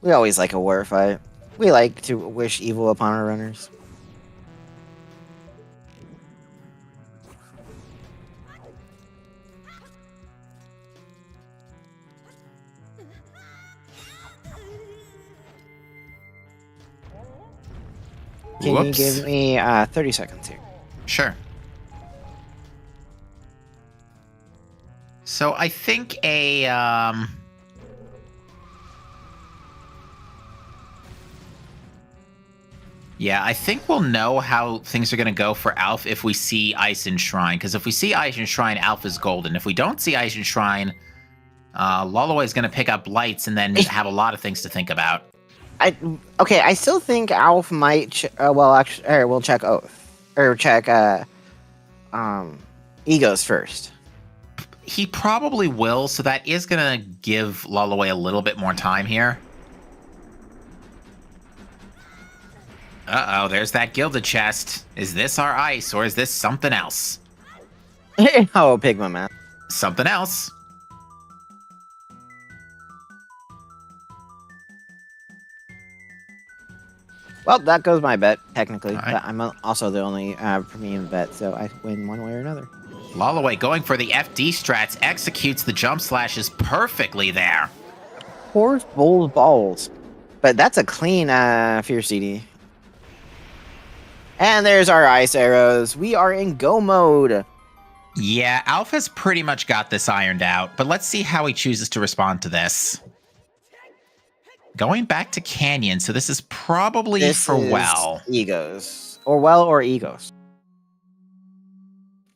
We always like a war fight. We like to wish evil upon our runners. Can you give me 30 seconds here? Sure. So I think yeah, I think we'll know how things are going to go for Alf if we see Ice and Shrine. Because if we see Ice and Shrine, Alf is golden. If we don't see Ice and Shrine, Lolaway is going to pick up lights and then have a lot of things to think about. Okay, I still think Alf might. We'll check Oath or check Egos first. He probably will, so that is going to give Lolaway a little bit more time here. Uh-oh, there's that gilded chest. Is this our Ice, or is this something else? Oh, Pigma, man. Something else. Well, that goes my bet, technically. Right. But I'm also the only premium bet, so I win one way or another. Lolaway going for the FD strats, executes the jump slashes perfectly there. Poor Bull's balls. But that's a clean Fierce CD. And there's our ice arrows. We are in go mode. Yeah, Alpha's pretty much got this ironed out, but let's see how he chooses to respond to this. Going back to Canyon, so this is probably Well. Egos. Or Well or Egos.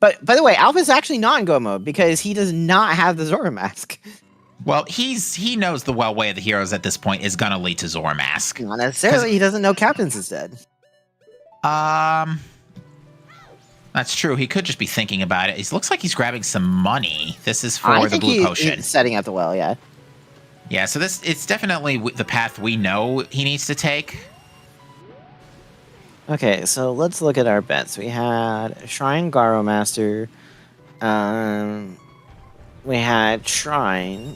But by the way, Alpha's actually not in go mode because he does not have the Zora mask. Well, he knows the way of the heroes at this point is going to lead to Zormask. Not necessarily. He doesn't know Captain's instead. That's true. He could just be thinking about it. It looks like he's grabbing some money. This is for the blue potion. He's setting up the well, yeah. Yeah, so it's definitely the path we know he needs to take. Okay, so let's look at our bets. We had Shrine Garo Master. We had Shrine.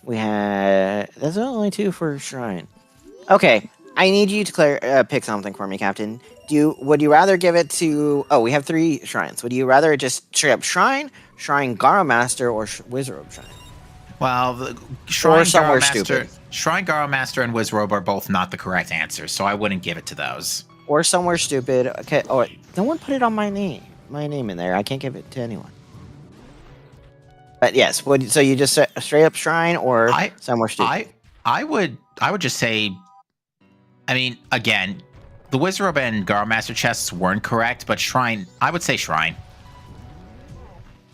We had... There's only 2 for Shrine. Okay, I need you to pick something for me, Captain. Would you rather give it to... Oh, we have 3 shrines. Would you rather just straight up Shrine Garo Master, or Wizrobe Shrine? Well, the Shrine Garo Master and Wizrobe are both not the correct answers, so I wouldn't give it to those. Or somewhere stupid. Okay. Oh, no one put it on my name. My name in there. I can't give it to anyone. But yes, so you just straight up Shrine or somewhere stupid? I would just say. I mean, again, the Wizrobe and Garo Master chests weren't correct, but Shrine. I would say Shrine.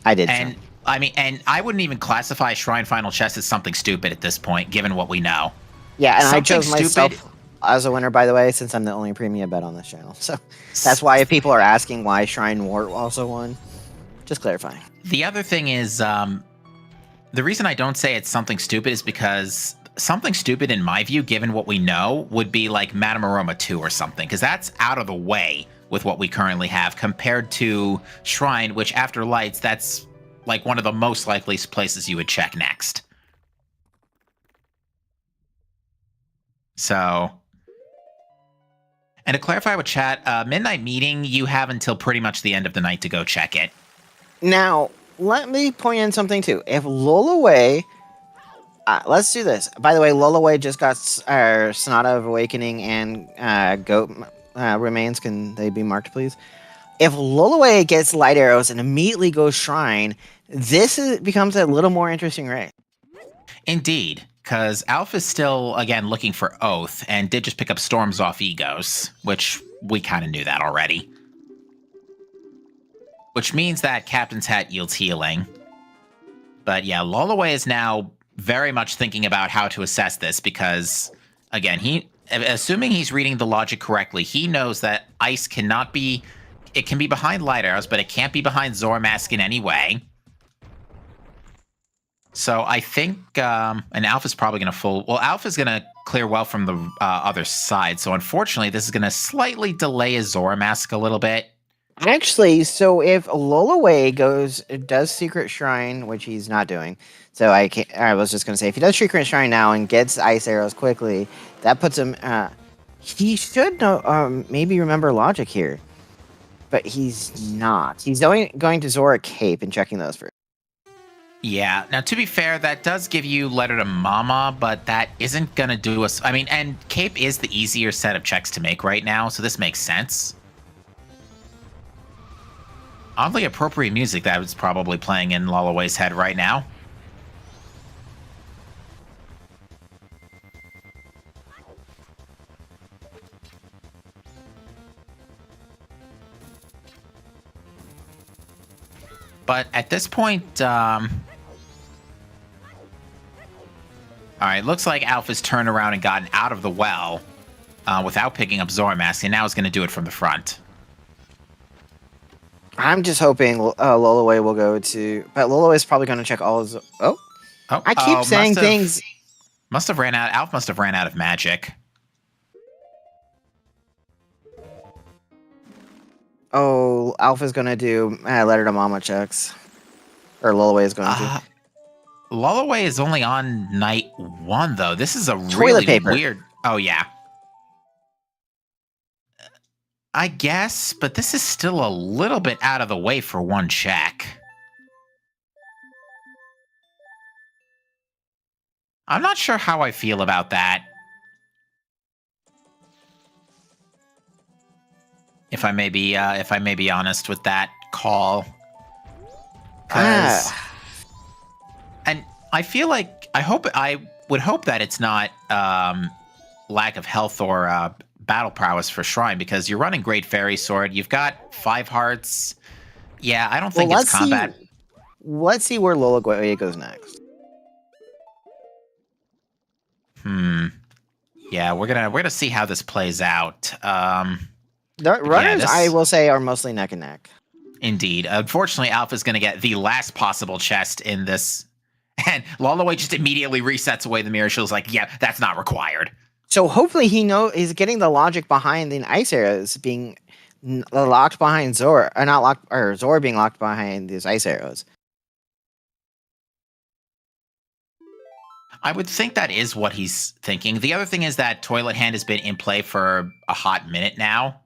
I did. And Shrine. I mean, and I wouldn't even classify Shrine Final Chest as something stupid at this point, given what we know. Yeah, and I chose myself as a winner, by the way, since I'm the only premium bet on this channel. So that's why if people are asking why Shrine Wart also won, just clarifying. The other thing is, the reason I don't say it's something stupid is because something stupid, in my view, given what we know, would be like Madame Aroma 2 or something, because that's out of the way with what we currently have, compared to Shrine, which after Lights, that's like one of the most likely places you would check next. So... And to clarify with chat, Midnight Meeting, you have until pretty much the end of the night to go check it. Now, let me point in something too. If Lolaway... let's do this. By the way, Lolaway just got Sonata of Awakening and Goat Remains. Can they be marked, please? If Lolaway gets Light Arrows and immediately goes Shrine, this becomes a little more interesting race. Indeed. Because Alpha is still, again, looking for Oath, and did just pick up Storms off Egos, which we kind of knew that already. Which means that Captain's Hat yields healing. But yeah, Lolaway is now very much thinking about how to assess this, because, again, assuming he's reading the logic correctly, he knows that Ice cannot be... It can be behind Light Arrows, but it can't be behind Zormask in any way. So I think, and Alpha's probably going to well, Alpha's going to clear well from the other side. So unfortunately, this is going to slightly delay his Zormask a little bit. Actually, so if Lolaway does Secret Shrine, which he's not doing, so I was just going to say, if he does Secret Shrine now and gets Ice Arrows quickly, that puts him, he should know, maybe remember logic here, but he's not. He's going to Zora Cape and checking those first. Yeah. Now, to be fair, that does give you Letter to Mama, but that isn't going to do us... I mean, and Cape is the easier set of checks to make right now, so this makes sense. Oddly appropriate music that was probably playing in Lolaway's head right now. But at this point, all right, looks like Alpha's turned around and gotten out of the well without picking up Zormask, and now is going to do it from the front. I'm just hoping Lolaway will go to... But Lolaway's probably going to check all his... Oh, I keep saying things... Must have ran out... Alpha must have ran out of magic. Oh, Alpha's going to do Letter to Mama checks. Or Lolaway is going to. Lolaway is only on night 1, though. This is a really weird... Oh, yeah. I guess, but this is still a little bit out of the way for one check. I'm not sure how I feel about that. If I may be honest with that call. And I feel like I would hope that it's not lack of health or battle prowess for Shrine, because you're running Great Fairy Sword. You've got 5 hearts. Yeah, I don't think it's combat. Let's see where Lolaway goes next. Yeah, we're gonna see how this plays out. The runners, I will say, are mostly neck and neck. Indeed. Unfortunately, Alpha's gonna get the last possible chest in this, and Lolaway just immediately resets away the mirror shields. Like, yeah, that's not required. So hopefully he's getting the logic behind the ice arrows being locked behind Zor, or not locked, or Zor being locked behind these ice arrows. I would think that is what he's thinking. The other thing is that Toilet Hand has been in play for a hot minute now.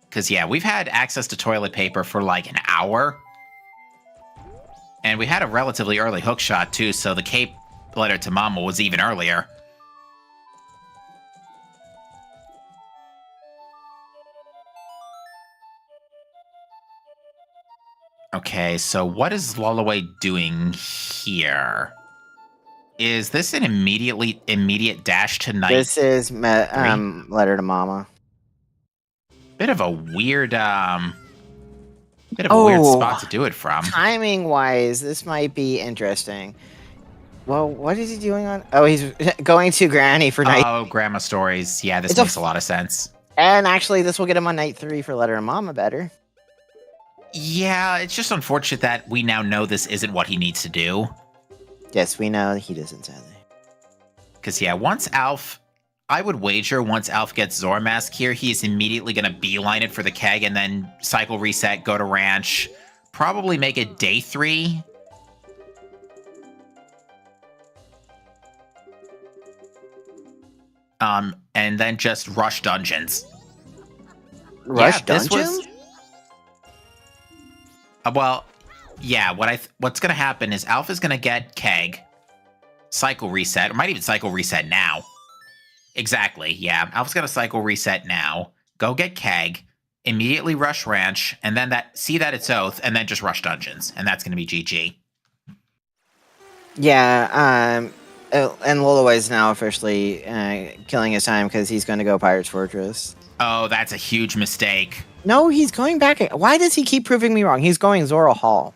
Because, yeah, we've had access to toilet paper for like an hour. And we had a relatively early hook shot, too, so the cape letter to Mama was even earlier. Okay, so what is Lolaway doing here? Is this an immediate dash to night? This is letter to Mama. Bit of a weird weird spot to do it from. Timing wise, this might be interesting. Well, what is he doing on? Oh, he's going to Granny for night. Oh, Grandma Stories. Yeah, this makes a lot of sense. And actually, this will get him on night 3 for letter to Mama better. Yeah, it's just unfortunate that we now know this isn't what he needs to do. Yes, we know he doesn't, sadly. Because, yeah, I would wager once Alf gets Zor Mask here, he's immediately going to beeline it for the keg and then cycle reset, go to ranch, probably make it day 3. And then just rush dungeons. Dungeons? Well, yeah, what's going to happen is Alf is going to get keg, cycle reset, or might even cycle reset now. Exactly, yeah. Alf's going to cycle reset now, go get keg, immediately rush ranch, and then see that it's Oath, and then just rush dungeons, and that's going to be GG. Yeah, and Lolaway's now officially killing his time because he's going to go Pirate's Fortress. Oh, that's a huge mistake. No, he's going back. Why does he keep proving me wrong? He's going Zora Hall.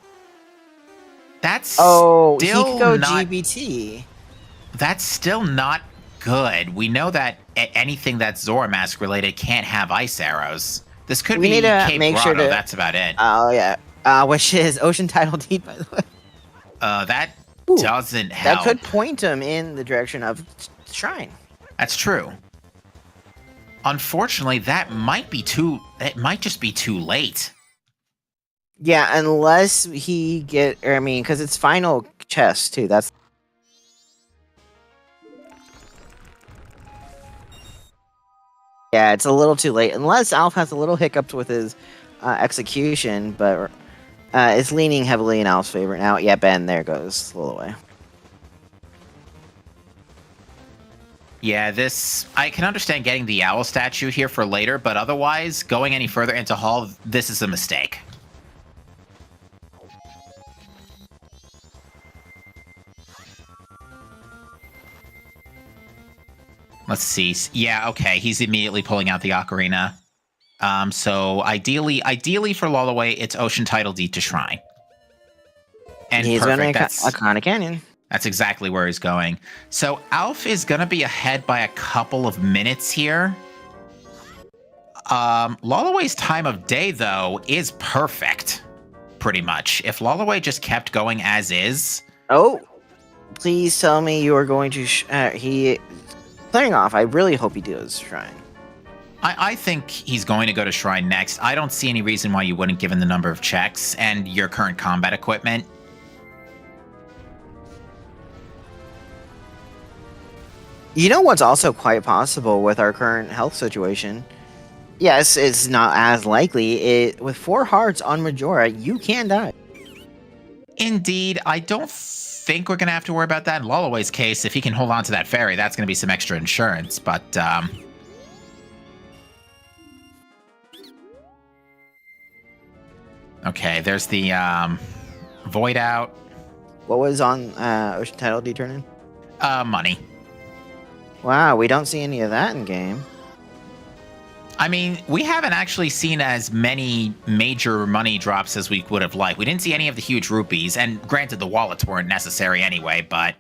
That's still he could go not, GBT. That's still not good. We know that anything that's Zora Mask related can't have ice arrows. This could be Cape Grotto, that's about it. Oh, yeah. Which is Ocean Tidal Deep, by the way. That doesn't help. That could point him in the direction of Shrine. That's true. Unfortunately, it might just be too late. Yeah, unless he because it's final chest, too. Yeah, it's a little too late. Unless Alf has a little hiccups with his execution, but it's leaning heavily in Alf's favor now. Yeah, Ben, there goes Lolaway. Yeah, I can understand getting the owl statue here for later, but otherwise, going any further into Hall, this is a mistake. Let's see. Yeah, okay, he's immediately pulling out the ocarina. So ideally for Lolaway, it's Ocean Tidal Deep to Shrine. And he's going to make Iconic Canyon. That's exactly where he's going. So Alf is going to be ahead by a couple of minutes here. Lolaway's time of day, though, is perfect, pretty much. If Lolaway just kept going as is... Oh, please tell me you are going to... Clearing off, I really hope he does Shrine. I think he's going to go to Shrine next. I don't see any reason why you wouldn't, given the number of checks and your current combat equipment. You know what's also quite possible with our current health situation? Yes, it's not as likely. With 4 hearts on Majora, you can die. Indeed, I don't think we're going to have to worry about that in Lolaway's case. If he can hold on to that fairy, that's going to be some extra insurance, but... Okay, there's the Void Out. What was on Ocean Tidal D turn in? Money. Wow, we don't see any of that in game. I mean, we haven't actually seen as many major money drops as we would have liked. We didn't see any of the huge rupees, and granted, the wallets weren't necessary anyway, but...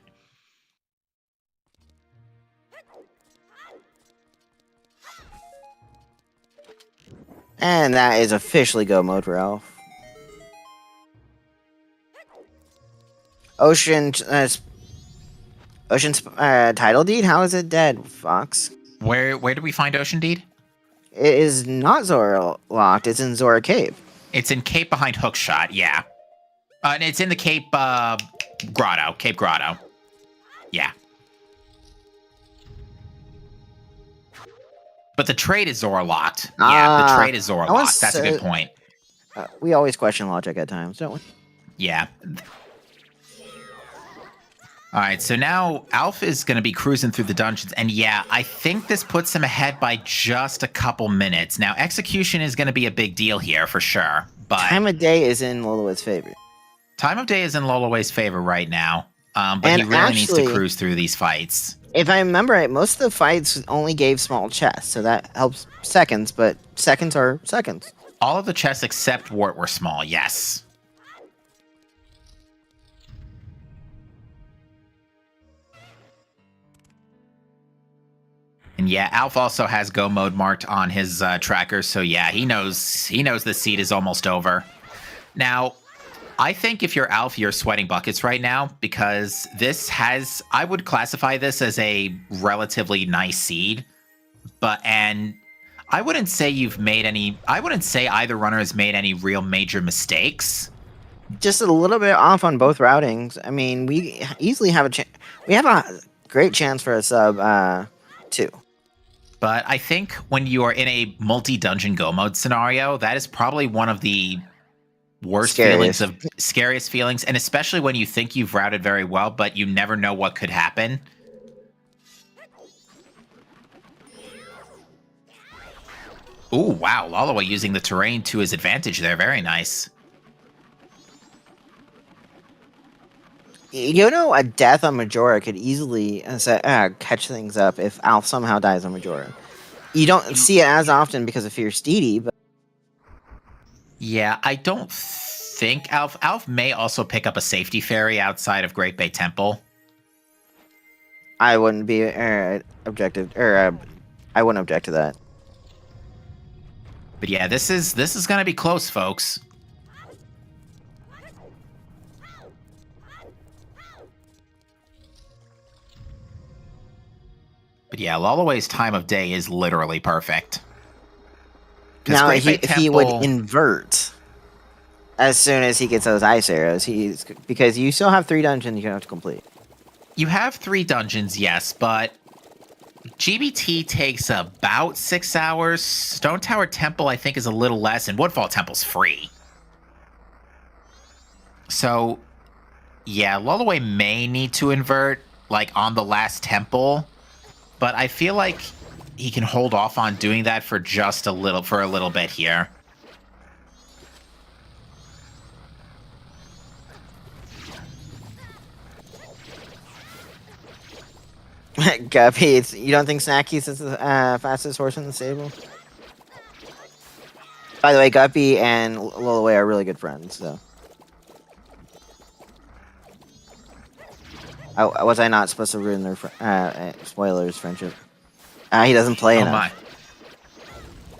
And that is officially go mode for Elf. Ocean's title deed? How is it dead, Fox? Where do we find Ocean Deed? It is not Zora locked. It's in Zora Cave. It's in Cape behind Hookshot, yeah. And it's in the Cape Grotto. Cape Grotto. Yeah. But the trade is Zora locked. Yeah, the trade is Zora locked. That's a good point. We always question logic at times, don't we? Yeah. All right, so now Alf is going to be cruising through the dungeons, and yeah, I think this puts him ahead by just a couple minutes. Now, execution is going to be a big deal here for sure, but... Time of day is in Lolaway's favor. Time of day is in Lolaway's favor right now, but he really needs to cruise through these fights. If I remember right, most of the fights only gave small chests, so that helps seconds, but seconds are seconds. All of the chests except Wart were small, yes. And yeah, Alf also has go mode marked on his tracker, so yeah, he knows the seed is almost over. Now, I think if you're Alf, you're sweating buckets right now, because I would classify this as a relatively nice seed, and I wouldn't say I wouldn't say either runner has made any real major mistakes. Just a little bit off on both routings. I mean, we easily have we have a great chance for a sub 2. But I think when you are in a multi-dungeon go mode scenario, that is probably one of the scariest feelings, and especially when you think you've routed very well, but you never know what could happen. Ooh, wow, Lolaway using the terrain to his advantage there. Very nice. You know, a death on Majora could easily catch things up if Alf somehow dies on Majora. You don't see it as often because of Fierce Deity, but... Yeah, I don't think Alf may also pick up a safety ferry outside of Great Bay Temple. I wouldn't be I wouldn't object to that. But yeah, this is going to be close, folks. But yeah, Lolaway's time of day is literally perfect. Now, if he would invert as soon as he gets those ice arrows, because you still have 3 dungeons you have to complete. You have 3 dungeons, yes, but GBT takes about 6 hours. Stone Tower Temple, I think, is a little less, and Woodfall Temple's free. So, yeah, Lolaway may need to invert, like, on the last temple, but I feel like he can hold off on doing that for a little bit here. Guppy, you don't think Snackies is the fastest horse in the stable? By the way, Guppy and Lolaway are really good friends, so... Was I not supposed to ruin their spoilers friendship? He doesn't play enough.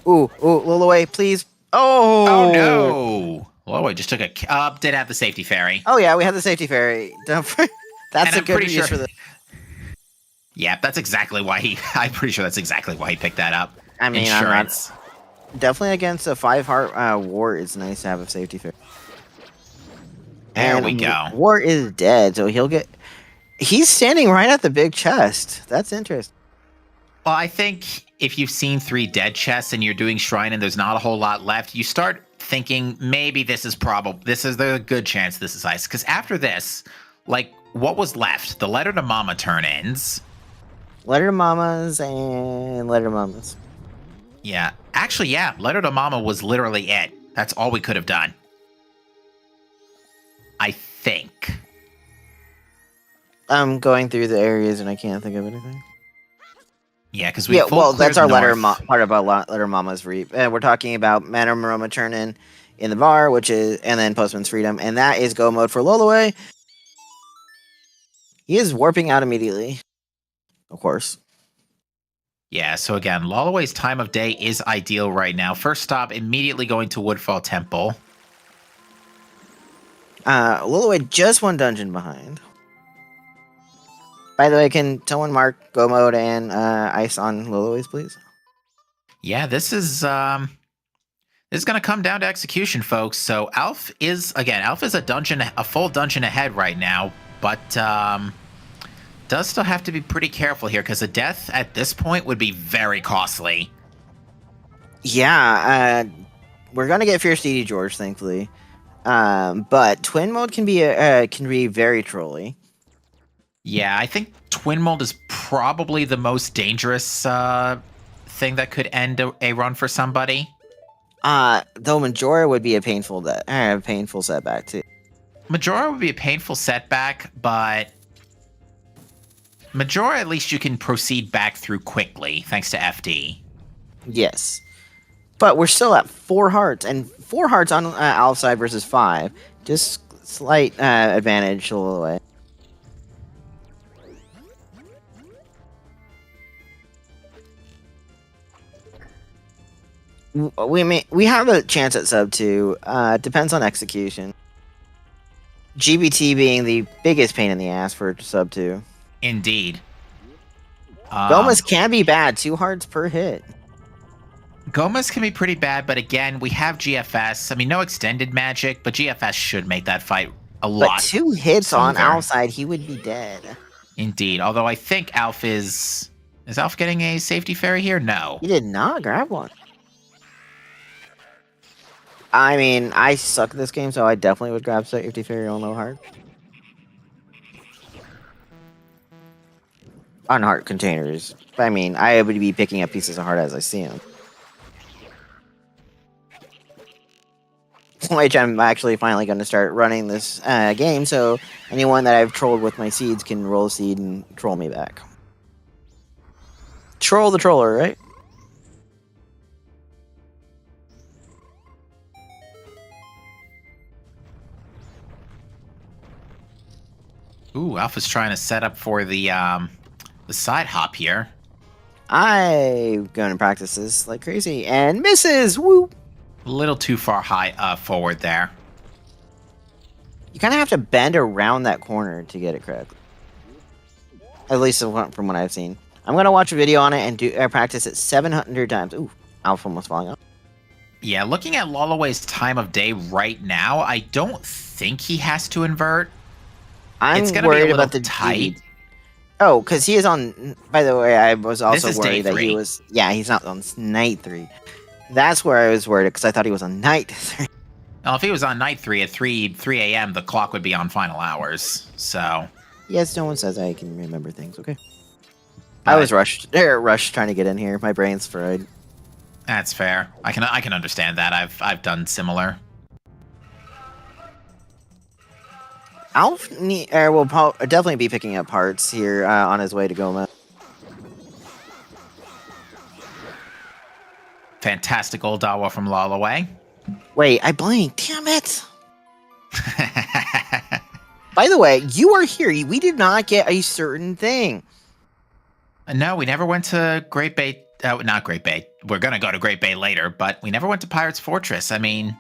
My. Ooh, Lolaway, please. Oh no! Lolaway just took did have the safety ferry. Oh yeah, we had the safety ferry. That's a good use for the... Yeah, that's exactly why I'm pretty sure that's exactly why he picked that up. I mean, insurance. Definitely against a 5-heart war, it's nice to have a safety ferry. There we go. War is dead, so he's standing right at the big chest. That's interesting. Well, I think if you've seen 3 dead chests and you're doing Shrine and there's not a whole lot left, you start thinking maybe there's a good chance this is ice. Because after this, like, what was left? The Letter to Mama turn-ins. Letter to Mamas and Letter to Mamas. Yeah. Actually, yeah. Letter to Mama was literally it. That's all we could have done. I think. I'm going through the areas and I can't think of anything. Yeah, because we Yeah, full well, cleared that's our north. part of our letter Mama's Reap. We're talking about Manamoroma turn in the bar, which is, and then Postman's Freedom, and that is go mode for Lolaway. He is warping out immediately, of course. Yeah, so again, Lolaway's time of day is ideal right now. First stop, immediately going to Woodfall Temple. Lolaway just one dungeon behind. By the way, can someone mark go mode and ice on Lolaway's, please? Yeah, this is going to come down to execution, folks. So Alf is a full dungeon ahead right now, but does still have to be pretty careful here because a death at this point would be very costly. Yeah, we're gonna get Fierce DD George, thankfully. But twin mode can be very trolly. Yeah, I think twin mode is probably the most dangerous thing that could end a run for somebody. Though Majora would be a painful setback too. Majora would be a painful setback, but Majora, at least you can proceed back through quickly, thanks to FD. Yes. But we're still at 4 hearts, and 4 hearts on outside versus 5. Just slight advantage a little way. We have a chance at sub 2. Depends on execution. GBT being the biggest pain in the ass for sub 2. Indeed. Gomez can be bad. 2 hearts per hit. Gomez can be pretty bad, but again, we have GFS. I mean, no extended magic, but GFS should make that fight a lot. But 2 hits on smoother. outside, he would be dead. Indeed. Although I think Alf is Alf getting a safety fairy here? No. He did not grab one. I mean, I suck at this game, so I definitely would grab safety fairy on low heart. On heart containers. I mean, I would be picking up pieces of heart as I see them. Which I'm actually finally going to start running this game, so anyone that I've trolled with my seeds can roll a seed and troll me back. Troll the troller, right? Ooh, Alpha's trying to set up for the side hop here. I'm going to practice this like crazy, and misses! Woo! A little too far high forward there. You kind of have to bend around that corner to get it correct. At least from what I've seen. I'm going to watch a video on it and do practice it 700 times. Ooh, Alpha almost falling off. Yeah, looking at Lolaway's time of day right now, I don't think he has to invert. I'm gonna worried be a about the tight. DD. Oh, because he is on... By the way, I was also This is worried day that he 3. was... Yeah, he's not on night 3. That's where I was worried, because I thought he was on night 3. Well, if he was on night 3 at 3 a.m., the clock would be on final hours. So, Yes, no one says I can remember things, okay? But- I was rushed trying to get in here. My brain's fried. that's fair. I can understand that. I've done similar. Alf will definitely be picking up parts here on his way to Goma. Fantastic old Dawa from Lolaway. Wait, I blinked. Damn it! By the way, you are here. We did not get a certain thing. No, we never went to Great Bay. Not Great Bay. We're gonna go to Great Bay later, but we never went to Pirate's Fortress. I mean,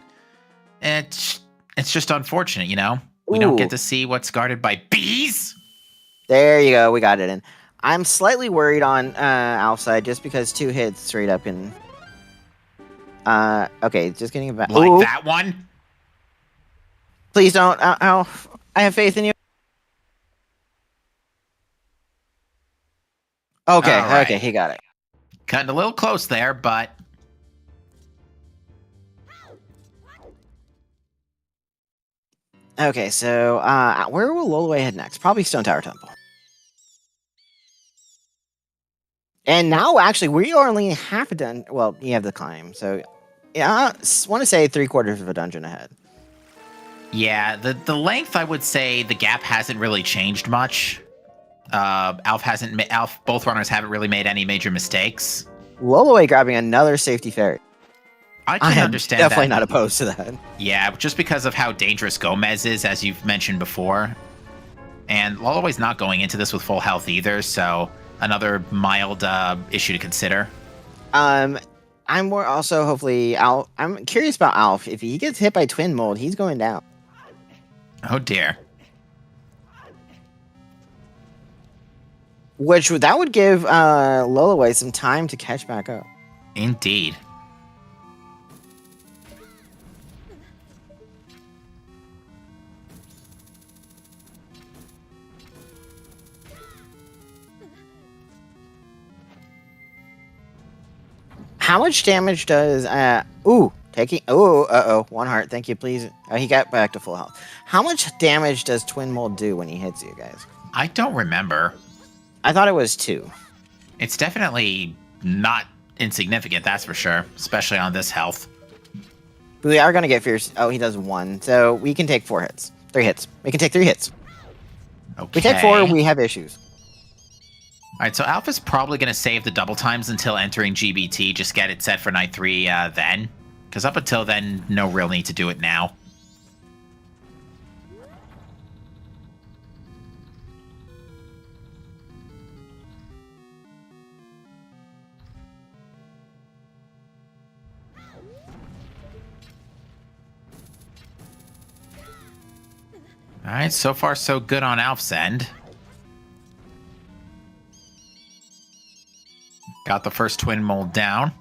it's just unfortunate, you know. We don't get to see what's guarded by bees. There you go. We got it in. I'm slightly worried on outside just because 2 hits straight up in. Okay, just getting about Like that one. Please don't, Alf. I have faith in you. Okay, All right. okay, he got it. Cutting a little close there, but Okay, so where will Lolaway head next? Probably Stone Tower Temple. And now, actually, we are only half a dungeon. Well, you have the climb, so yeah, I want to say 3/4 of a dungeon ahead. yeah, the length I would say the gap hasn't really changed much. Both runners haven't really made any major mistakes. Lolaway grabbing another safety ferry. I can understand definitely that. not opposed to that. Yeah, just because of how dangerous Gomez is, as you've mentioned before. And Lolaway's not going into this with full health either, so another mild issue to consider. I'm more also hopefully I'm curious about Alf. If he gets hit by Twin Mold, he's going down. Oh dear. That would give Lolaway some time to catch back up. Indeed. How much damage does one heart, thank you, please. He got back to full health. How much damage does Twin Mold do when he hits you guys? I don't remember. I thought it was 2. It's definitely not insignificant, that's for sure, especially on this health. But we are going to get fierce. Oh, he does 1. So we can take 4 hits. 3 hits. We can take 3 hits. Okay. We take 4, we have issues. All right, so Alpha's probably going to save the double times until entering GBT. Just get it set for night 3 then. Because up until then, no real need to do it now. All right, so far so good on Alf's end. Got the first Twin Mold down.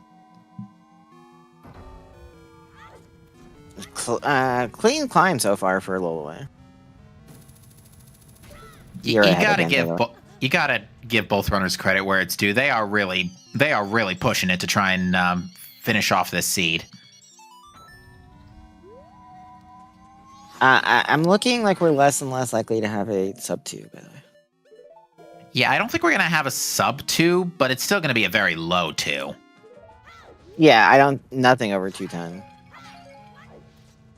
Clean climb so far for Lolaway. You gotta give both runners credit where it's due. They are really pushing it to try and finish off this seed. I'm looking like we're less and less likely to have a sub 2, by the way. Yeah, I don't think we're going to have a sub 2, but it's still going to be a very low 2. Yeah, nothing over 210.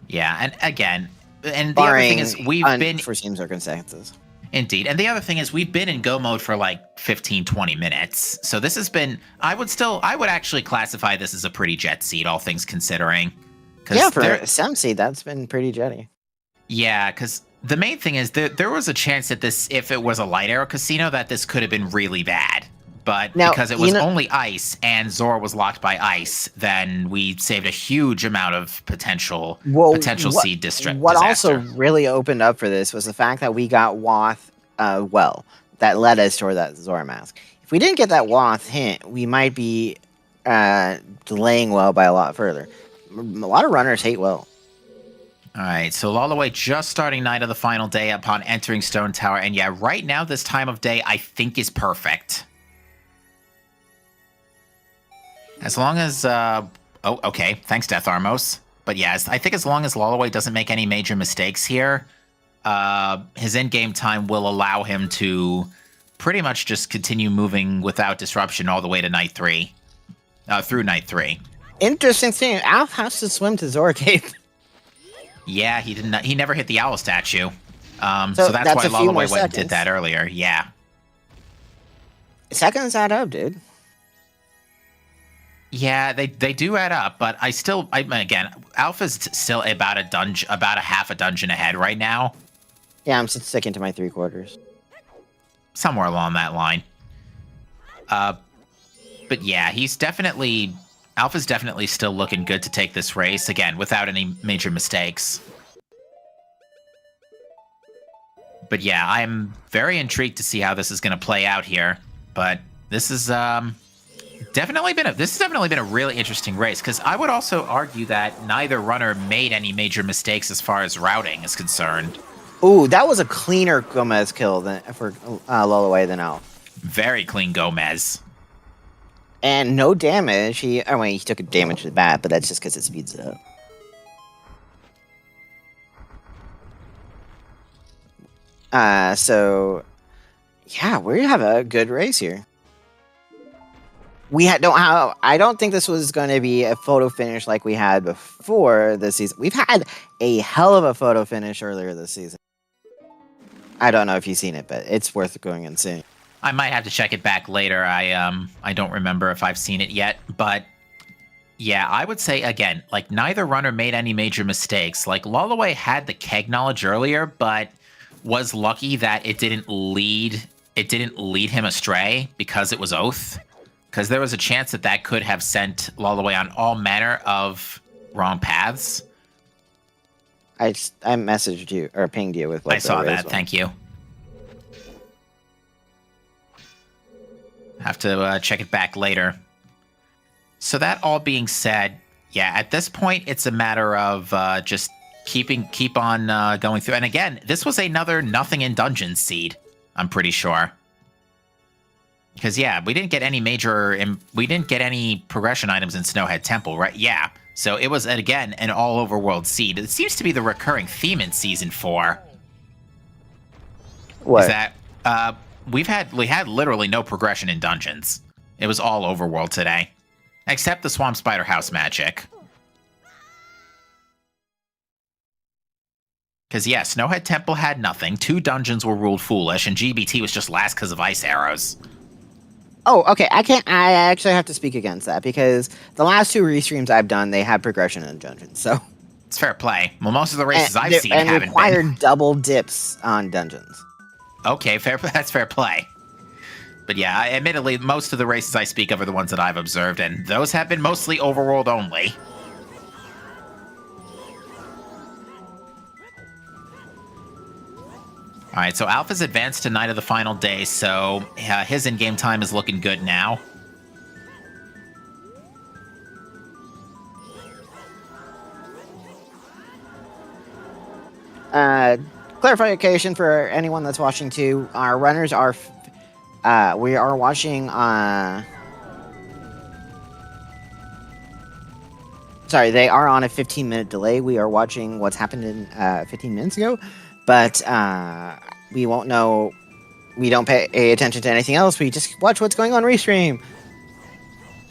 Yeah, and again, and the Barring other thing is we've been unforeseen circumstances. Indeed. And the other thing is we've been in go mode for like 15, 20 minutes. So this has been, I would actually classify this as a pretty jet seed, all things considering. Yeah, for some seed, that's been pretty jetty. Yeah, because the main thing is there was a chance that this, if it was a light arrow casino, that this could have been really bad. But now, because it was only ice and Zora was locked by ice, then we saved a huge amount of potential seed disaster. What also really opened up for this was the fact that we got Wath that led us toward that Zora mask. If we didn't get that Wath hint, we might be delaying Well by a lot further. A lot of runners hate Well. All right, so Lolaway just starting night of the final day upon entering Stone Tower. And yeah, right now, this time of day, I think is perfect. As long as, okay, thanks, Death Armos. But yeah, I think as long as Lolaway doesn't make any major mistakes here, his in-game time will allow him to pretty much just continue moving without disruption all the way to night 3, through night 3. Interesting thing, Alf has to swim to Zora Cave. Yeah, he never hit the owl statue. So that's why Lolaway went and did that earlier. Yeah. Seconds add up, dude. Yeah, they do add up, but again, Alpha's still about a half a dungeon ahead right now. Yeah, I'm sticking to my 3/4. Somewhere along that line. But yeah, Alpha's definitely still looking good to take this race, again, without any major mistakes. But yeah, I'm very intrigued to see how this is going to play out here. But this is definitely been a really interesting race, because I would also argue that neither runner made any major mistakes as far as routing is concerned. Ooh, that was a cleaner Gomez kill for Lolaway than Alf. Very clean Gomez. And no damage. He took a damage to the bat, but that's just because it speeds it up. So, yeah, we have a good race here. I don't think this was going to be a photo finish like we had before this season. We've had a hell of a photo finish earlier this season. I don't know if you've seen it, but it's worth going and seeing. I might have to check it back later. I don't remember if I've seen it yet, but yeah, I would say again, like neither runner made any major mistakes. Like Lolaway had the keg knowledge earlier, but was lucky that it didn't lead him astray because it was Oath. Because there was a chance that could have sent Lolaway on all manner of wrong paths. I messaged you or pinged you with. I saw that. Thank you. Have to check it back later. So that all being said, yeah, at this point it's a matter of just keep on going through. And again, this was another nothing in dungeons seed. I'm pretty sure. Because yeah, we didn't get any progression items in Snowhead Temple, right? Yeah. So it was again an all overworld seed. It seems to be the recurring theme in season 4. What? Is that we had literally no progression in dungeons. It was all overworld today. Except the Swamp Spider House magic. Because, yeah, Snowhead Temple had nothing. 2 dungeons were ruled foolish, and GBT was just last because of ice arrows. Oh, okay. I actually have to speak against that, because the last 2 restreams I've done, they had progression in dungeons, so... It's fair play. Well, most of the races I've seen and haven't required double dips on dungeons. Okay, that's fair play. But yeah, admittedly, most of the races I speak of are the ones that I've observed, and those have been mostly overworld only. Alright, so Alpha's advanced to night of the final day, so his in-game time is looking good now. Clarification for anyone that's watching too, our runners are... we are watching... Sorry, they are on a 15-minute delay. We are watching what's happened in 15 minutes ago, but we won't know. We don't pay attention to anything else. We just watch what's going on restream.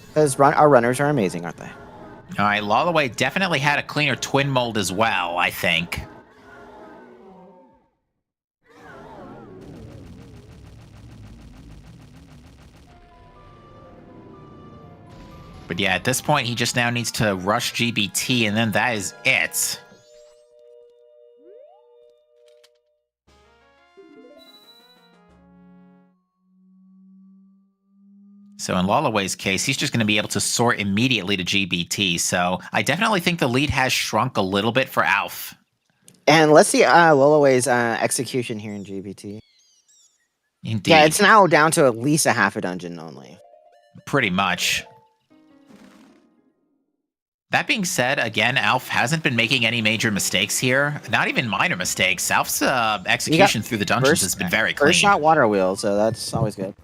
Because our runners are amazing, aren't they? All right, Lolaway definitely had a cleaner twin mold as well, I think. But yeah, at this point, he just now needs to rush GBT, and then that is it. So in Lolaway's case, he's just going to be able to sort immediately to GBT. So I definitely think the lead has shrunk a little bit for Alf. And let's see Lolaway's execution here in GBT. Indeed. Yeah, it's now down to at least a half a dungeon only. Pretty much. That being said, again, Alf hasn't been making any major mistakes here. Not even minor mistakes. Alf's execution through the dungeons has been very clean. First shot water wheel, so that's always good.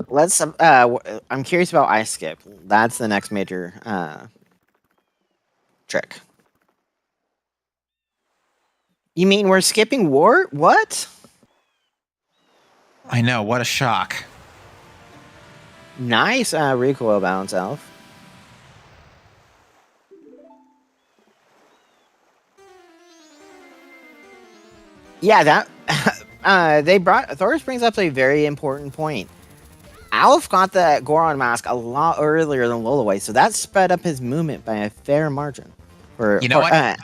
Let's. I'm curious about ice skip. That's the next major trick. You mean we're skipping war? What? I know. What a shock. Nice recoil bounce, Alf. Yeah, that Thor's brings up a very important point. Alf got the Goron mask a lot earlier than Lolaway, so that sped up his movement by a fair margin. You know what?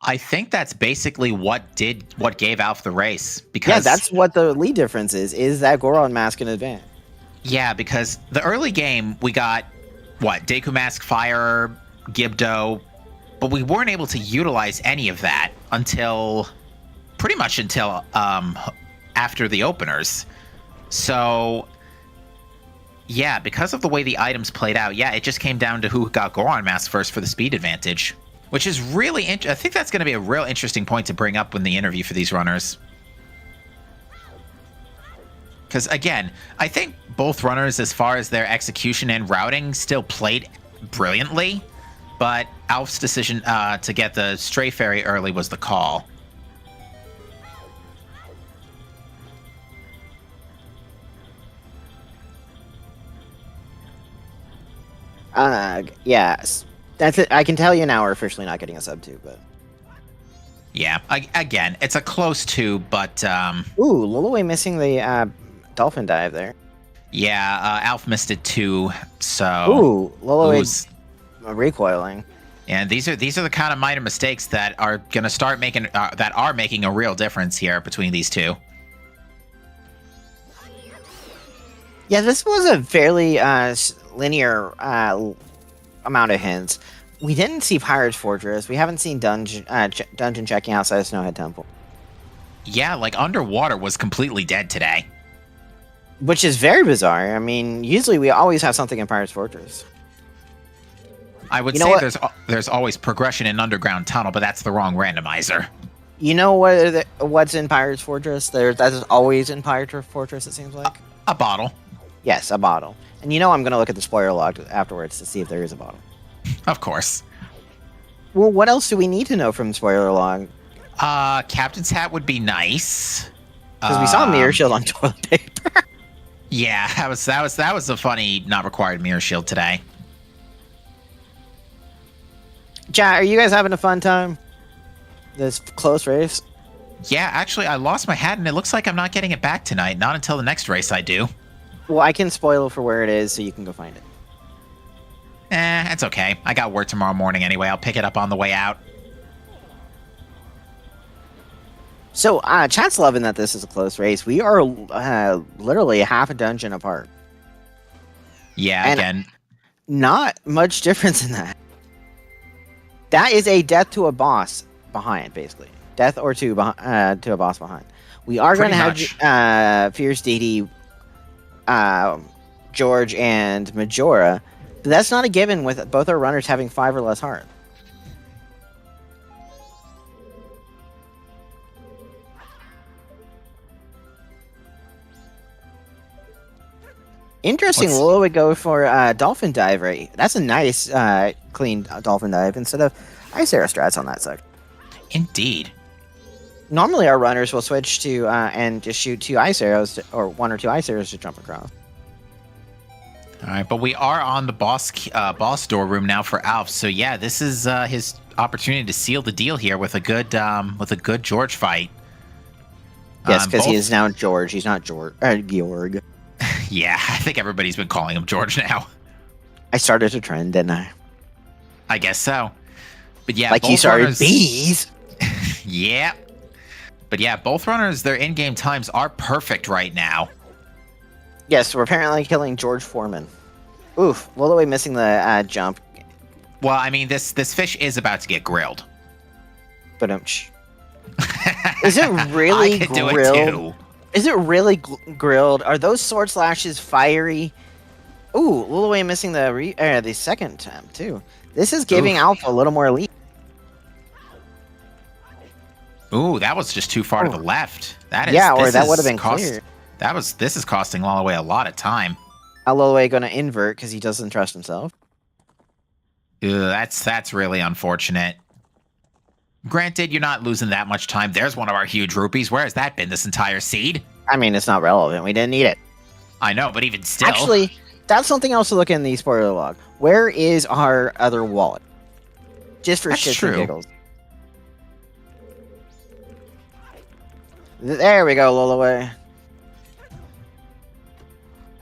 I think that's basically what gave Alf the race. Because yeah, that's what the lead difference is that Goron mask in advance. Yeah, because the early game we got Deku mask, fire, Gibdo, but we weren't able to utilize any of that until pretty much until after the openers. So yeah, because of the way the items played out, yeah, it just came down to who got Goron mask first for the speed advantage, which is really I think that's going to be a real interesting point to bring up in the interview for these runners. Because again, I think both runners, as far as their execution and routing, still played brilliantly, but Alf's decision to get the Stray Fairy early was the call. Yes. That's it. I can tell you now we're officially not getting a sub 2, but... Yeah, again, it's a close two, but Ooh, Lolaway missing the dolphin dive there. yeah, Alf missed it too. So Ooh, Lolaway oohs. recoiling. And these are the kind of minor mistakes that are gonna start making that are making a real difference here between these two. Yeah, this was a fairly linear amount of hints. We didn't see Pirate's Fortress. We haven't seen dungeon checking outside of Snowhead Temple, Yeah, like underwater was completely dead today. which is very bizarre. I mean, usually we always have something in Pirate's Fortress. I would You know say what? there's always progression in underground tunnel, but that's the wrong randomizer. You know what's in Pirate's Fortress? That is always in Pirate's Fortress, it seems like. A bottle, Yes, a bottle. And you know I'm going to look at the spoiler log afterwards to see if there is a bottle. of course. Well, what else do we need to know from the spoiler log? Captain's hat would be nice. Because we saw a mirror shield on toilet paper. Yeah, that was a funny not required mirror shield today. Chat, are you guys having a fun time? This close race? Yeah, actually, I lost my hat, and it looks like I'm not getting it back tonight. Not until the next race I do. Well, I can spoil for where it is so you can go find it. It's okay. I got work tomorrow morning anyway. I'll pick it up on the way out. So, chat's loving that this is a close race. We are literally half a dungeon apart. Yeah, And- again. Not much difference in that. That is a death to a boss behind, basically. Death or two to a boss behind. We are going to have Fierce Deity, George, and Majora. But that's not a given with both our runners having 5 or less hearts. Interesting. Lolo would go for Dolphin Dive, right? That's a nice, clean Dolphin Dive instead of Ice Arrow strats on that side. Indeed. Normally, our runners will switch to and just shoot 2 Ice Arrows, or 1 or 2 Ice Arrows to jump across. All right, but we are on the boss door room now for Alf. So yeah, this is his opportunity to seal the deal here with a good George fight. Yes, because he is now George. He's not Georg. Yeah, I think everybody's been calling him George now. I started a trend, didn't I? I guess so. But yeah, like you started bees. Yeah. But yeah, both runners, their in-game times are perfect right now. Yes, we're apparently killing George Foreman. Oof, Lolaway missing the jump. Well, I mean, this fish is about to get grilled. But is it really I could do grilled? it too. Is it really grilled? Are those sword slashes fiery? Ooh, Lolaway missing the second attempt too. This is giving Alpha a little more elite. Ooh, that was just too far to the left. That is, yeah, or that would have been clear. This is costing Lolaway a lot of time. Lolaway going to invert because he doesn't trust himself. Ew, that's really unfortunate. Granted, you're not losing that much time. There's one of our huge rupees. Where has that been this entire seed? I mean, it's not relevant. We didn't need it. I know, but even still. Actually, that's something else to look in the spoiler log. Where is our other wallet? Just for shits and giggles. There we go, Lolaway.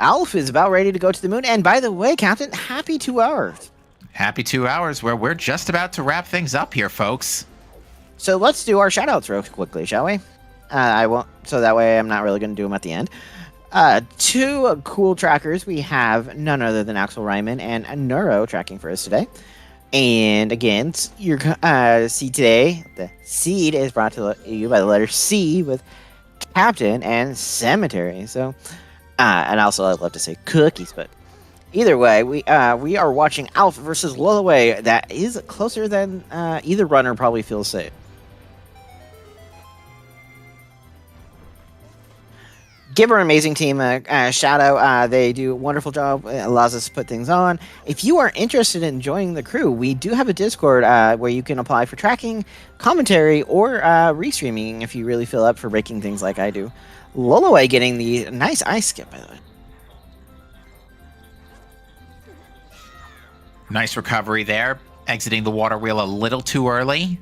Alf is about ready to go to the moon. And by the way, Captain, happy 2 hours. Happy 2 hours where we're just about to wrap things up here, folks. So let's do our shoutouts real quickly, shall we? I won't, so that way I'm not really going to do them at the end. 2 cool trackers. We have none other than Axel Ryman and Neuro tracking for us today. And again, you see today, the seed is brought to you by the letter C with Captain and Cemetery. So, and also I'd love to say cookies, but either way, we are watching Alf versus Lolaway. That is closer than either runner probably feels safe. Give our amazing team a shout out. They do a wonderful job. It allows us to put things on. If you are interested in joining the crew, we do have a Discord where you can apply for tracking, commentary, or restreaming if you really feel up for breaking things like I do. Lolaway getting the nice ice skip, by the way. Nice recovery there. Exiting the water wheel a little too early.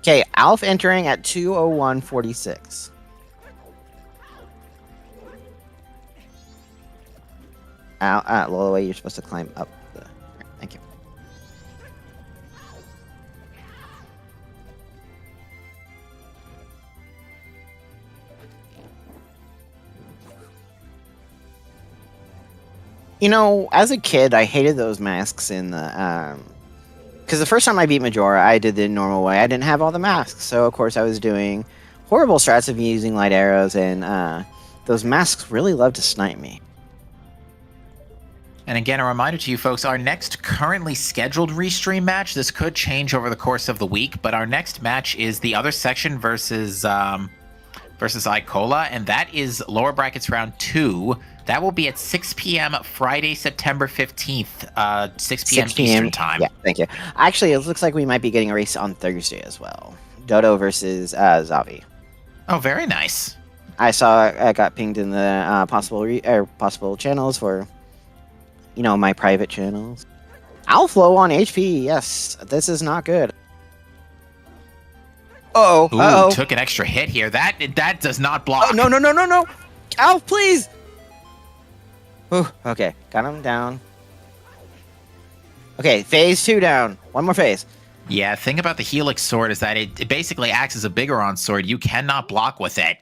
Okay, Alf entering at 2:01:46. Lolaway, you're supposed to climb up. Thank you. You know, as a kid, I hated those masks in the because the first time I beat Majora, I did the normal way. I didn't have all the masks, so of course I was doing horrible strats of using light arrows, and those masks really love to snipe me. And again, a reminder to you folks, our next currently scheduled restream match, this could change over the course of the week, but our next match is the other section versus Icola, and that is lower brackets round 2. That will be at 6 p.m. Friday, September 15th, 6 p.m. Eastern time. Yeah, thank you. Actually, it looks like we might be getting a race on Thursday as well. Dodo versus Zavi. Oh, very nice. I got pinged in the possible channels for, my private channels. Alf low on HP. Yes, this is not good. Uh-oh. Took an extra hit here. That does not block. Oh, no. Alf, please. Ooh, okay, got him down. Okay, phase 2 down. One more phase. Yeah, thing about the Helix sword is that it basically acts as a Bigoron sword. You cannot block with it.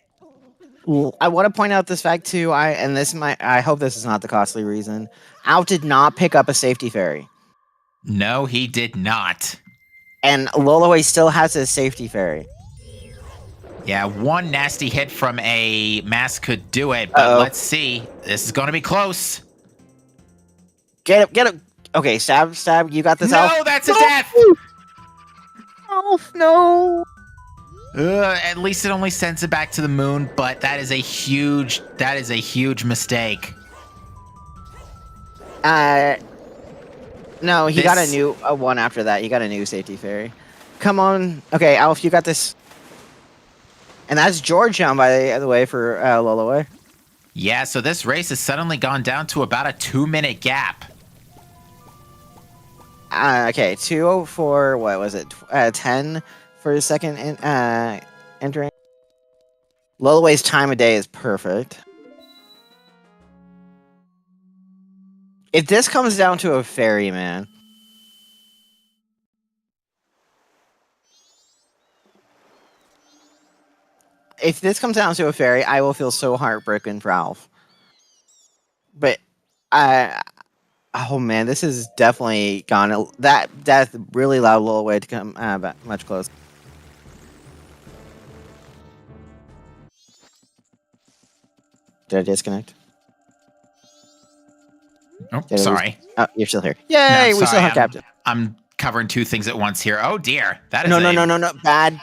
I want to point out this fact too. I hope this is not the costly reason. Alf did not pick up a safety fairy. No, he did not. And Lolaway still has his safety fairy. Yeah, one nasty hit from a mask could do it, but let's see. This is going to be close. Get him. Okay, stab. You got this, Alf. No, that's a death. Alf, no. At least it only sends it back to the moon, but that is a huge mistake. No, he got a new one after that. He got a new safety fairy. Come on. Okay, Alf, you got this. And that's George down, by the way, for Lolaway. Yeah, so this race has suddenly gone down to about a 2-minute gap. Okay, 2:04. What was it? 10 for the second entering. Lolaway's time of day is perfect. If this comes down to a fairy, man. If this comes down to a fairy, I will feel so heartbroken for Alf. But oh man, this is definitely gone. That death really allowed Lolaway to come much closer. Did I disconnect? Oh, sorry. Oh, you're still here. Yay, we still have Captain. I'm covering two things at once here. Oh dear. That is No. Bad.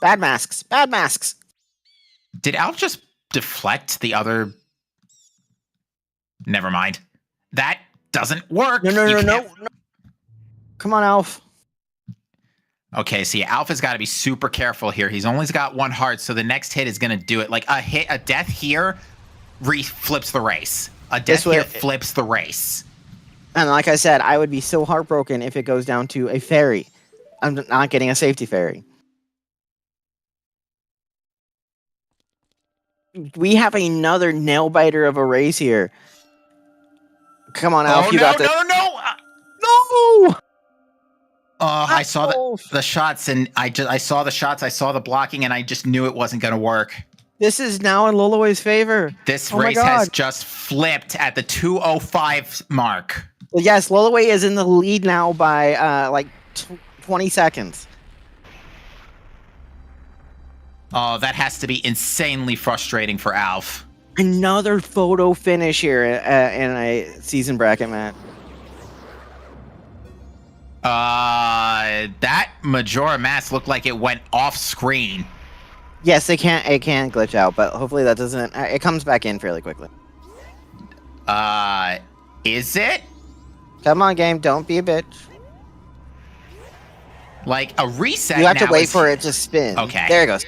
Bad masks. Did Alf just deflect the other? Never mind. That doesn't work. No. Come on, Alf. Okay, see, Alf has got to be super careful here. He's only got one heart, so the next hit is going to do it. Like a death here flips the race. A death here flips the race. And like I said, I would be so heartbroken if it goes down to a fairy. I'm not getting a safety fairy. We have another nail biter of a race here. Come on, Alf, you got this. No! I saw the shots, and I saw the shots, I saw the blocking, and I just knew it wasn't going to work. This is now in Lolaway's favor. This race has just flipped at the 2:05 mark. Well, yes, Lolaway is in the lead now by 20 seconds. Oh, that has to be insanely frustrating for Alf. Another photo finish here in a season bracket match. That Majora mask looked like it went off screen. Yes, it can glitch out, but hopefully that doesn't. It comes back in fairly quickly. Is it? Come on, game, don't be a bitch. Like a reset. You have to wait for it to spin. Okay. There it goes.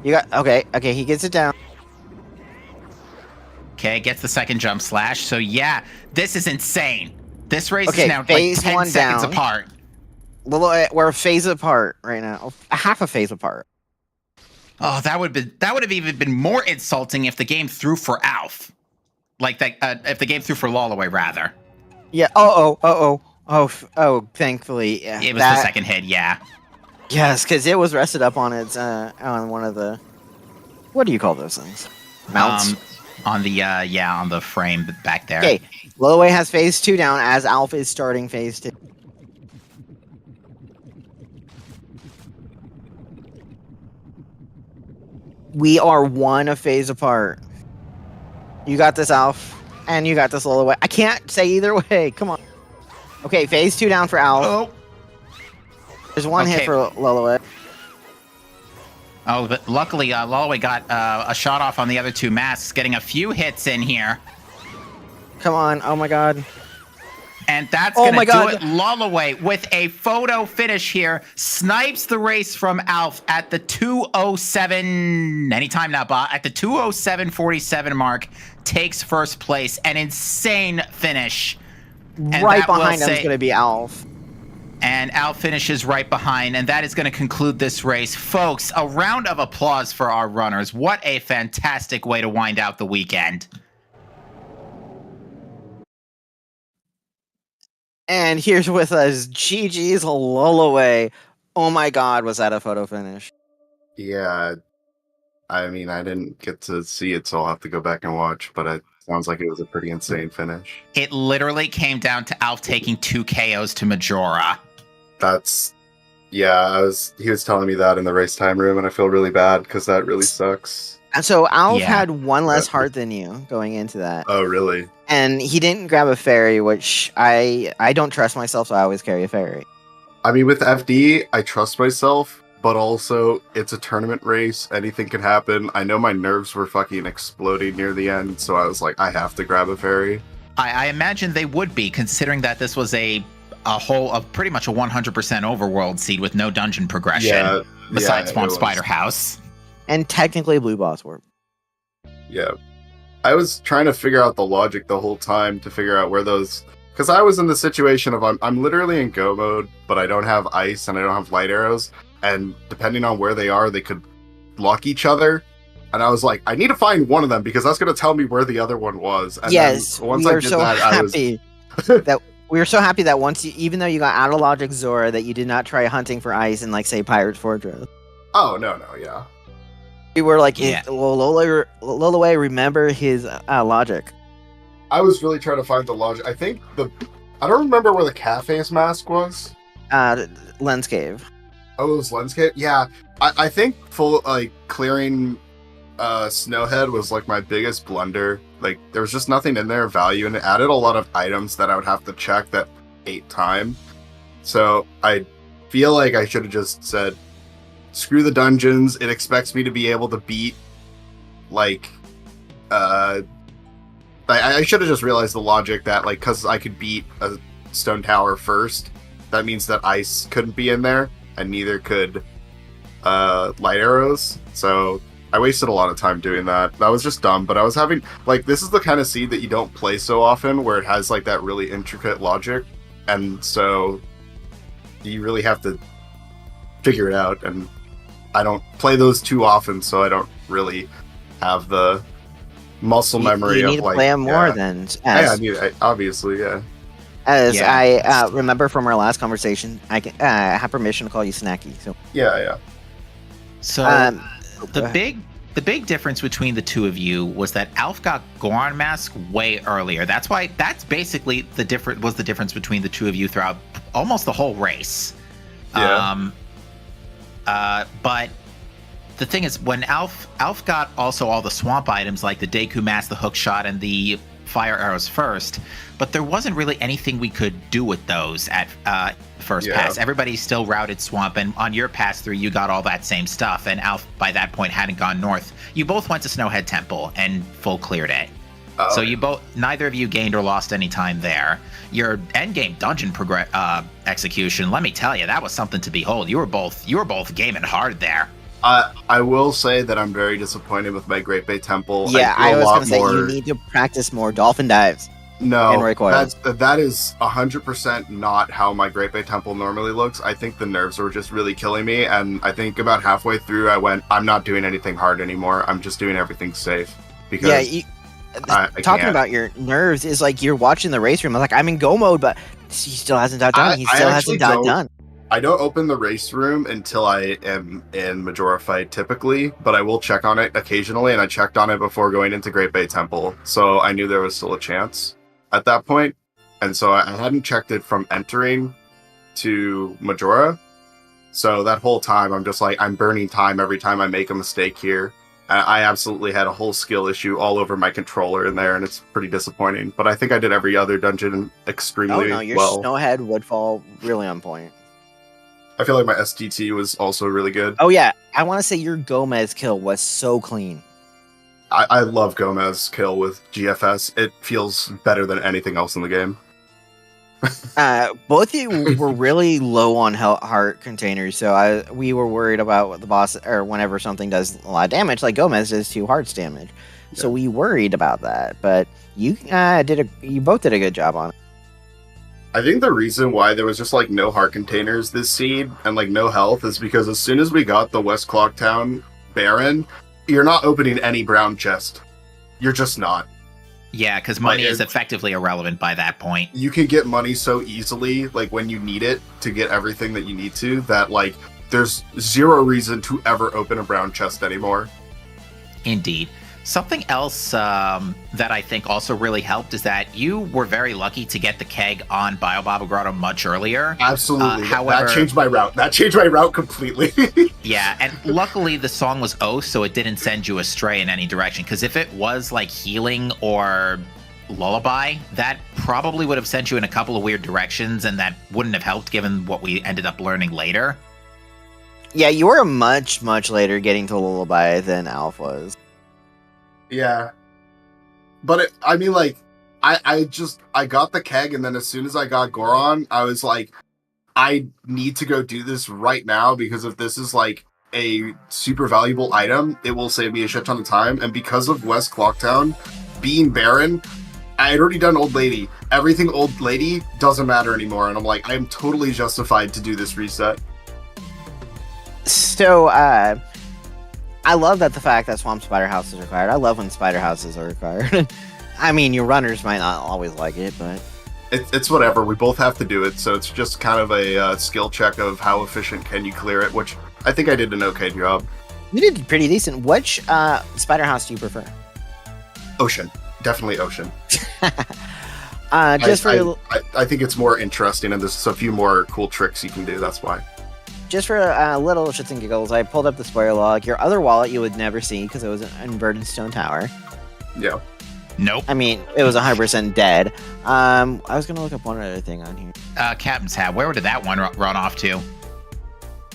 You got okay, he gets it down. Okay, gets the second jump slash. So yeah, this is insane. This race Okay, is now like phase 10 one seconds down. apart. We're a phase apart right now. Half a phase apart. Oh, that would have even been more insulting if the game threw for Alf. Like that, if the game threw for Lolaway, rather. Yeah. Thankfully, yeah. It was the second hit, yeah. Yes, because it was rested up on its on one of the, what do you call those things? Mounts. On the on the frame back there. Okay, Lolaway has phase 2 down as Alpha is starting phase 2. We are a phase apart. You got this, Alf, and you got this Lolaway. I can't say either way. Come on. Okay, phase 2 down for Alf. Oh. There's one hit for Lolaway. Oh, but luckily, Lolaway got a shot off on the other two masks, getting a few hits in here. Come on. Oh, my God. And that's going to do it. Lolaway with a photo finish here. Snipes the race from Alf at the 2:07, anytime now, Bob, at the 2:07:47 mark. Takes first place. An insane finish. And right behind him is going to be Alf. And Alf finishes right behind, and that is going to conclude this race. Folks, a round of applause for our runners. What a fantastic way to wind out the weekend. And here's with us, GG's Lolaway. Oh my God, was that a photo finish? Yeah, I mean, I didn't get to see it, so I'll have to go back and watch, but it sounds like it was a pretty insane finish. It literally came down to Alf taking 2 KOs to Majora. He was telling me that in the race time room, and I feel really bad because that really sucks. And so Alf had one less heart than you going into that. Oh, really? And he didn't grab a fairy, which I don't trust myself, so I always carry a fairy. I mean, with FD, I trust myself, but also it's a tournament race. Anything can happen. I know my nerves were fucking exploding near the end, so I was like, I have to grab a fairy. I imagine they would be, considering that this was a whole of pretty much a 100% overworld seed with no dungeon progression besides Swamp Spider House. And technically Blue Boss Warp. Yeah. I was trying to figure out the logic the whole time to figure out where those... Because I was in the situation of I'm literally in go mode, but I don't have ice and I don't have light arrows. And depending on where they are, they could block each other. And I was like, I need to find one of them because that's going to tell me where the other one was. And yes, once I did so that, happy that we were so happy that once even though you got out of logic Zora, that you did not try hunting for ice in, like, say, Pirate's Fortress. Oh, no, yeah. We were like, will Lolaway remember his logic? I was really trying to find the logic. I don't remember where the Cafe's mask was. Lens Cave. Oh, it was Lens Cave? Yeah. I think clearing Snowhead was, like, my biggest blunder. Like, there was just nothing in there of value, and it added a lot of items that I would have to check that ate time. So I feel like I should have just said, screw the dungeons. It expects me to be able to beat, like, I should have just realized the logic that, like, because I could beat a stone tower first, that means that ice couldn't be in there, and neither could light arrows. So I wasted a lot of time doing that. That was just dumb, but I was having, like, this is the kind of seed that you don't play so often, where it has, like, that really intricate logic, and so you really have to figure it out, and I don't play those too often, so I don't really have the muscle memory you need of, to like, play them more than obviously, yeah. As I remember from our last conversation, I have permission to call you Snacky. So yeah. So the big difference between the two of you was that Alf got Goron Mask way earlier. That's basically the difference between the two of you throughout almost the whole race. Yeah. But the thing is, when Alf got also all the swamp items like the Deku Mask, the hook shot, and the fire arrows first, but there wasn't really anything we could do with those at first pass. Everybody still routed swamp, and on your pass through, you got all that same stuff, and Alf by that point hadn't gone north. You both went to Snowhead Temple and full cleared it. So neither of you gained or lost any time there. Your endgame dungeon execution, let me tell you, that was something to behold. You were both gaming hard there. I will say that I'm very disappointed with my Great Bay Temple. Yeah, I was going to say you need to practice more dolphin dives. and No, recoils. that is 100% not how my Great Bay Temple normally looks. I think the nerves were just really killing me, and I think about halfway through I went, I'm not doing anything hard anymore. I'm just doing everything safe because Yeah, I talking can't. about your nerves is like you're watching the race room. I'm like, I'm in go mode, but he still hasn't got done. He I still actually hasn't got don't. done. I don't open the race room until I am in Majora fight typically, but I will check on it occasionally, and I checked on it before going into Great Bay Temple, so I knew there was still a chance at that point. And so I hadn't checked it from entering to Majora. So that whole time I'm just like, I'm burning time every time I make a mistake here. I absolutely had a whole skill issue all over my controller in there, and it's pretty disappointing. But I think I did every other dungeon Oh extremely no, your well. Snowhead Woodfall really on point. I feel like my STT was also really good. Oh yeah, I want to say your Gomez kill was so clean. I love Gomez kill with GFS. It feels better than anything else in the game. Both of you were really low on heart containers, so we were worried about what the boss or whenever something does a lot of damage, like Gomez does 2 hearts damage. Yeah. So we worried about that, but you you both did a good job on it. I think the reason why there was just like no heart containers this seed and like no health is because as soon as we got the West Clocktown Baron, you're not opening any brown chest. You're just not. Yeah, because money is effectively irrelevant by that point. You can get money so easily, like when you need it to get everything that you need to, that like there's zero reason to ever open a brown chest anymore. Indeed. Something else that I think also really helped is that you were very lucky to get the keg on Biobaba Grotto much earlier. Absolutely. However, that changed my route. That changed my route completely. Yeah, and luckily the song was O, so it didn't send you astray in any direction. Because if it was like healing or lullaby, that probably would have sent you in a couple of weird directions, and that wouldn't have helped given what we ended up learning later. Yeah, you were much later getting to lullaby than Alpha was. Yeah. But I mean, like, I got the keg, and then as soon as I got Goron, I was like, I need to go do this right now, because if this is like a super valuable item, it will save me a shit ton of time. And because of West Clocktown being Baron, I had already done Old Lady. Everything Old Lady doesn't matter anymore, and I'm like, I am totally justified to do this reset. So, I love that the fact that Swamp Spider House is required. I love when Spider Houses are required. I mean, your runners might not always like it, but... It's whatever. We both have to do it, so it's just kind of a skill check of how efficient can you clear it, which I think I did an okay job. You did pretty decent. Which Spider House do you prefer? Ocean. Definitely Ocean. I think it's more interesting, and there's a few more cool tricks you can do, that's why. Just for little shits and giggles, I pulled up the spoiler log. Your other wallet you would never see because it was an inverted stone tower. Yeah. Nope. I mean, it was 100% dead. I was going to look up one other thing on here. Captain's Hat, where did that one run off to?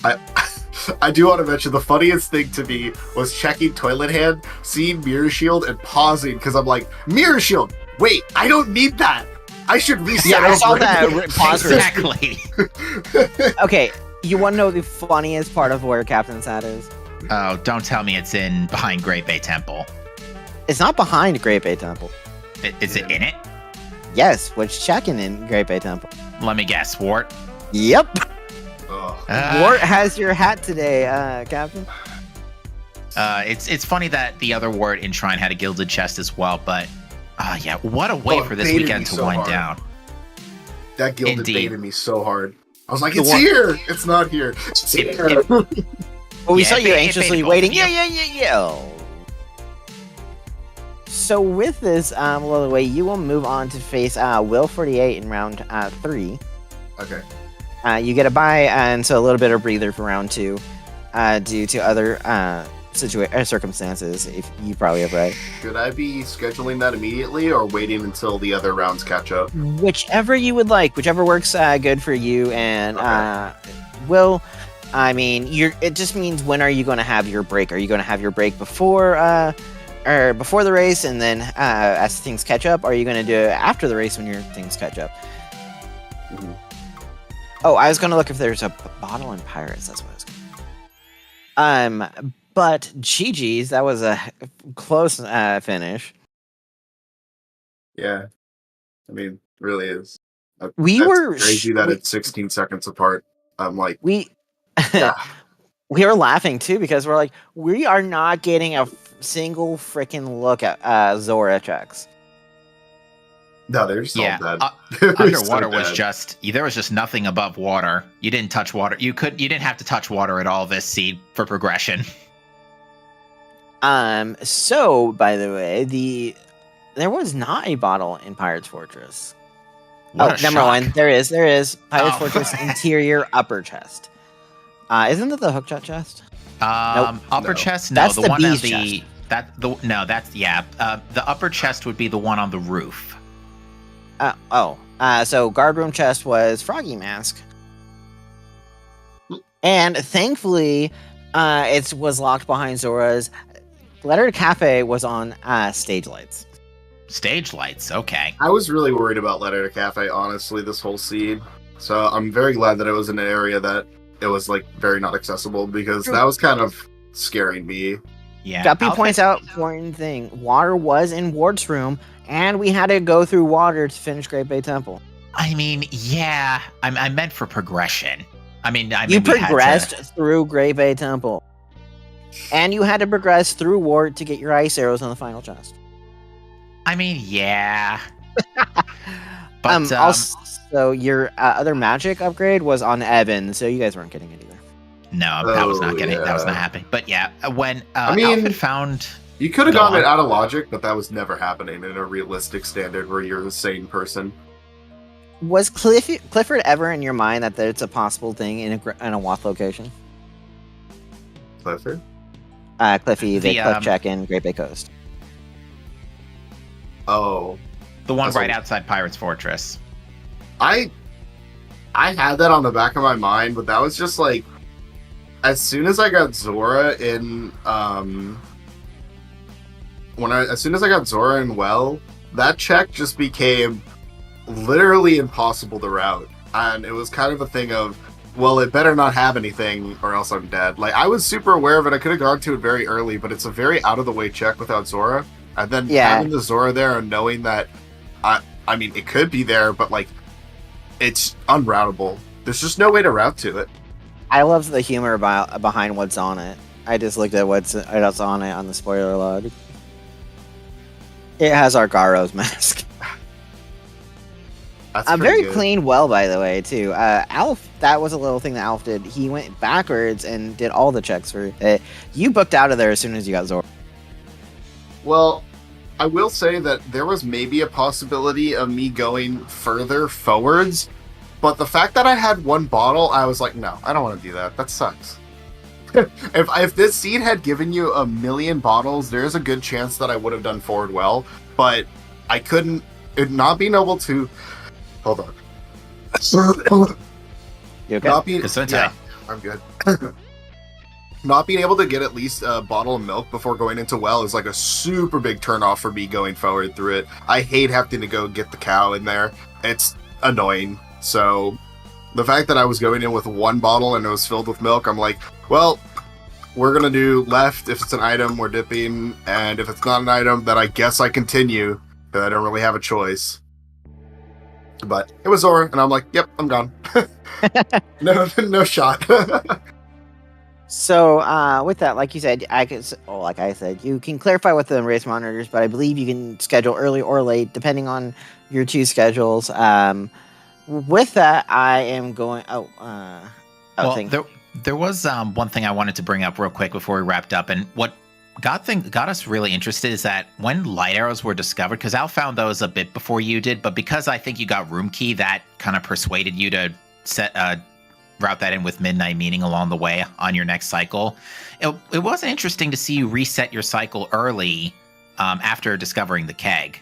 I do want to mention the funniest thing to me was checking Toilet Hand, seeing Mirror Shield, and pausing because I'm like, Mirror Shield! Wait, I don't need that! I should reset. Yeah, I saw that pause. Exactly. Okay. You want to know the funniest part of where Captain's Hat is? Oh, don't tell me it's in behind Great Bay Temple. It's not behind Great Bay Temple. Is it in it? Yes, which checking in Great Bay Temple. Let me guess, Wart. Yep. Wart has your hat today, Captain. It's funny that the other Wart in Shrine had a gilded chest as well, but yeah, what a way for this weekend to wind down. That gilded baited me so hard. I was like, it's here! It's not here. It's here. Well, we saw you anxiously waiting. Yeah. So with this, Lolaway, you will move on to face Will 48 in round 3. Okay. You get a bye, and so a little bit of breather for round 2, due to other circumstances, if you probably have read. Should I be scheduling that immediately or waiting until the other rounds catch up? Whichever you would like, whichever works good for you and Will. I mean, it just means when are you going to have your break? Are you going to have your break before the race, and then as things catch up? Or are you going to do it after the race when your things catch up? Mm-hmm. Oh, I was going to look if there's a bottle in Pirates. That's what I was going to. But GG's, that was a close finish. Yeah. I mean, really is. We That's were crazy that it's 16 seconds apart. I'm like, we yeah, we were laughing too because we're like, we are not getting a single freaking look at Zora checks. no, they're just all Yeah, dead. They're so underwater was dead. just there was just nothing above water. You didn't touch water. You didn't have to touch water at all this seed for progression. So by the way, there was not a bottle in Pirate's Fortress. What a number shock. one, there is Pirate's Oh. Fortress interior upper chest. Isn't that the hook shot chest? Nope. Upper No. chest, no. That's The the one on bee's the the upper chest would be the one on the roof. So guard room chest was Froggy Mask, and thankfully, it was locked behind Zora's. Letter Cafe was on stage lights. Stage lights, okay. I was really worried about Letter to Cafe, honestly, this whole seed. So I'm very glad that it was in an area that it was like very not accessible because that was kind of scaring me. Yeah. Guppy points out important thing: water was in Ward's room, and we had to go through water to finish Great Bay Temple. I mean, yeah. I meant for progression. I mean, You we had progressed through Great Bay Temple, and you had to progress through Ward to get your ice arrows on the final chest. I mean, yeah. But also, your other magic upgrade was on Evan, so you guys weren't getting it either. no, that was Oh, not getting. That was yeah. not happening. But yeah, when I mean, Alfred found. You could have Go gotten on. it out of logic, but that was never happening in a realistic standard where you're a sane person. Was Clifford ever in your mind that it's a possible thing in a Wath location? Clifford? Cliffy, the The, cliff check in Great Bay Coast. Oh. The one That's right a- outside Pirate's Fortress. I had that on the back of my mind, but that was just like as soon as I got Zora in as soon as I got Zora in Well, that check just became literally impossible to route. And it was kind of a thing of, well, it better not have anything or else I'm dead. Like I was super aware of it. I could have gone to it very early, but it's a very out of the way check without Zora. And then having the Zora there and knowing that I mean it could be there, but like it's unroutable. There's just no way to route to it. I love the humor behind what's on it. I just looked at what's on it on the spoiler log. It has Argaro's mask. That's A pretty very good. clean well, by the way, too. Alf, that was a little thing that Alf did. He went backwards and did all the checks for it. You booked out of there as soon as you got Zora. Well, I will say that there was maybe a possibility of me going further forwards, but the fact that I had one bottle, I was like, no, I don't want to do that. That sucks. if this seed had given you 1,000,000 bottles, there's a good chance that I would have done forward well, but I couldn't, not being able to. Hold on. You okay? Not being, Gesundheit. yeah, I'm good. Not being able to get at least a bottle of milk before going into well is like a super big turnoff for me going forward through it. I hate having to go get the cow in there. It's annoying. So the fact that I was going in with one bottle and it was filled with milk, I'm like, well, we're going to do left. If it's an item, we're dipping. And if it's not an item, then I guess I continue. Because I don't really have a choice. But it was Zora, and I'm like, yep, I'm gone. No shot. So, with that, like you said, like I said, you can clarify with the race monitors, but I believe you can schedule early or late, depending on your two schedules. With that, I am going. There was one thing I wanted to bring up real quick before we wrapped up, and what got us really interested is that when light arrows were discovered, because Al found those a bit before you did, but because I think you got room key, that kind of persuaded you to route that in with midnight meaning along the way on your next cycle. It was interesting to see you reset your cycle early after discovering the keg.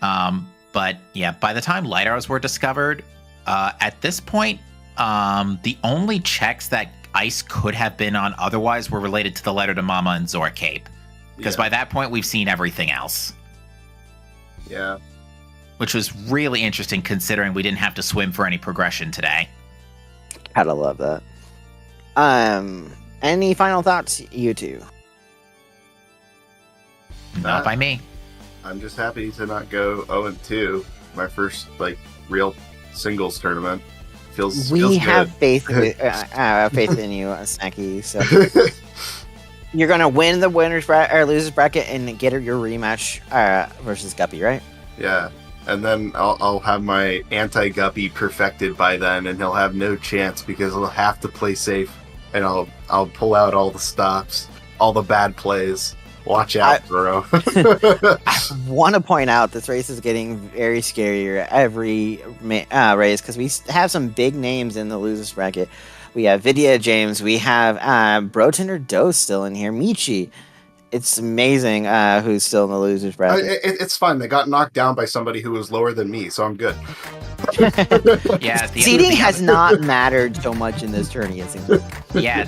But yeah, by the time light arrows were discovered, at this point, the only checks that Ice could have been on otherwise were related to the letter to Mama and Zora Cape. Because by that point, we've seen everything else. Yeah. Which was really interesting considering we didn't have to swim for any progression today. Gotta love that. Any final thoughts, you two? Not by me. I'm just happy to not go 0-2. My first real singles tournament. Feels We good. have faith faith in you, Snacky. So you're gonna win the winners bracket or losers bracket and get your rematch versus Guppy, right? Yeah, and then I'll have my anti-Guppy perfected by then, and he'll have no chance because he'll have to play safe, and I'll pull out all the stops, all the bad plays. Watch out, bro. I want to point out this race is getting very scarier every race because we have some big names in the losers bracket. We have Vidya James. We have Brotender Dose still in here. Michi. It's amazing who's still in the losers bracket. It's fine. They got knocked down by somebody who was lower than me, so I'm good. Yeah, seating has not mattered so much in this tourney. It seems like. Yeah,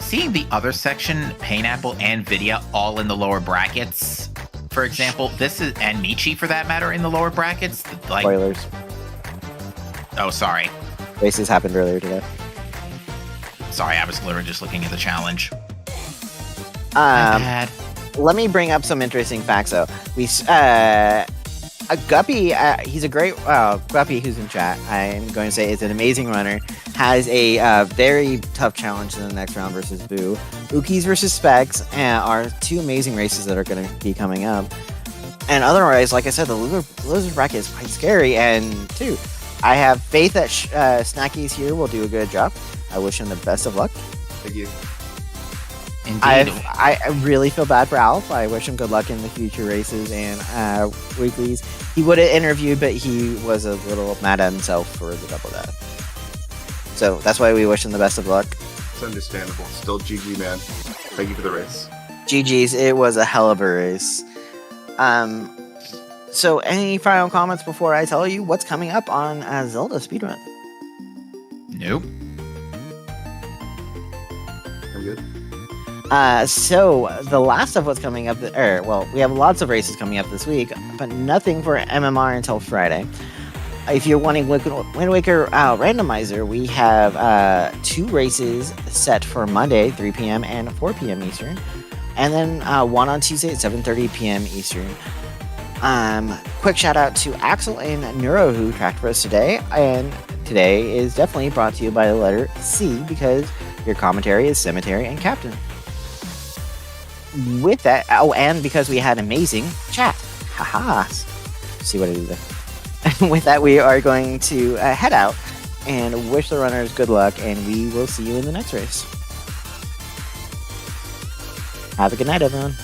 seeing the other section, Painapple and Vidya, all in the lower brackets. For example, and Michi for that matter in the lower brackets. Spoilers. Oh, sorry. Races happened earlier today. Sorry, I was literally just looking at the challenge. Let me bring up some interesting facts, though. Guppy, he's a great Guppy who's in chat. I'm going to say is an amazing runner. Has a very tough challenge in the next round versus Boo. Uki's versus Specs are two amazing races that are going to be coming up. And otherwise, like I said, the loser bracket is quite scary. And two, I have faith that Snacky's here will do a good job. I wish him the best of luck. Thank you. Indeed. I really feel bad for Alf. I wish him good luck in the future races and weeklies. He would have interviewed, but he was a little mad at himself for the double death. So that's why we wish him the best of luck. It's understandable. Still GG, man. Thank you for the race. GG's. It was a hell of a race. So any final comments before I tell you what's coming up on Zelda Speedrun? Nope. I'm good. So the last of what's coming up, we have lots of races coming up this week, but nothing for MMR until Friday. If you're wanting Wind Waker Randomizer, we have 2 races set for Monday, 3 p.m. and 4 p.m. Eastern, and then one on Tuesday at 7:30 p.m. Eastern. Quick shout out to Axel and Neuro who tracked for us today, and today is definitely brought to you by the letter C because your commentary is Cemetery and Captain. With that, and because we had amazing chat. Haha. See what I did there. With that, we are going to head out and wish the runners good luck, and we will see you in the next race. Have a good night, everyone.